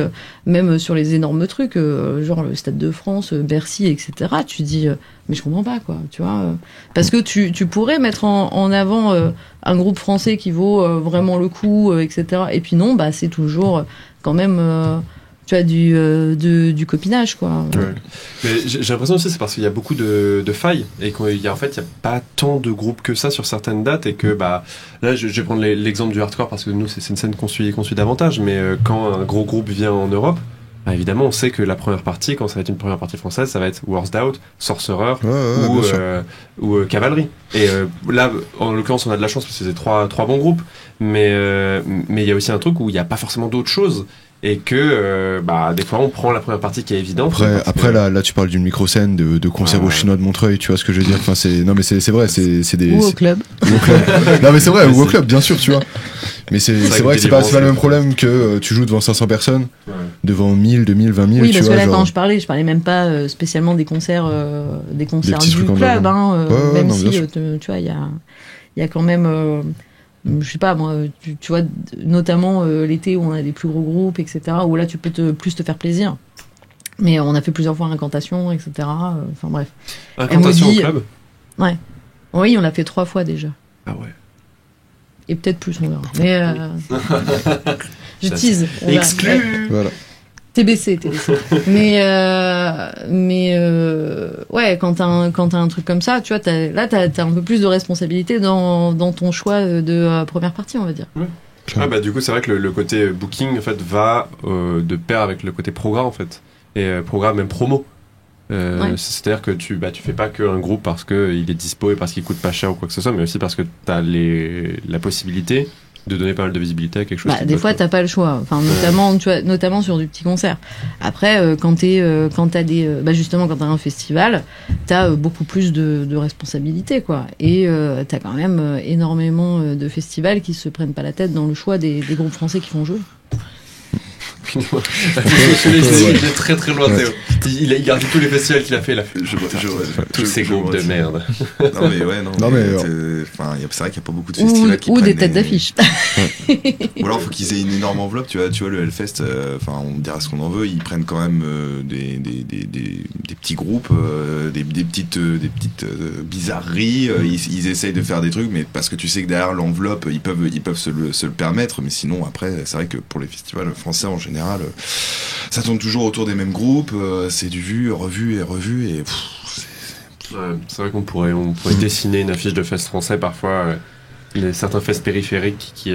même sur les énormes trucs, genre le Stade de France, Bercy, etc. Tu dis, mais je comprends pas, quoi, tu vois, parce que tu pourrais mettre en avant un groupe français qui vaut vraiment le coup, etc. Et puis non, bah c'est toujours quand même. Tu as du copinage, quoi. Ouais. Mais j'ai l'impression aussi c'est parce qu'il y a beaucoup de failles et qu'il y a pas tant de groupes que ça sur certaines dates et que bah là je vais prendre l'exemple du hardcore parce que nous c'est une scène qu'on suit davantage, mais quand un gros groupe vient en Europe, bah, évidemment on sait que la première partie, quand ça va être une première partie française, ça va être Worst Out, Sorcerer ou Cavalry. Et là en l'occurrence on a de la chance parce que c'est trois bons groupes, mais il y a aussi un truc où il n'y a pas forcément d'autres choses. Et que des fois on prend la première partie qui est évidente. Après là tu parles d'une micro-scène de concert au Chinois de Montreuil, tu vois ce que je veux dire. Enfin c'est vrai, c'est des. Ou au club. Non mais c'est vrai, ou au club bien sûr, tu vois. Mais c'est vrai que c'est pas le même problème que tu joues devant 500 personnes, devant 1000, 2000, 20 000. Oui, parce que là quand je parlais même pas spécialement des concerts du club, même si tu vois il y a quand même. Je sais pas moi, tu vois, notamment l'été où on a des plus gros groupes, etc., où là tu peux plus te faire plaisir. Mais on a fait plusieurs fois Incantation, etc. Enfin bref. Incantation au club ? Ouais. Oui, on l'a fait 3 fois déjà. Ah ouais. Et peut-être plus, on verra. Mais je tease. Exclu. Voilà. TBC. mais ouais, quand t'as un truc comme ça, tu vois, t'as un peu plus de responsabilité dans ton choix de première partie, on va dire. Ouais. Ah du coup c'est vrai que le côté booking en fait va de pair avec le côté programme en fait, et programme même promo. C'est-à-dire que tu fais pas qu'un groupe parce que il est dispo et parce qu'il coûte pas cher ou quoi que ce soit, mais aussi parce que t'as la possibilité de donner pas mal de visibilité à quelque chose. Des fois, t'as pas le choix. Enfin, notamment sur du petit concert. Après, quand t'as justement, quand t'as un festival, t'as beaucoup plus de responsabilités, quoi. Et t'as quand même énormément de festivals qui se prennent pas la tête dans le choix des groupes français qui font jouer. Il est très très loin, Théo. Il garde tous les festivals qu'il a fait, tous ces groupes de merde. Non mais ouais, c'est vrai qu'il n'y a pas beaucoup de festivals qui ou des têtes d'affiche. Ou alors faut qu'ils aient une énorme enveloppe, tu vois le Hellfest, on dira ce qu'on en veut, ils prennent quand même des petits groupes, des petites bizarreries, ils essayent de faire des trucs, mais parce que tu sais que derrière l'enveloppe ils peuvent se le permettre, mais sinon après c'est vrai que pour les festivals français en général, ça tourne toujours autour des mêmes groupes, c'est du vu, revu et c'est vrai qu'on pourrait dessiner une affiche de fest français parfois. Certains fests périphériques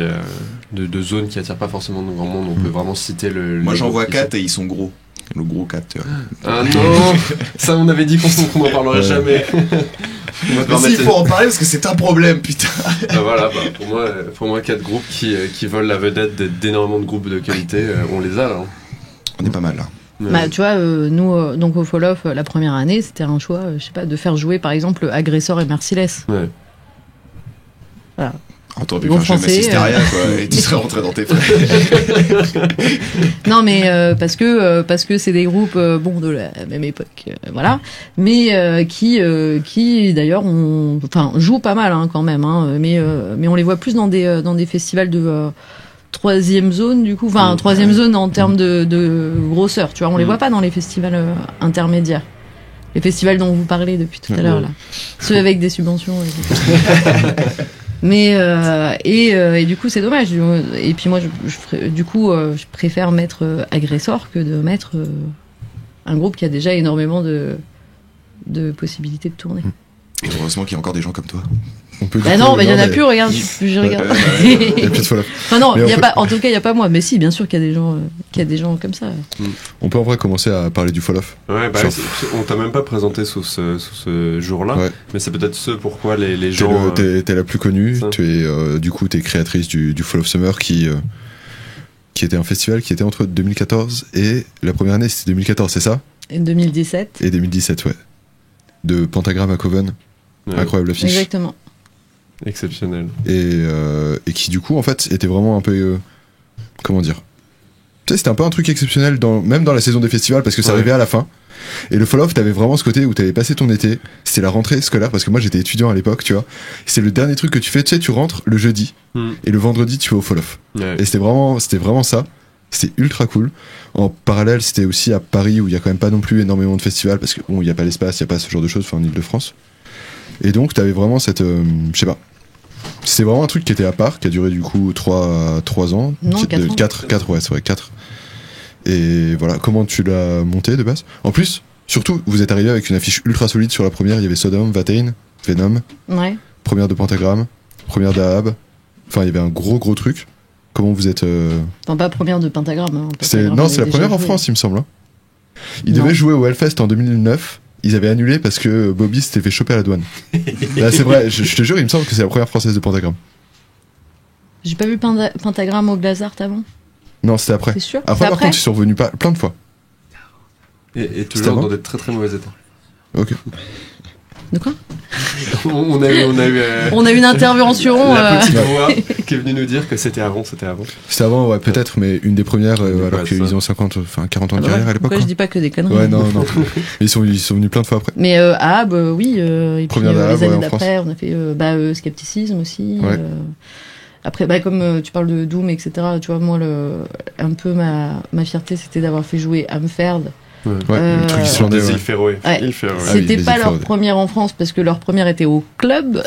de zones qui attirent pas forcément de grand monde, on peut vraiment citer Moi j'en vois 4 et ils sont gros. Le gros 4, tu vois. Ah non, ça on avait dit qu'on n'en parlerait jamais. Mais si, il faut en parler parce que c'est un problème, putain. Voilà, pour moi 4 groupes qui volent la vedette d'énormément de groupes de qualité, on les a là. On est pas mal là. Bah, tu vois, nous, donc au Fall Off, la première année, c'était un choix, je sais pas, de faire jouer par exemple Agressor et Merciless. Ouais. Voilà. On t'aurait pu faire jouer Mysteria, quoi, et tu serais rentré dans tes frais. Non, mais parce que c'est des groupes de la même époque, voilà, mais qui d'ailleurs jouent pas mal quand même, mais on les voit plus dans des festivals de troisième zone du coup, troisième zone en termes de grosseur, tu vois, on les voit pas dans les festivals intermédiaires. Les festivals dont vous parlez depuis tout à l'heure là, ceux avec des subventions. Mais et du coup c'est dommage. Et puis moi je préfère mettre Agressor que de mettre un groupe qui a déjà énormément de possibilités de tourner. Et heureusement qu'il y a encore des gens comme toi. Non, il y en a plus. Regarde, je regarde. Il y a plus de Fall Off. Enfin non, il y a pas. En tout cas, il y a pas moi. Mais si, bien sûr qu'il y a des gens comme ça. On peut en vrai commencer à parler du Fall Off. Ouais, on t'a même pas présenté sous ce jour-là, mais c'est peut-être ce pourquoi les gens. T'es la plus connue. T'es créatrice du Fall Off Summer qui était un festival qui était entre 2014 et la première année c'était 2014, c'est ça? Et 2017. Et 2017, ouais. De Pentagram à Coven. Ouais. Incroyable affiche. Exactement. Exceptionnel. Et qui du coup en fait était vraiment un peu comment dire, tu sais, c'était un peu un truc exceptionnel même dans la saison des festivals parce que ça arrivait à la fin. Et le Fall Off, t'avais vraiment ce côté où t'avais passé ton été, c'était la rentrée scolaire parce que moi j'étais étudiant à l'époque, tu vois. C'est le dernier truc que tu fais, tu sais, tu rentres le jeudi et le vendredi tu vas au Fall Off. Et c'était vraiment ça. C'était ultra cool. En parallèle, c'était aussi à Paris où il y a quand même pas non plus énormément de festivals parce que il y a pas l'espace, il y a pas ce genre de choses, en Île-de-France. Et donc t'avais vraiment cette je sais pas. C'était vraiment un truc qui était à part, qui a duré du coup 3 ans. Non, 4 ans. 4, ouais, c'est vrai, 4. Et voilà, comment tu l'as monté de base? En plus, surtout, vous êtes arrivé avec une affiche ultra solide sur la première, il y avait Sodom, Watain, Venom. Ouais. Première de Pentagram, première d'Ahab. Enfin, il y avait un gros truc. Comment vous êtes Enfin, pas première de Pentagram. C'est la première en France, il me semble. Ils devaient jouer au Hellfest en 2009. Ils avaient annulé parce que Bobby s'était fait choper à la douane. Là, c'est vrai, je te jure, il me semble que c'est la première française de Pentagram. J'ai pas vu Pentagram au Glazart avant. Non, c'était après. C'est sûr. Après, par contre, ils sont revenus plein de fois. Et toujours dans des très très mauvais états. Ok. De quoi? On a eu une intervention. La petite voix qui est venue nous dire que c'était avant. C'était avant, ouais, peut-être, mais une des premières, alors qu'ils ont 40 ans de carrière à l'époque. Pourquoi je dis pas que des conneries? Ouais, non. Ils sont venus plein de fois après. Mais Ahab, oui. Et puis première les années d'après, on a fait Scepticisme aussi. Ouais. Après, comme tu parles de Doom, etc., tu vois, moi, un peu ma fierté, c'était d'avoir fait jouer Amferd. Ouais, le truc islandais. Des îles Féroé. C'était pas leur première en France parce que leur première était au club.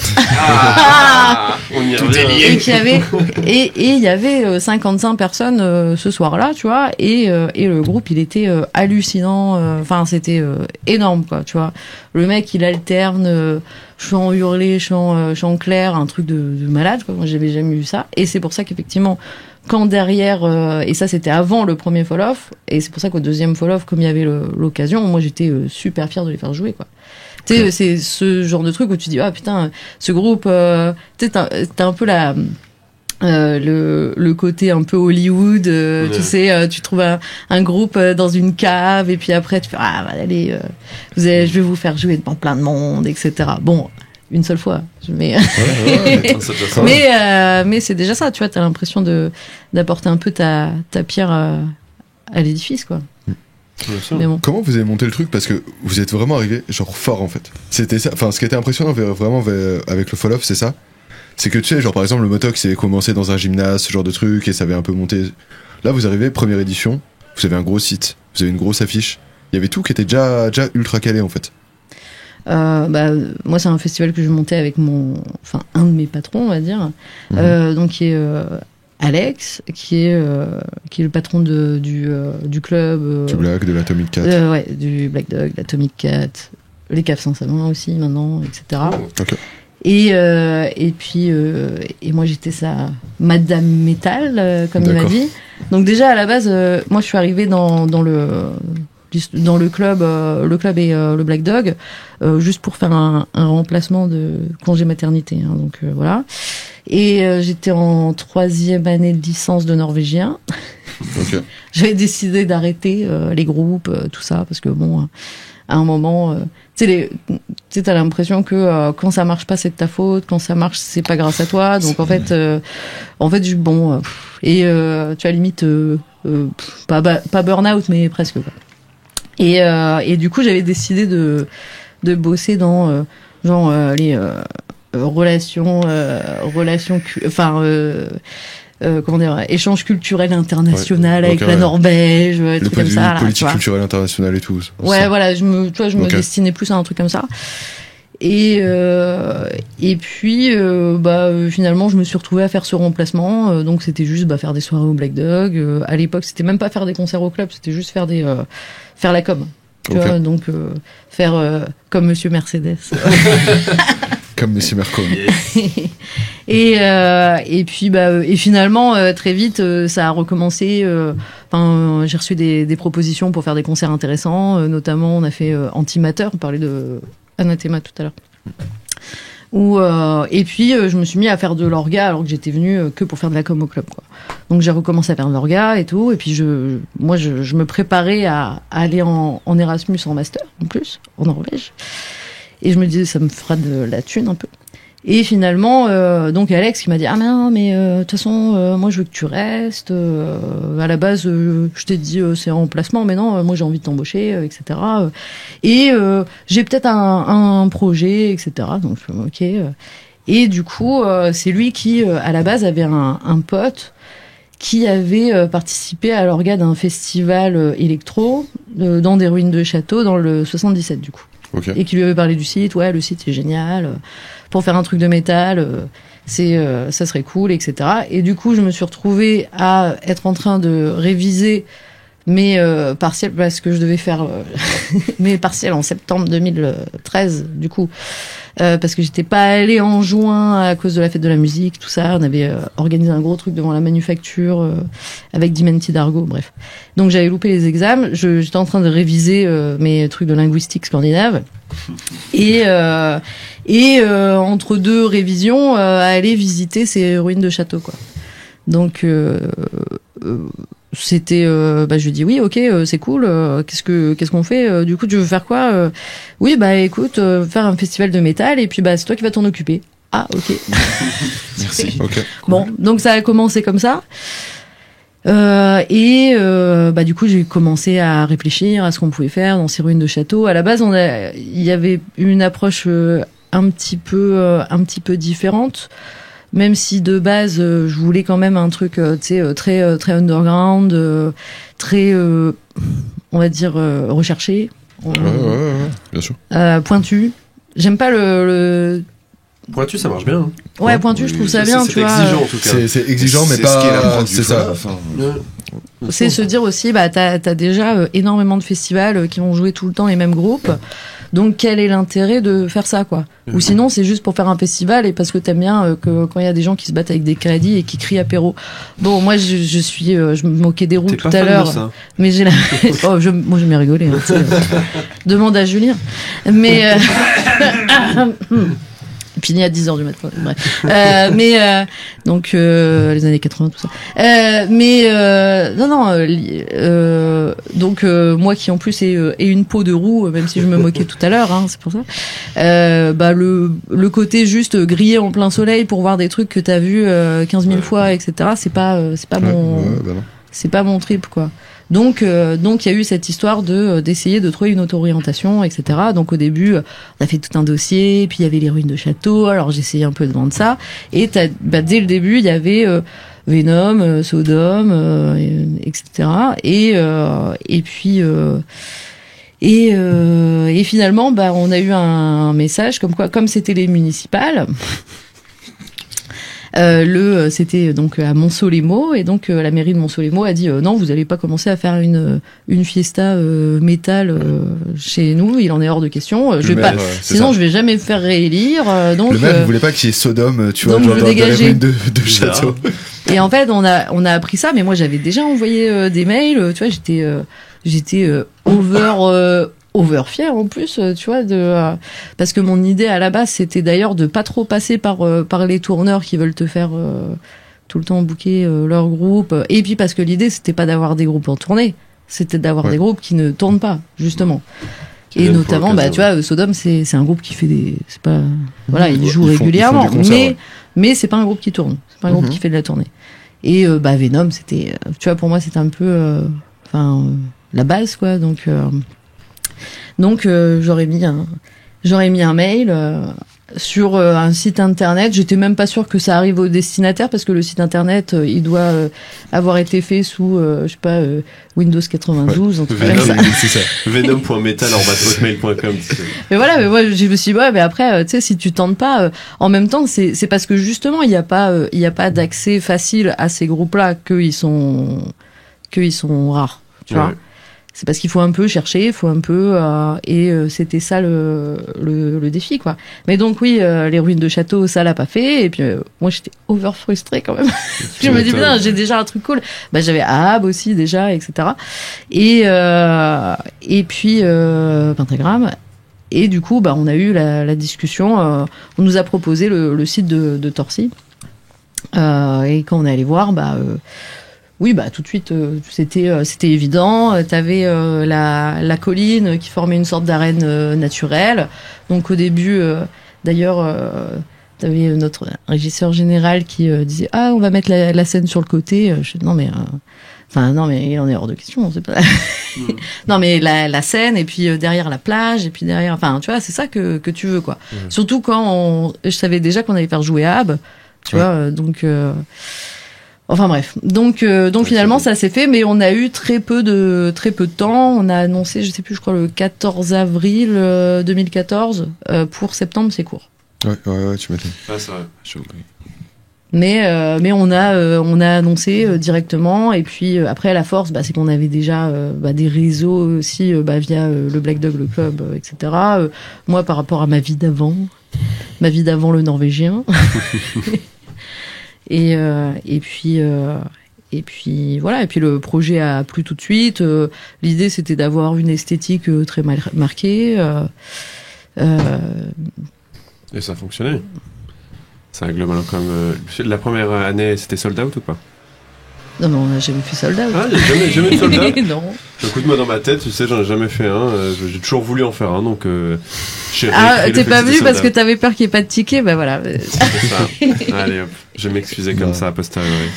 On y revient. Et il y avait 55 personnes ce soir-là, tu vois, et le groupe il était hallucinant. Enfin, c'était énorme, quoi, tu vois. Le mec il alterne chant hurlé, chant clair, un truc de malade, quoi. Moi j'avais jamais vu ça. Et c'est pour ça qu'effectivement, quand derrière, et ça c'était avant le premier Fall Off, et c'est pour ça qu'au deuxième Fall Off, comme il y avait l'occasion, moi j'étais super fière de les faire jouer, quoi. Tu sais, c'est ce genre de truc où tu dis, ah putain, ce groupe, tu sais, t'as un peu le côté un peu Hollywood, tu sais, tu trouves un groupe dans une cave, et puis après tu fais, allez, je vais vous faire jouer devant plein de monde, etc. Bon, une seule fois, mais mais c'est déjà ça, tu vois, t'as l'impression d'apporter un peu ta pierre l'édifice, quoi. Mais bon. Comment vous avez monté le truc? Parce que vous êtes vraiment arrivé genre fort en fait. C'était ça. Enfin, ce qui était impressionnant vraiment avec le Fall Off, c'est ça. C'est que tu sais, genre par exemple le Motox, c'est commencé dans un gymnase, ce genre de truc, et ça avait un peu monté. Là, vous arrivez, première édition, vous avez un gros site, vous avez une grosse affiche. Il y avait tout qui était déjà ultra calé en fait. Moi, c'est un festival que je montais avec un de mes patrons, on va dire, donc qui est Alex, qui est le patron du club. Du Black, de l'Atomic Cat. Ouais, du Black Dog, l'Atomic Cat, les Caves sans savon aussi maintenant, etc. Okay. Et puis moi j'étais sa Madame Metal, comme il m'a dit. Donc déjà à la base, moi je suis arrivée dans le club, et le Black Dog, juste pour faire un remplacement de congé maternité. Hein, donc voilà. Et j'étais en 3e année de licence de norvégien. Okay. J'avais décidé d'arrêter les groupes, tout ça, parce que bon, à un moment, tu sais, t'as l'impression que quand ça marche pas, c'est de ta faute, quand ça marche, c'est pas grâce à toi. Donc en fait, tu as limite pas burn-out, mais presque quoi. Et du coup, j'avais décidé de bosser dans les relations, échange culturel international avec la Norvège, trucs comme ça. Politique culturelle internationale et tout. Ouais, voilà, je me destinais plus à un truc comme ça. Et puis finalement je me suis retrouvée à faire ce remplacement, donc c'était juste faire des soirées au Black Dog. À l'époque, c'était même pas faire des concerts au club, c'était juste faire faire la com. Tu vois, donc faire comme Monsieur Mercedes. Comme Monsieur Merco. Et puis et finalement très vite ça a recommencé. J'ai reçu des propositions pour faire des concerts intéressants, notamment on a fait Antimatter, on parlait de Anathema tout à l'heure. Et puis je me suis mis à faire de l'orga alors que j'étais venue que pour faire de la com au club, quoi. Donc j'ai recommencé à faire de l'orga et tout, et puis je me préparais à aller en Erasmus en master en plus en Norvège. Et je me disais, ça me fera de la thune un peu. Et finalement, donc Alex qui m'a dit, ah mais de toute façon, moi je veux que tu restes. À la base, je t'ai dit c'est en remplacement, mais non, moi j'ai envie de t'embaucher, etc. Et j'ai peut-être un projet, etc. Donc ok. Et du coup, c'est lui qui, à la base, avait un pote qui avait participé à l'orga d'un festival électro dans des ruines de château dans le 77 du coup. Okay. Et qui lui avait parlé du site, ouais, le site c'est génial, pour faire un truc de métal, ça serait cool, etc. Et du coup, je me suis retrouvée à être en train de réviser mes partiels, parce que je devais faire mes partiels en septembre 2013, du coup, parce que j'étais pas allée en juin à cause de la fête de la musique, tout ça. On avait organisé un gros truc devant la manufacture avec Demented Argo, bref. Donc j'avais loupé les examens. J'étais en train de réviser mes trucs de linguistique scandinave et entre deux révisions, aller visiter ces ruines de château, quoi. Donc c'était je lui dis oui, ok, c'est cool, qu'est-ce qu'on fait, du coup tu veux faire quoi? Oui, écoute, faire un festival de métal et puis c'est toi qui vas t'en occuper. Ah, ok. Merci. Okay. Bon, donc ça a commencé comme ça. Du coup j'ai commencé à réfléchir à ce qu'on pouvait faire dans ces ruines de château. À la base il y avait une approche un petit peu différente. Même si de base je voulais quand même un truc très underground, très on va dire recherché, bien sûr. Pointu. J'aime pas le pointu, ça marche bien. Hein. Ouais, pointu, je trouve ça bien, tu vois. C'est exigeant en tout cas. C'est exigeant, mais pas. C'est ça. C'est se dire aussi, t'as déjà énormément de festivals qui vont jouer tout le temps les mêmes groupes. Donc quel est l'intérêt de faire ça, quoi? Ou sinon c'est juste pour faire un festival et parce que t'aimes bien que quand il y a des gens qui se battent avec des crédits et qui crient apéro. Bon, moi je me moquais des roues tout à l'heure, mais j'ai moi j'aime bien rigoler. Hein, demande à Julien. Mais puis il y a 10h du matin, bref. Donc les années 80, tout ça. Donc moi qui en plus ai une peau de roue, même si je me moquais tout à l'heure, hein, c'est pour ça. Le côté juste grillé en plein soleil pour voir des trucs que t'as vu 15 000 fois, etc. C'est pas mon. c'est pas mon trip, quoi. Donc il y a eu cette histoire d'essayer de trouver une auto-orientation, etc. Donc au début, on a fait tout un dossier, puis il y avait les ruines de château. Alors j'ai essayé un peu de vendre ça. Et dès le début, il y avait Venom, Sodom, etc. Et finalement, on a eu un message comme quoi, comme c'était les municipales. C'était donc à Monceau-les-Maux, et donc la mairie de Monceau-les-Maux a dit non, vous allez pas commencer à faire une fiesta métal chez nous, il en est hors de question. Je vais pas, sinon je vais jamais me faire réélire. Donc le maire ne voulait pas qu'il y ait Sodome, tu vois, genre dans les ruines de château. Et en fait, on a appris ça, mais moi j'avais déjà envoyé des mails, tu vois, j'étais over fier en plus, tu vois, parce que mon idée à la base c'était d'ailleurs de pas trop passer par les tourneurs qui veulent te faire tout le temps booker leur groupe, et puis parce que l'idée c'était pas d'avoir des groupes en tournée, c'était d'avoir des groupes qui ne tournent pas, justement. Et notamment, tu vois, Sodome, c'est un groupe qui fait c'est pas, voilà, ils jouent régulièrement, mais c'est pas un groupe qui tourne, c'est pas un groupe qui fait de la tournée. Et Venom, c'était, tu vois, pour moi c'était un peu, la base, quoi, donc j'aurais mis un mail sur un site internet. J'étais même pas sûre que ça arrive au destinataire, parce que le site internet il doit avoir été fait sous je sais pas Windows 92. En tout cas, c'est ça. Venom.metal@hotmail.com. Mais voilà, mais moi je me suis dit mais après tu sais, si tu tentes pas en même temps, c'est parce que justement il y a pas d'accès facile à ces groupes-là qu'ils sont rares, tu vois. C'est parce qu'il faut un peu chercher, c'était ça le défi, quoi. Mais donc oui, les ruines de château, ça l'a pas fait, et puis moi j'étais over frustrée quand même. Je me dis putain, j'ai déjà un truc cool. J'avais Ahab aussi déjà, etc. Et puis Pentagram. Et du coup, on a eu la discussion. On nous a proposé le site de Torcy. Et quand on est allé voir, oui, tout de suite, c'était évident. T'avais la colline qui formait une sorte d'arène naturelle. Donc au début, d'ailleurs, t'avais notre régisseur général qui disait on va mettre la scène sur le côté. Je dis non mais il en est hors de question. C'est pas. Non mais la scène, et puis derrière la plage, et puis derrière, tu vois, c'est ça que tu veux, quoi. Surtout quand je savais déjà qu'on allait faire jouer Ab, tu vois, donc. Enfin bref, donc finalement ça s'est fait, mais on a eu très peu de temps. On a annoncé, je sais plus, je crois le 14 avril 2014 pour septembre, c'est court. Ouais, tu m'étonnes. Ah, c'est vrai. Mais on a annoncé directement, et puis après la force, c'est qu'on avait déjà des réseaux aussi via le Black Dog, le club, etc. Moi, par rapport à ma vie d'avant le Norvégien. Et puis voilà, et puis le projet a plu tout de suite. L'idée c'était d'avoir une esthétique très marquée. Et ça a fonctionné. Ça a globalement comme la première année, c'était sold out ou pas? Non, mais on n'a jamais fait sold out. Ah, il n'y a jamais de sold out? Non. Écoute, moi dans ma tête, tu sais, j'en ai jamais fait un. J'ai toujours voulu en faire un, donc t'es pas venu parce que t'avais peur qu'il n'y ait pas de ticket, voilà. C'est ça. Allez hop, je vais m'excuser comme ça a posteriori.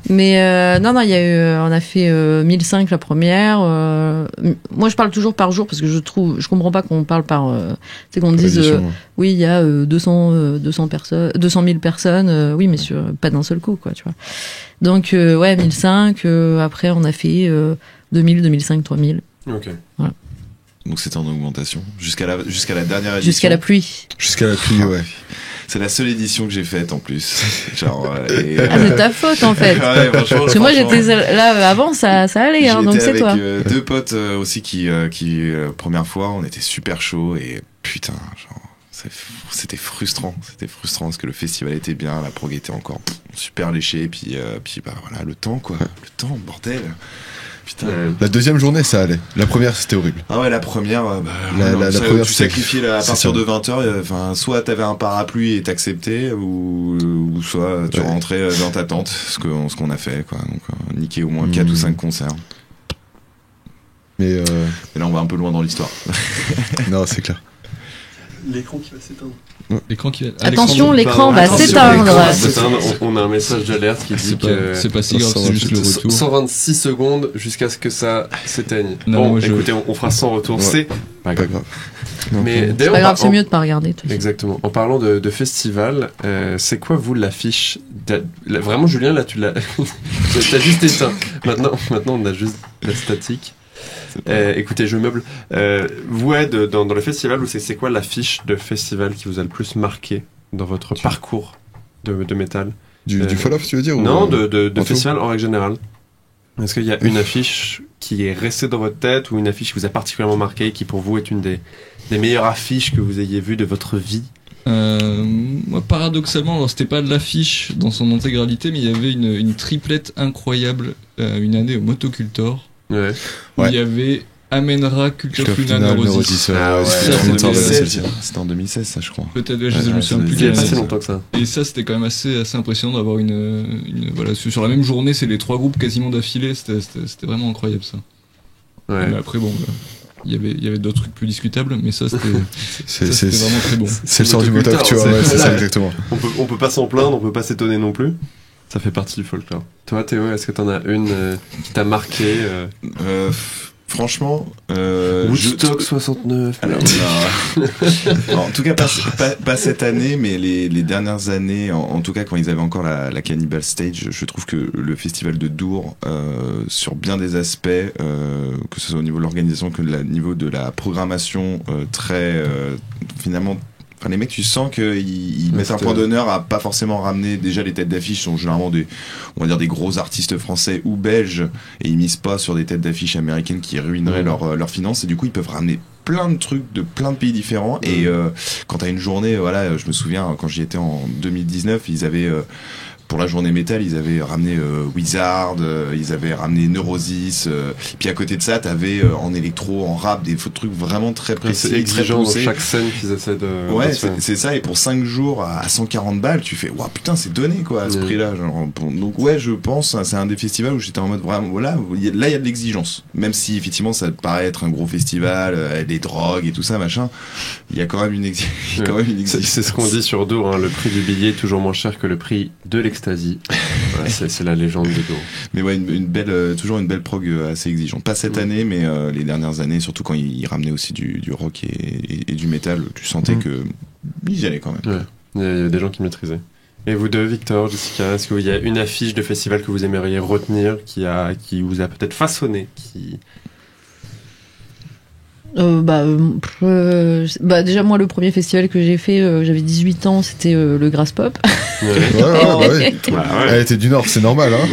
Mais non, il y a eu, on a fait 1005 la première. Moi, je parle toujours par jour parce que je comprends pas qu'on parle par, c'est qu'on dise, oui, il y a 200 000 personnes, oui, mais pas d'un seul coup, quoi, tu vois. Donc, 1005. Après, on a fait 2000, 2005, 3000. Ok. Voilà. Donc c'était en augmentation jusqu'à la dernière édition. Jusqu'à la pluie. Jusqu'à la pluie, ouais. C'est la seule édition que j'ai faite en plus. Genre, c'est ta faute en fait. Ouais, parce que moi j'étais là avant, ça allait, hein, donc c'est toi. J'étais avec deux potes aussi qui première fois, on était super chaud et putain, genre c'était frustrant. C'était frustrant parce que le festival était bien, la prog était encore super léchée, puis voilà, le temps, bordel. Putain. La deuxième journée, ça allait. La première, c'était horrible. Ah ouais, la première, la première, tu sacrifiais à partir de 20h, soit t'avais un parapluie et t'acceptais, ou soit tu rentrais dans ta tente, ce qu'on a fait, quoi. Donc, niquer au moins 4 ou 5 concerts. Mais là, on va un peu loin dans l'histoire. Non, c'est clair. l'écran qui va s'éteindre. Attention, l'écran va s'éteindre. On a un message d'alerte qui dit que c'est pas si grave, c'est juste le retour. 126 secondes jusqu'à ce que ça s'éteigne. Bon, écoutez, on fera sans retour. C'est pas grave. Mais c'est pas grave, c'est mieux de pas regarder. Exactement. En parlant de festival, c'est quoi vous l'affiche vraiment, Julien, là tu l'as t'as juste éteint. Maintenant on a juste la statique. Écoutez, je meuble. Vous dans le festival, c'est quoi l'affiche de festival qui vous a le plus marqué dans votre parcours de métal? Du Fall Off, tu veux dire? Non, de festival en règle générale. Est-ce qu'il y a une affiche qui est restée dans votre tête ou une affiche qui vous a particulièrement marqué, qui pour vous est une des meilleures affiches que vous ayez vues de votre vie? Moi, paradoxalement, alors c'était pas de l'affiche dans son intégralité, mais il y avait une triplette incroyable une année au Motocultor. Ouais. Où il y avait Amenra, Culture Luna, Neurosis. C'était en 2016, ça, je crois. Peut-être, je me souviens plus. Il y a pas si longtemps que ça. Et ça, c'était quand même assez impressionnant d'avoir voilà, sur la même journée, c'est les 3 groupes quasiment d'affilée. C'était vraiment incroyable, ça. Ouais. Mais après, bon, il y avait d'autres trucs plus discutables, mais ça, c'était vraiment très bon. C'est le sort du motoc, tu vois, c'est ça, exactement. On peut pas s'en plaindre, on peut pas s'étonner non plus. Ça fait partie du folklore. Toi, Théo, est-ce que t'en as une qui t'a marqué Franchement, Woodstock 69. Alors, en tout cas, pas cette année, mais les dernières années, en tout cas quand ils avaient encore la Cannibal Stage, je trouve que le festival de Dour, sur bien des aspects, que ce soit au niveau de l'organisation que au niveau de la programmation, très finalement. Enfin, les mecs, tu sens qu'ils mettent un point d'honneur à pas forcément ramener. Déjà, les têtes d'affiche sont généralement on va dire des gros artistes français ou belges, et ils misent pas sur des têtes d'affiche américaines qui ruineraient leurs finances. Et du coup, ils peuvent ramener plein de trucs de plein de pays différents. Et quand t'as une journée, voilà, je me souviens quand j'y étais en 2019, ils avaient pour la journée métal, ils avaient ramené Wizard, ils avaient ramené Neurosis, puis à côté de ça, t'avais en électro, en rap, des trucs vraiment très précis, c'est exigeant dans chaque scène qu'ils essaient de... Ouais, c'est ça, et pour 5 jours à 140 balles, tu fais, waouh, putain, c'est donné, quoi, à ce prix-là. Genre, donc ouais, je pense, c'est un des festivals où j'étais en mode, vraiment, voilà, là, il y a de l'exigence. Même si, effectivement, ça te paraît être un gros festival, des drogues et tout ça, machin, il y a quand même une exigence. C'est ce qu'on dit sur Dour, hein, le prix du billet est toujours moins cher que le prix de l'extase. Voilà, c'est la légende de Dour. Mais ouais, toujours une belle prog assez exigeante. Pas cette année, mais les dernières années, surtout quand ils ramenaient aussi du rock et du métal, tu sentais que ils y allaient quand même. Ouais. Il y a des gens qui maîtrisaient. Et vous deux, Victor, Jessica, est-ce qu'il y a une affiche de festival que vous aimeriez retenir, qui vous a peut-être façonné, déjà moi le premier festival que j'ai fait, j'avais 18 ans, c'était le Grass Pop. Ouais. Elle était du Nord, c'est normal, hein.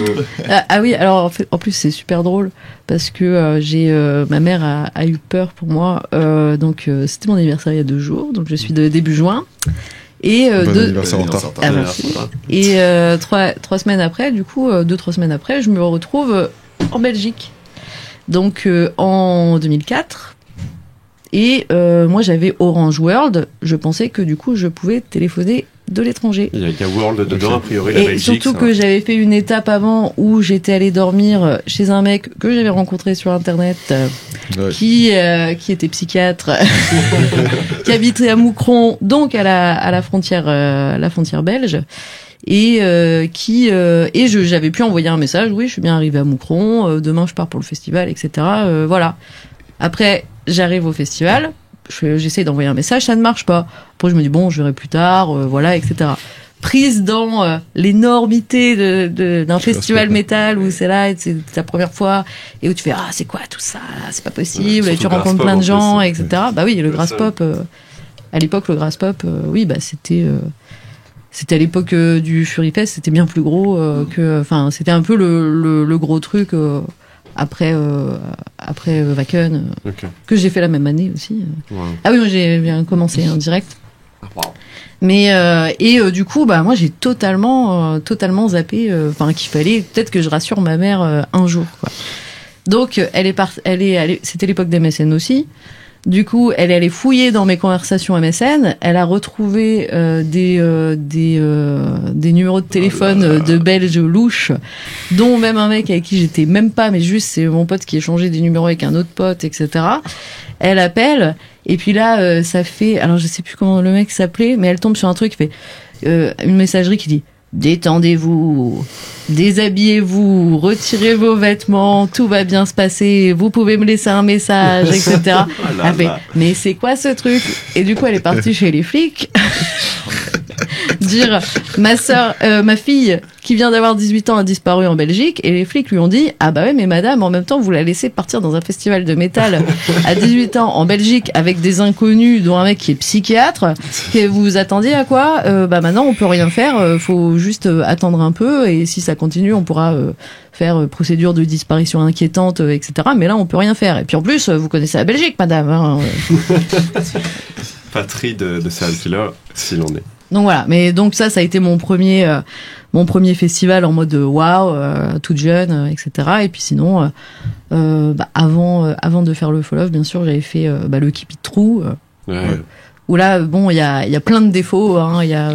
Ah oui, alors en plus c'est super drôle parce que ma mère a eu peur pour moi, donc c'était mon anniversaire il y a 2 jours, donc je suis de début juin. Et anniversaire en retard. Et 3 semaines après, du coup, 2-3 semaines après, je me retrouve en Belgique. Donc en 2004. Et moi j'avais Orange World, je pensais que du coup je pouvais téléphoner de l'étranger. Il y a World dedans, a priori la Belgique. Et surtout que j'avais fait une étape avant où j'étais allée dormir chez un mec que j'avais rencontré sur internet, qui était psychiatre, qui habitait à Moucron, donc à la frontière belge. Et j'avais pu envoyer un message, oui je suis bien arrivé à Moucron, demain je pars pour le festival, etc. Voilà. Après j'arrive au festival, j'essaie d'envoyer un message, ça ne marche pas. Après je me dis bon, je verrai plus tard, voilà, etc. Prise dans l'énormité d'un festival métal où c'est là, c'est ta première fois et où tu fais ah c'est quoi tout ça, c'est pas possible, et tu rencontres plein de gens, etc. Bah oui, le Grass Pop, à l'époque le Grass Pop, oui bah c'était à l'époque du Furifest, c'était bien plus gros enfin c'était un peu le gros truc. Après Wacken, que j'ai fait la même année aussi. Wow. Ah oui, moi j'ai bien commencé en direct. Wow. Mais du coup, bah moi j'ai totalement zappé. Enfin, qu'il fallait peut-être que je rassure ma mère un jour, quoi. Donc c'était l'époque des MSN aussi. Du coup, elle est allée fouiller dans mes conversations MSN. Elle a retrouvé des numéros de téléphone de Belges louches, dont même un mec avec qui j'étais même pas, mais juste c'est mon pote qui échangeait des numéros avec un autre pote, etc. Elle appelle Et puis là, ça fait, alors je sais plus comment le mec s'appelait, mais elle tombe sur un truc qui fait une messagerie qui dit détendez-vous, déshabillez-vous, retirez vos vêtements, tout va bien se passer, vous pouvez me laisser un message, etc. Elle fait, mais c'est quoi ce truc? Et du coup, elle est partie chez les flics dire ma fille qui vient d'avoir 18 ans a disparu en Belgique, et les flics lui ont dit ah bah ouais mais madame, en même temps vous la laissez partir dans un festival de métal à 18 ans en Belgique avec des inconnus dont un mec qui est psychiatre, que vous vous attendiez à quoi? Bah maintenant on peut rien faire, faut juste attendre un peu, et si ça continue on pourra faire procédure de disparition inquiétante, etc. Mais là on peut rien faire, et puis en plus vous connaissez la Belgique madame, hein. Patrie de serial killer s'il en est. Donc voilà, mais donc ça a été mon premier festival en mode waouh, toute jeune, etc. Et puis sinon, avant de faire le Fall Off, bien sûr, j'avais fait le Keep It True, où là, bon, il y a plein de défauts, hein, il y a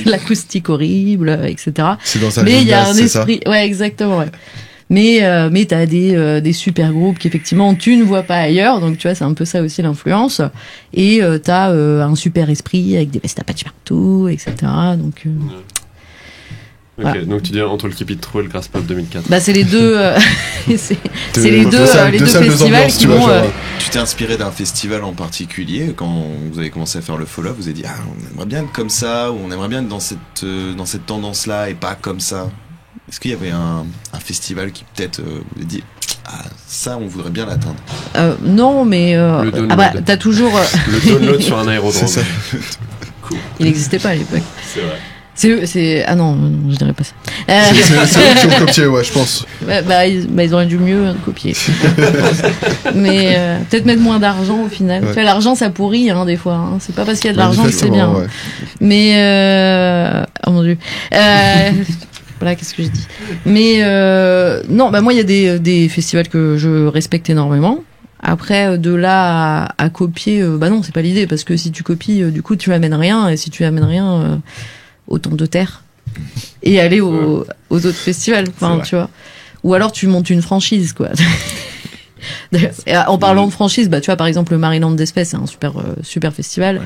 l'acoustique horrible, etc. C'est dans un mais il y a un esprit, ouais, exactement, ouais. Mais t'as des super groupes qu'effectivement tu ne vois pas ailleurs, donc tu vois c'est un peu ça aussi l'influence, et t'as un super esprit avec des vestes à patch partout, etc. Donc voilà. Donc tu dis entre le Keep It True et le Grass Pop 2004. Bah c'est les deux c'est les deux festivals qui vont Tu t'es inspiré d'un festival en particulier quand vous avez commencé à faire le Fall Off, vous avez dit on aimerait bien être comme ça, ou on aimerait bien être dans cette tendance là et pas comme ça? Est-ce qu'il y avait un festival qui peut-être vous a dit ça on voudrait bien l'atteindre? Non, mais t'as toujours le download sur un aérodrome. C'est ça. Cool. Il n'existait pas à l'époque. C'est vrai. C'est ah non, je dirais pas ça. C'est eux qui ont copié, ouais, je pense. Ils auraient dû mieux copier. Mais peut-être mettre moins d'argent au final. Ouais. Tu vois, l'argent ça pourrit des fois. Hein. C'est pas parce qu'il y a de l'argent que c'est bien. Ouais. Mais oh mon Dieu. Voilà, qu'est-ce que je dis. Mais non, moi il y a des festivals que je respecte énormément. Après, de là à copier, non, c'est pas l'idée, parce que si tu copies, du coup tu amènes rien, et si tu amènes rien, autant de terre et aller aux autres festivals, enfin tu vois. Ou alors tu montes une franchise, quoi. En parlant de franchise, tu vois, par exemple le Maryland d'Espèce, c'est un super festival. Ouais.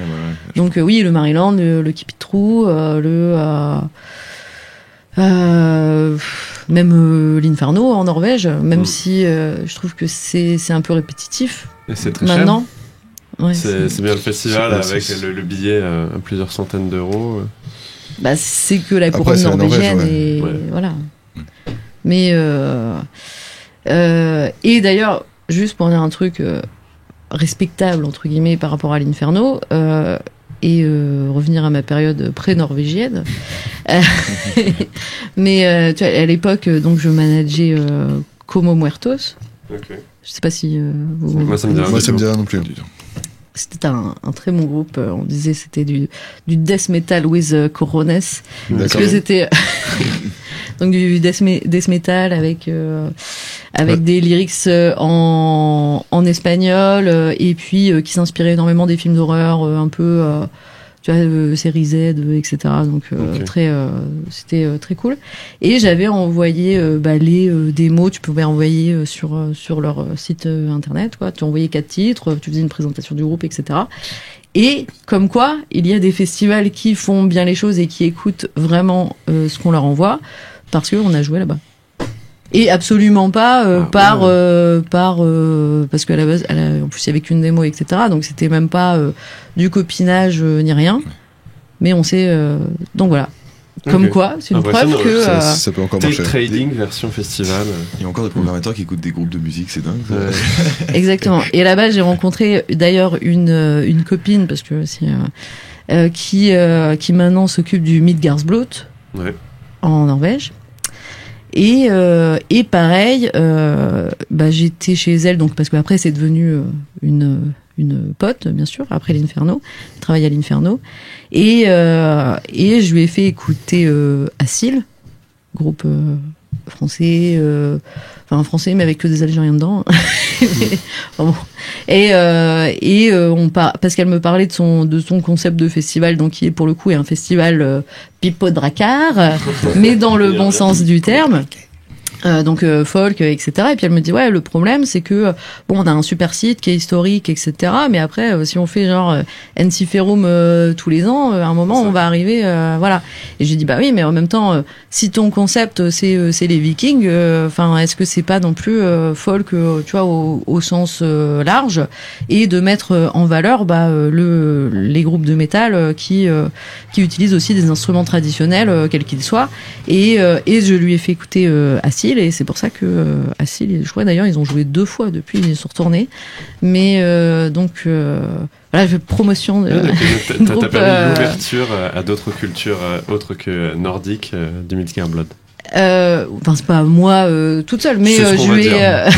Donc oui, le Maryland, le Keep It True, même l'Inferno en Norvège, même si je trouve que c'est un peu répétitif. Et c'est très maintenant. Cher. Ouais, c'est bien le festival avec le billet à plusieurs centaines d'euros. C'est que la couronne norvégienne, et voilà. Mais et d'ailleurs, juste pour dire un truc respectable entre guillemets par rapport à l'Inferno, et revenir à ma période pré-norvégienne. Mais tu vois, à l'époque, donc je manageais Como Muertos. Okay. Je sais pas si moi ça me dit rien non plus. C'était un très bon groupe. On disait c'était du death metal with corones. Parce que c'était donc du death metal avec des lyrics en espagnol, et puis qui s'inspirait énormément des films d'horreur un peu tu vois, série Z, etc. Donc c'était très cool. Et j'avais envoyé les démos. Tu pouvais envoyer sur leur site internet, quoi. Tu envoyais 4 titres, tu faisais une présentation du groupe, etc. Et comme quoi, il y a des festivals qui font bien les choses et qui écoutent vraiment ce qu'on leur envoie, parce qu'on a joué là-bas. Et absolument pas parce qu'à la base, en plus il y avait qu'une démo, etc. Donc c'était même pas du copinage ni rien. Mais on sait, donc voilà. Comme quoi, c'est une preuve que ça peut encore marcher. Trading version festival. Il y a encore des programmateurs qui écoutent des groupes de musique, c'est dingue. Exactement. Et là-bas, j'ai rencontré d'ailleurs une copine, parce que qui maintenant s'occupe du Midgardsblot en Norvège. Et pareil, j'étais chez elle, donc parce qu'après c'est devenu une pote, bien sûr, après l'Inferno. Elle travaille à l'Inferno. Et je lui ai fait écouter Assil, groupe français, français, mais avec que des Algériens dedans. Bon. Parce qu'elle me parlait de son concept de festival, donc qui est pour le coup un festival pipeau de racard, mais dans le bon sens du terme. Donc folk, etc. Et puis elle me dit ouais, le problème c'est que bon, on a un super site qui est historique, etc. Mais après, si on fait genre Ensiferum tous les ans, à un moment on va arriver, voilà. Et j'ai dit bah oui, mais en même temps, si ton concept c'est les Vikings, enfin est-ce que c'est pas non plus folk, tu vois, au sens large, et de mettre en valeur les groupes de métal qui utilisent aussi des instruments traditionnels, quels qu'ils soient. Et je lui ai fait écouter Acile, et c'est pour ça que Acile, je crois d'ailleurs ils ont joué 2 fois depuis, ils sont retournés. Mais donc voilà, je fais promotion de t'as permis l'ouverture à d'autres cultures autres que nordiques du Midgard Blood. Enfin c'est pas moi toute seule, mais je lui ai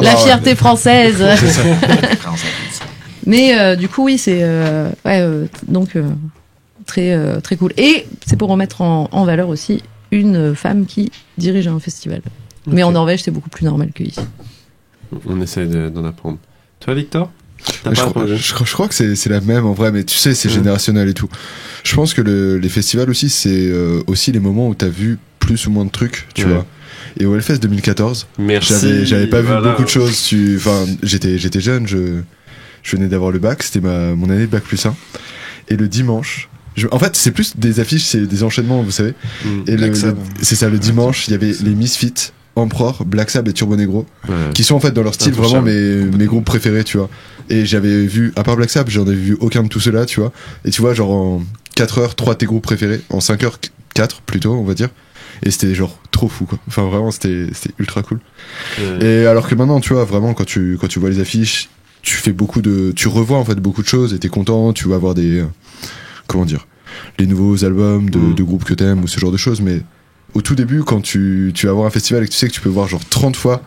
la fierté française. Mais du coup oui, c'est donc très très cool, et c'est pour remettre en valeur aussi une femme qui dirige un festival. Okay. Mais en Norvège, c'est beaucoup plus normal qu'ici. On essaie d'en apprendre. Toi, Victor ? Je crois que c'est la même en vrai, mais tu sais, c'est générationnel et tout. Je pense que les festivals aussi, c'est aussi les moments où t'as vu plus ou moins de trucs, tu vois. Et au Hellfest 2014, j'avais pas vu beaucoup de choses. Enfin, j'étais jeune, je venais d'avoir le bac, c'était mon année de bac plus 1. Et le dimanche, en fait, c'est plus des affiches, c'est des enchaînements, vous savez. Et c'est ça, le dimanche, il y avait les Misfits, Emperor, Black Sabbath et Turbo Negro, qui sont en fait dans leur style vraiment mes groupes préférés, tu vois. Et j'avais vu, à part Black Sabbath, j'en avais vu aucun de tous ceux-là, tu vois. Et tu vois, genre en 4 heures, 3 de tes groupes préférés, en 5 heures, 4 plutôt, on va dire. Et c'était genre trop fou, quoi. Enfin, vraiment, c'était ultra cool. Et alors que maintenant, tu vois, vraiment, quand tu vois les affiches, tu revois en fait beaucoup de choses et t'es content, tu vas avoir les nouveaux albums de groupes que t'aimes ou ce genre de choses. Mais au tout début, quand tu vas voir un festival et que tu sais que tu peux voir genre 30 fois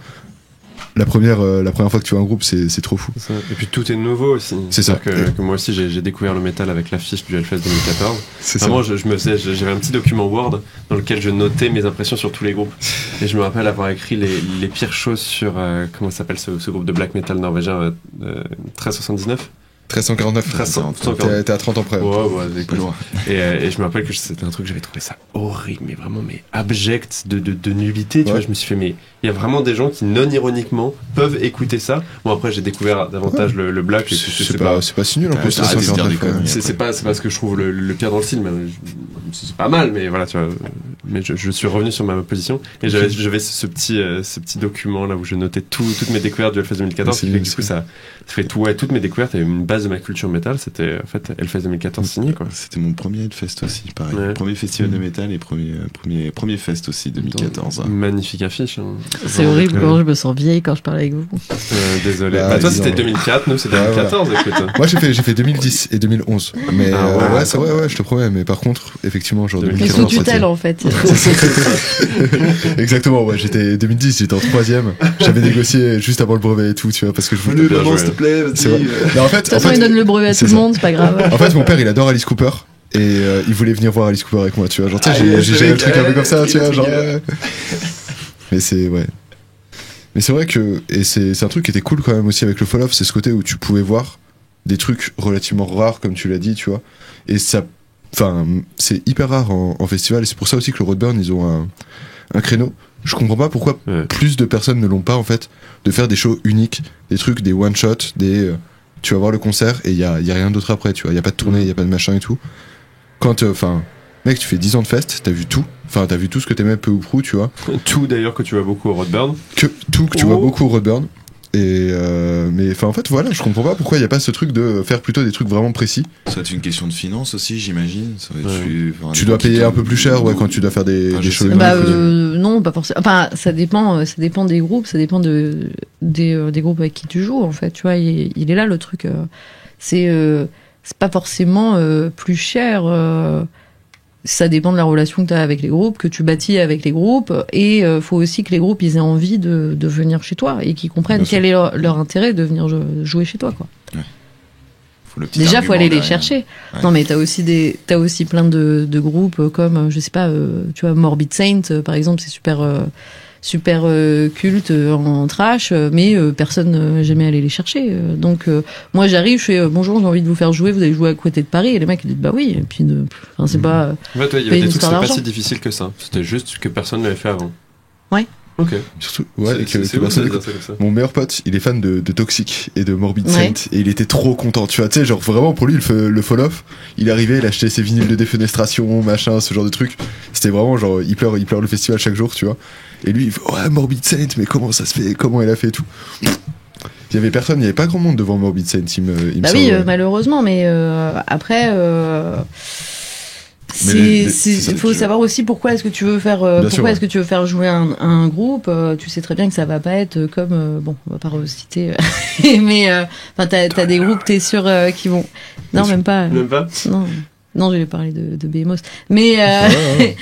la première fois que tu vois un groupe, c'est trop fou. Et puis tout est nouveau aussi. C'est ça. Que moi aussi j'ai découvert le métal avec l'affiche du Hellfest 2014. C'est vraiment, ça. J'avais un petit document Word dans lequel je notais mes impressions sur tous les groupes. Et je me rappelle avoir écrit les pires choses sur comment s'appelle ce groupe de black metal norvégien 1379. 1349. T'es à 30 ans près. Ouais, et je me rappelle que c'était un truc, j'avais trouvé ça horrible, mais vraiment abject de nullité. Tu vois, je me suis fait, mais il y a vraiment des gens qui non ironiquement peuvent écouter ça. Bon, après j'ai découvert davantage le black. C'est pas si nul en plus. C'est pas ce que je trouve le pire dans le style, mais c'est pas mal, mais voilà, tu vois. Mais je suis revenu sur ma position, et j'avais ce petit document là où je notais toutes mes découvertes du Hellfest 2014, qui fait que du coup ça fait toutes mes découvertes, et une base de ma culture métal, c'était en fait Hellfest 2014 signé, quoi. C'était mon premier Hellfest aussi, pareil. Premier festival de métal et premier fest aussi 2014. Magnifique affiche. C'est horrible quand je me sens vieille quand je parle avec vous. Désolé. Toi c'était 2004, nous c'est 2014. Écoute. Moi j'ai fait 2010 et 2011. Mais je te promets. Mais par contre, effectivement, genre 2014. Sous tutelle en fait. Exactement. Ouais, 2010, j'étais en 3ème. J'avais négocié juste avant le brevet et tout, tu vois, parce que je voulais. S'il te plaît, vas-y. En fait, il donne le brevet à tout le monde, c'est pas grave. En fait, mon père, il adore Alice Cooper. Et il voulait venir voir Alice Cooper avec moi, tu vois. Genre, tu sais, j'ai un truc un peu comme ça, tu vois. Genre, Mais c'est vrai que. Et c'est un truc qui était cool quand même aussi avec le Fall Off, c'est ce côté où tu pouvais voir des trucs relativement rares, comme tu l'as dit, tu vois. Et ça. Enfin, c'est hyper rare en festival. Et c'est pour ça aussi que le Roadburn, ils ont un créneau. Je comprends pas pourquoi plus de personnes ne l'ont pas, en fait, de faire des shows uniques, des trucs, des one-shots, tu vas voir le concert et il y a rien d'autre après, tu vois, il y a pas de tournée, il y a pas de machin et tout. Quand mec, tu fais 10 ans de fest, t'as vu tout. Enfin, t'as vu tout ce que t'aimais peu ou prou, tu vois. Tout d'ailleurs que tu vois beaucoup au Roadburn. Que tu vois beaucoup au Roadburn. Et mais enfin en fait voilà, je comprends pas pourquoi il y a pas ce truc de faire plutôt des trucs vraiment précis. Ça va être une question de finance aussi, j'imagine. Tu dois payer un peu plus cher quand tu dois faire des shows. Non, pas forcément. Enfin, ça dépend des groupes, ça dépend des groupes avec qui tu joues en fait. Tu vois, il est là le truc. C'est pas forcément plus cher. Ça dépend de la relation que tu as avec les groupes, que tu bâtis avec les groupes, et faut aussi que les groupes ils aient envie de venir chez toi et qu'ils comprennent quel est leur intérêt de venir jouer chez toi, quoi. Ouais. Déjà, faut aller les chercher. Ouais. Non, mais t'as aussi plein de groupes comme je sais pas, tu vois, Morbid Saint par exemple, c'est super cultes en trash, mais personne jamais allé les chercher. Donc moi j'arrive, je fais bonjour, j'ai envie de vous faire jouer, vous allez jouer à côté de Paris, et les mecs ils disent bah oui, et puis c'est pas. En fait, il y avait des trucs c'était pas si difficile que ça. C'était juste que personne l'avait fait avant. Ouais. Ok. Surtout, mon meilleur pote, il est fan de Toxic et de Morbid Saint, et il était trop content, tu vois, tu sais, genre vraiment pour lui, le fall-off, il arrivait, il achetait ses vinyles de défenestration, machin, ce genre de truc. C'était vraiment genre, il pleure le festival chaque jour, tu vois. Et lui, il fait, ouais, Morbid Saint, mais comment ça se fait, comment elle a fait et tout. Il y avait personne, il y avait pas grand monde devant Morbid Saint, il me bah oui, malheureusement, mais après. Il faut savoir aussi pourquoi est-ce que tu veux faire est-ce que tu veux faire jouer un groupe. Tu sais très bien que ça va pas être comme bon, on va pas reciter, mais enfin t'as des groupes, t'es sûr qui vont. Non, même pas. Non, je vais parler de Behemoth. Mais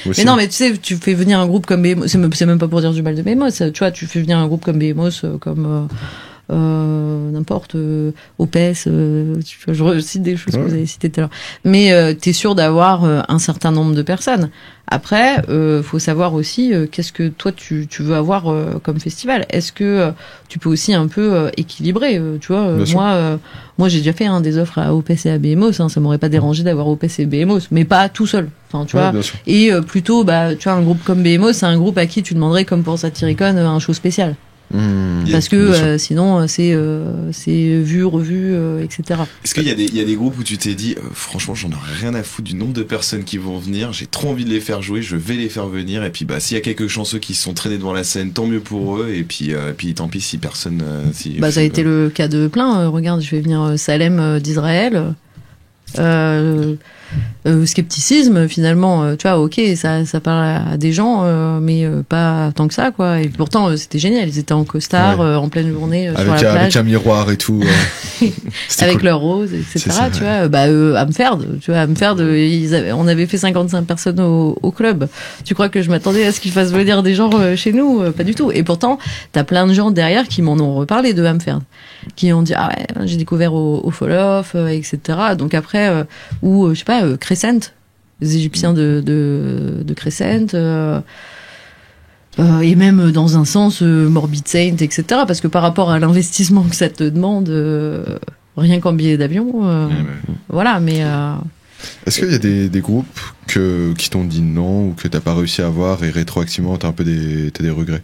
mais non, mais tu sais, tu fais venir un groupe comme Behemoth, c'est même pas pour dire du mal de Behemoth. Tu vois, tu fais venir un groupe comme Behemoth, comme n'importe OPS, je recite des choses que vous avez citées tout à l'heure, mais t'es sûr d'avoir un certain nombre de personnes. Après faut savoir aussi qu'est-ce que toi tu veux avoir comme festival. Est-ce que tu peux aussi un peu équilibrer, tu vois. Moi j'ai déjà fait des offres à OPS et à Behemoth, ça m'aurait pas dérangé d'avoir OPS et Behemoth, mais pas tout seul, enfin tu vois. Et plutôt tu vois, un groupe comme Behemoth, c'est un groupe à qui tu demanderais, comme pour Satyricon, un show spécial. Parce que sinon c'est vu, revu, etc. Est-ce qu'il y a des groupes où tu t'es dit franchement j'en aurais rien à foutre du nombre de personnes qui vont venir, j'ai trop envie de les faire jouer, je vais les faire venir, et puis s'il y a quelques chanceux qui se sont traînés devant la scène, tant mieux pour eux, et puis tant pis si personne ça a été le cas de plein. Regarde, je vais venir Salem d'Israël, Scepticisme, finalement, tu vois, ok, ça parle à des gens, mais pas tant que ça, quoi. Et pourtant, c'était génial. Ils étaient en costard, en pleine journée, sur la plage. Avec un miroir et tout. Avec cool. Leur rose, etc. Tu vois, Amferd, on avait fait 55 personnes au club. Tu crois que je m'attendais à ce qu'ils fassent venir des gens chez nous? Pas du tout. Et pourtant, t'as plein de gens derrière qui m'en ont reparlé de Amferd, qui ont dit, ah ouais, j'ai découvert au Fall-Off, etc. Donc après, ou, je sais pas, Crescent, les Égyptiens de Crescent, et même dans un sens Morbid Saint, etc. Parce que par rapport à l'investissement que ça te demande, rien qu'en billet d'avion, voilà, mais... Est-ce qu'il y a des groupes qui t'ont dit non, ou que t'as pas réussi à avoir, et rétroactivement t'as un peu des regrets?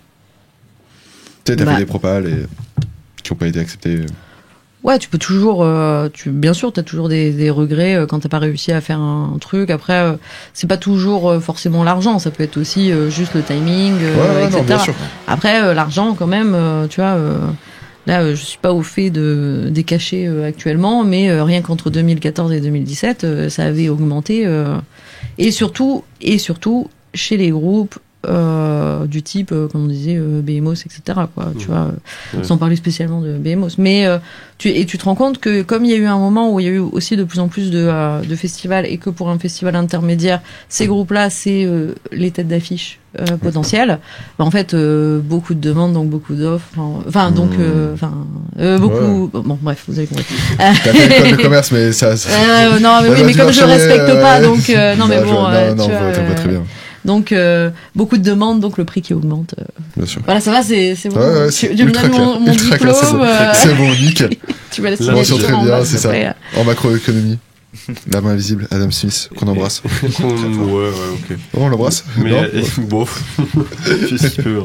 Tu sais, t'as fait des propals et qui ont pas été acceptés. Ouais, tu peux toujours, bien sûr, t'as toujours des regrets quand t'as pas réussi à faire un truc. Après, c'est pas toujours forcément l'argent, ça peut être aussi juste le timing, etc. Non, bien sûr. Après, l'argent, quand même, tu vois, là, je suis pas au fait des cachets actuellement, mais rien qu'entre 2014 et 2017, ça avait augmenté, et surtout, chez les groupes, du type, comme on disait, Behemoth, etc. quoi, tu vois, sans parler spécialement de Behemoth. Mais tu te rends compte que comme il y a eu un moment où il y a eu aussi de plus en plus de festivals, et que pour un festival intermédiaire, ces groupes-là, c'est les têtes d'affiche potentielles, en fait, beaucoup de demandes, donc beaucoup d'offres. Beaucoup. Bon, bref, vous avez compris. T'as fait l'école de commerce, mais ça. Non, mais oui, mais comme je respecte pas, donc non, mais bon. Non, t'as pas très bien. Donc beaucoup de demandes, donc le prix qui augmente. Bien sûr. Voilà, ça va, c'est bon. Ouais, je me donne mon diplôme. C'est bon, nickel. Tu vas la signature très bien, c'est ça. En macroéconomie. La main invisible, Adam Smith, qu'on embrasse. Ok. On l'embrasse. Mais bon, si tu peux.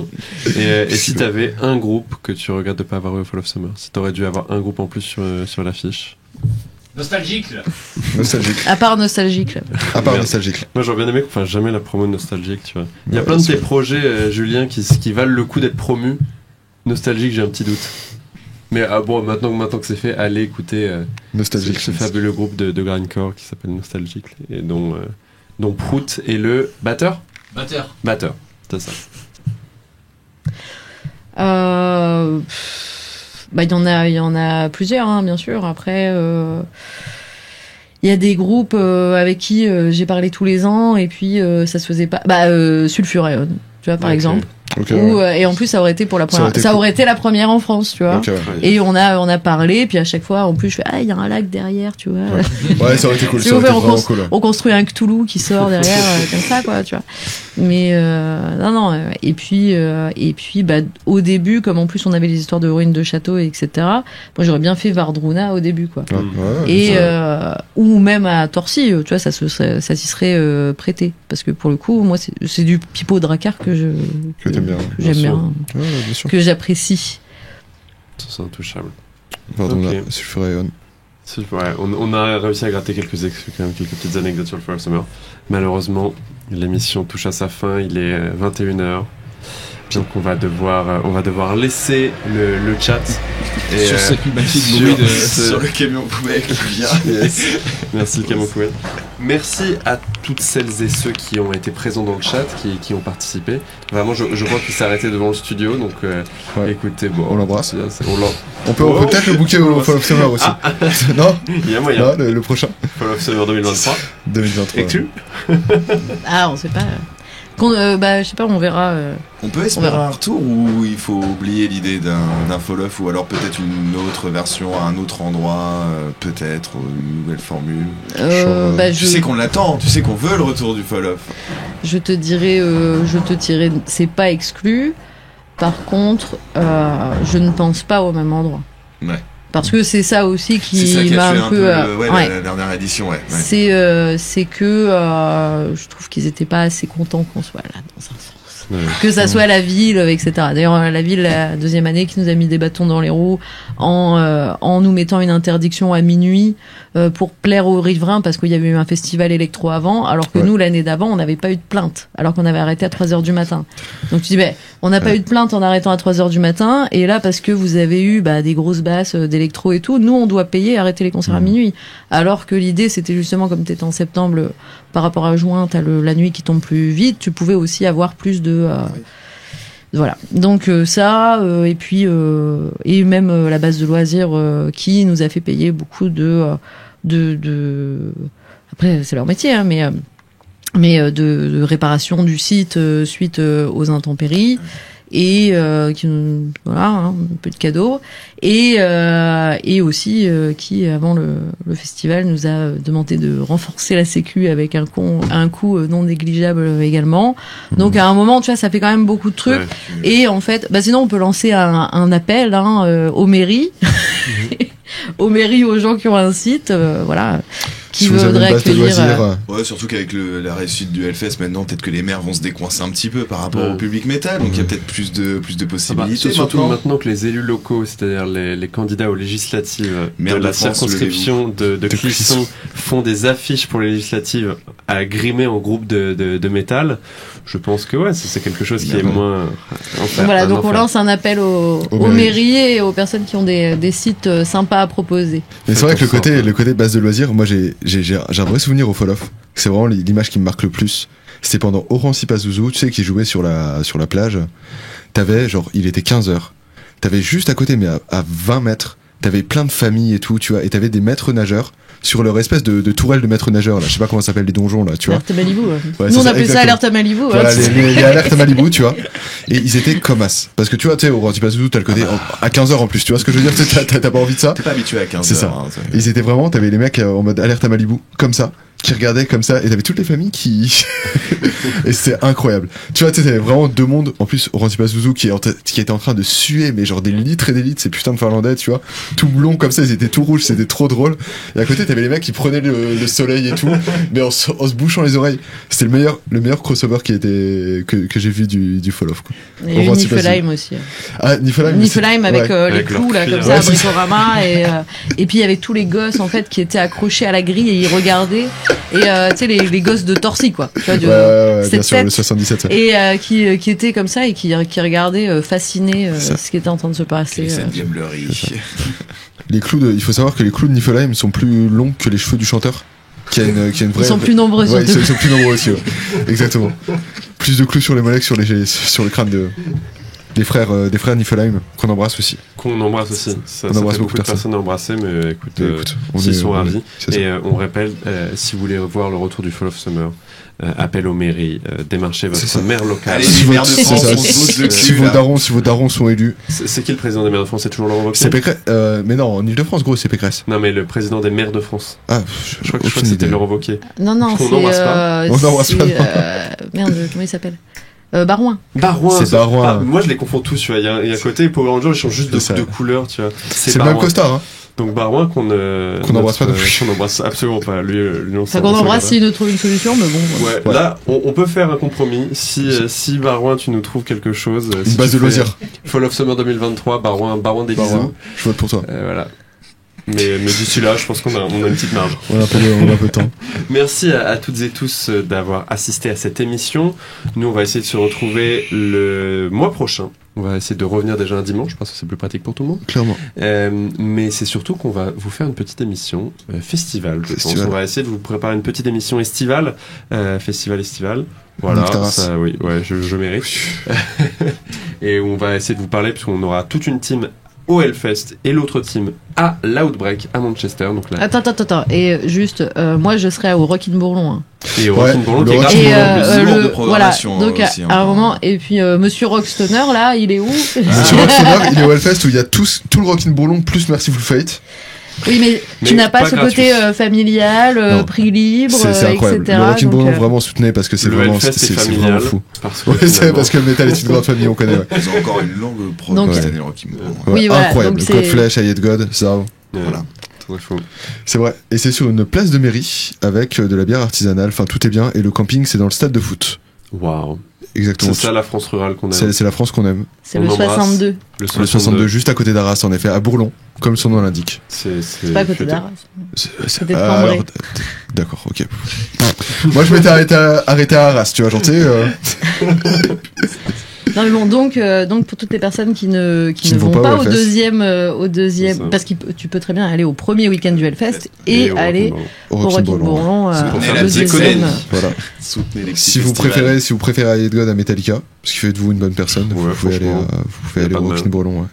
Et si t'avais un groupe que tu regrettes de pas avoir eu au Fall of Summer, si t'aurais dû avoir un groupe en plus sur l'affiche. Nostalgique là. À part Nostalgique là. Moi j'aurais bien aimé qu'on fasse jamais la promo de Nostalgique, tu vois. Il y a plein de tes projets, Julien, qui valent le coup d'être promus. Nostalgique, j'ai un petit doute. Mais bon, maintenant que c'est fait, allez écouter Nostalgique, ce fabuleux groupe de grindcore qui s'appelle Nostalgique, et dont Prout est le batteur, c'est ça. Il y en a plusieurs, bien sûr. Après, il y a des groupes avec qui j'ai parlé tous les ans, et puis ça se faisait pas. Sulfureon, tu vois, par exemple. Et en plus ça aurait été pour la première, ça aurait été la première en France, tu vois. Et on a parlé, puis à chaque fois en plus je fais il y a un lac derrière, tu vois. Ouais, ça aurait été cool. On construit un Cthulhu qui sort derrière comme ça, quoi, tu vois. Mais non. Et puis au début, comme en plus on avait les histoires de ruines de châteaux, etc. Moi j'aurais bien fait Vardruna au début, quoi. Et ou même à Torcy, tu vois, ça s'y serait prêté, parce que pour le coup, moi c'est du pipeau Drakkar que j'aime bien, que j'apprécie. C'est intouchable. Vardruna, Sulfureon. On a réussi à gratter quelques petites anecdotes sur le Fall of Summer. Malheureusement, l'émission touche à sa fin, il est 21h. Donc on va devoir laisser le chat et sur cette magnifique bruit sur le camion poubelle qui vient. Yes. Merci le camion poubelle. Merci à toutes celles et ceux qui ont été présents dans le chat, qui ont participé. Vraiment, je vois qu'il s'est arrêté devant le studio, donc écoutez, bon, on l'embrasse. On peut peut-être le booker au Fall of Summer aussi. Non, il y a moyen. Non, le prochain. Fall of Summer 2023. Et tu on sait pas. Je sais pas, on verra. On peut espérer un retour, ou il faut oublier l'idée d'un fall-off, ou alors peut-être une autre version à un autre endroit, peut-être une nouvelle formule. Tu sais qu'on l'attend, tu sais qu'on veut le retour du fall-off. Je te dirais, c'est pas exclu. Par contre, je ne pense pas au même endroit. Ouais. Parce que c'est ça aussi qui m'a un peu la dernière édition, c'est que je trouve qu'ils étaient pas assez contents qu'on soit là dans un sens. Que ça soit la ville, etc. D'ailleurs, la ville, la deuxième année, qui nous a mis des bâtons dans les roues en nous mettant une interdiction à minuit pour plaire aux riverains, parce qu'il y avait eu un festival électro avant, alors que nous, l'année d'avant, on n'avait pas eu de plainte, alors qu'on avait arrêté à 3h du matin. Donc tu dis, on n'a pas eu de plainte en arrêtant à 3h du matin, et là, parce que vous avez eu des grosses basses d'électro et tout, nous, on doit payer et arrêter les concerts à minuit. Alors que l'idée, c'était justement, comme t'étais en septembre, par rapport à juin, t'as la nuit qui tombe plus vite, tu pouvais aussi avoir plus de... Voilà. Donc ça, et puis et même la base de loisirs qui nous a fait payer beaucoup de après c'est leur métier, hein, mais de réparation du site suite aux intempéries. Et voilà, un peu de cadeaux, et aussi qui avant le festival nous a demandé de renforcer la sécu avec un coût non négligeable également. Donc à un moment, tu vois, ça fait quand même beaucoup de trucs. Et en fait, sinon on peut lancer un appel aux mairies, aux mairies, aux gens qui ont un site, voilà, qui voudraient accueillir. Ouais, surtout qu'avec la réussite du Hellfest maintenant, peut-être que les maires vont se décoincer un petit peu par rapport au public métal, donc il y a peut-être plus de possibilités. Surtout maintenant que les élus locaux, c'est-à-dire les candidats aux législatives de la circonscription de Clisson font des affiches pour les législatives à grimer en groupe de métal. Je pense que c'est quelque chose qui est moins voilà, donc on lance un appel aux mairies et aux personnes qui ont des sites sympas à proposer. Mais c'est vrai que le côté base de loisirs, moi j'ai un vrai souvenir au Fall Off. C'est vraiment l'image qui me marque le plus. C'était pendant Orancy Pazuzu, tu sais, qui jouait sur la plage. T'avais il était 15h. T'avais juste à côté, mais à 20 mètres, t'avais plein de familles et tout, tu vois, et t'avais des maîtres nageurs sur leur espèce de tourelle de maîtres nageurs, là. Je sais pas comment ça s'appelle, les donjons, là, tu vois. Alerte Malibu, ouais. Nous, on appelait ça Alerte Malibu, voilà, les alertes Malibu, tu vois. Et ils étaient comme as. Parce que tu vois, tu sais, au Orancy Pazuzu, t'as le côté à 15h en plus, tu vois ce que je veux dire? T'as pas envie de ça? T'es pas habitué à 15h. C'est ça. Et ils étaient vraiment, t'avais les mecs en mode alerte à Malibu, comme ça, qui regardaient comme ça, et t'avais toutes les familles qui... et c'était incroyable. Tu vois, t'avais vraiment deux mondes. En plus, Orancy Pazuzu qui était en train de suer, mais genre des litres et des litres, ces putains de Finlandais, tu vois, tout blond comme ça, ils étaient tout rouges, c'était trop drôle. Et à côté, t'avais les mecs qui prenaient le soleil et tout, mais en se bouchant les oreilles. C'était le meilleur crossover que j'ai vu du Fall Off, quoi. Et Niflheim aussi. Ah, Niflheim avec les clous, là, comme ça, à Bricorama, et puis il y avait tous les gosses, en fait, qui étaient accrochés à la grille et ils regardaient. Et tu sais, les gosses de Torcy, quoi. Tu vois, bien sûr, le 77. Et qui étaient comme ça et qui regardaient fascinés ce qui était en train de se passer. Les clous il faut savoir que les clous de Niflheim sont plus longs que les cheveux du chanteur. Qui a une vraie... Ils sont plus nombreux. Ils sont plus nombreux aussi. Ouais. Exactement. Plus de clous sur les mollets que sur le crâne de des frères Niflheim qu'on embrasse aussi. Qu'on embrasse aussi. Ça fait beaucoup de personnes à embrasser, mais écoute, s'ils sont ravis. Et on rappelle, si vous voulez voir le retour du Fall of Summer, appel aux mairies, démarchez votre maire locale. Allez, les maires de France, si vos darons sont élus. C'est qui le président des maires de France? C'est toujours Laurent Wauquiez? C'est Pécresse. Mais non, en Ile-de-France, gros, c'est Pécresse. Non, mais le président des maires de France. Ah, je crois que c'était Laurent Wauquiez. Non, c'est... On n'embrasse pas. On n'embrasse pas. Merde, comment il s'appelle? Barouin. C'est Barouin. Moi, je les confonds tous, tu vois. Il y a un côté, Power Rangers, ils changent juste de couleur, tu vois. C'est le même costard, hein. Donc Barouin qu'on n'embrasse pas, qu'on n'embrasse absolument pas. Lui on qu'on embrasse s'il nous trouve une solution, mais bon. Ouais. Là, on peut faire un compromis. Si Barouin, tu nous trouves quelque chose. Une base de loisirs. Fall of Summer 2023, Barouin des bisous. Je vote pour toi. Voilà. Mais d'ici là, je pense qu'on a une petite marge. On a un peu de temps. Merci à toutes et tous d'avoir assisté à cette émission. Nous, on va essayer de se retrouver le mois prochain. On va essayer de revenir déjà un dimanche, je pense que c'est plus pratique pour tout le monde. Clairement. Mais c'est surtout qu'on va vous faire une petite émission festival, je pense. On va essayer de vous préparer une petite émission estivale, festival estival. Voilà, ça, oui, ouais, je mérite. Et on va essayer de vous parler, puisqu'on aura toute une team au Hellfest et l'autre team à l'Outbreak à Manchester. Donc là... Attends. Et juste, moi je serai au Rockin' Bourlon. Hein. Et au Rockin' Bourlon qui est grave de programmation. Voilà, donc aussi, à un moment, et puis Monsieur Rockstoner là, il est où? Monsieur Rockstoner, il est au Hellfest où il y a tout le Rockin' Bourlon plus Merciful Fate. Oui, mais tu n'as pas ce côté familial, prix libre, c'est incroyable. etc. Le Rockin' Bourlon vraiment soutenez parce que c'est vraiment familial, fou. C'est parce que le métal est une grande famille, on connaît. Ils ont encore une longue prod cette année, le Rockin' Bourlon. Oui, voilà, incroyable. God Flesh, I Hate God, ça. Voilà. C'est vrai. Et c'est sur une place de mairie avec de la bière artisanale. Enfin, tout est bien. Et le camping, c'est dans le stade de foot. Waouh. Exactement. C'est ça la France rurale qu'on aime. C'est la France qu'on aime. C'est le 62. Le 62, juste à côté d'Arras, en effet, à Bourlon, comme son nom l'indique. C'est pas à côté d'Arras. C'est d'accord, ok. Moi, je m'étais arrêté à Arras, tu vois, j'en sais. Non mais bon, donc pour toutes les personnes qui ne vont pas au deuxième, parce que tu peux très bien aller au premier week-end du Hellfest et aller au Rockin' Bourlon le deuxième. Voilà. Si vous préférez aller à Metallica, parce qu'il fait de vous une bonne personne, vous pouvez aller au Rockin' Bourlon.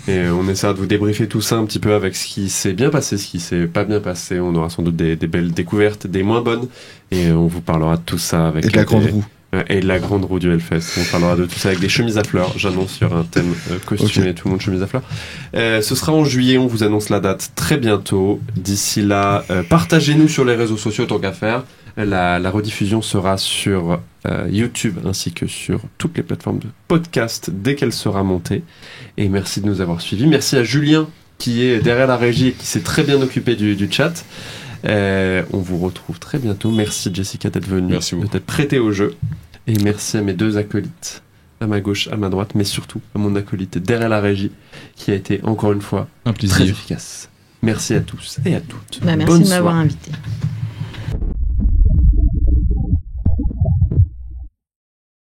Et on essaiera de vous débriefer tout ça un petit peu avec ce qui s'est bien passé, ce qui s'est pas bien passé. On aura sans doute des belles découvertes, des moins bonnes, et on vous parlera de tout ça avec de la grande roue. Et la grande roue du Hellfest. On parlera de tout ça avec des chemises à fleurs. J'annonce, il y aura un thème costumé, tout le monde chemise à fleurs. Ce sera en juillet, on vous annonce la date très bientôt. D'ici là, partagez-nous sur les réseaux sociaux tant qu'à faire. La rediffusion sera sur YouTube ainsi que sur toutes les plateformes de podcast dès qu'elle sera montée. Et merci de nous avoir suivis. Merci à Julien qui est derrière la régie et qui s'est très bien occupé du chat. On vous retrouve très bientôt. Merci Jessica d'être venue, de t'être prêtée au jeu. Et merci à mes deux acolytes, à ma gauche, à ma droite, mais surtout à mon acolyte derrière la régie, qui a été encore une fois un plaisir très efficace. Merci à tous et à toutes. Merci de m'avoir invité.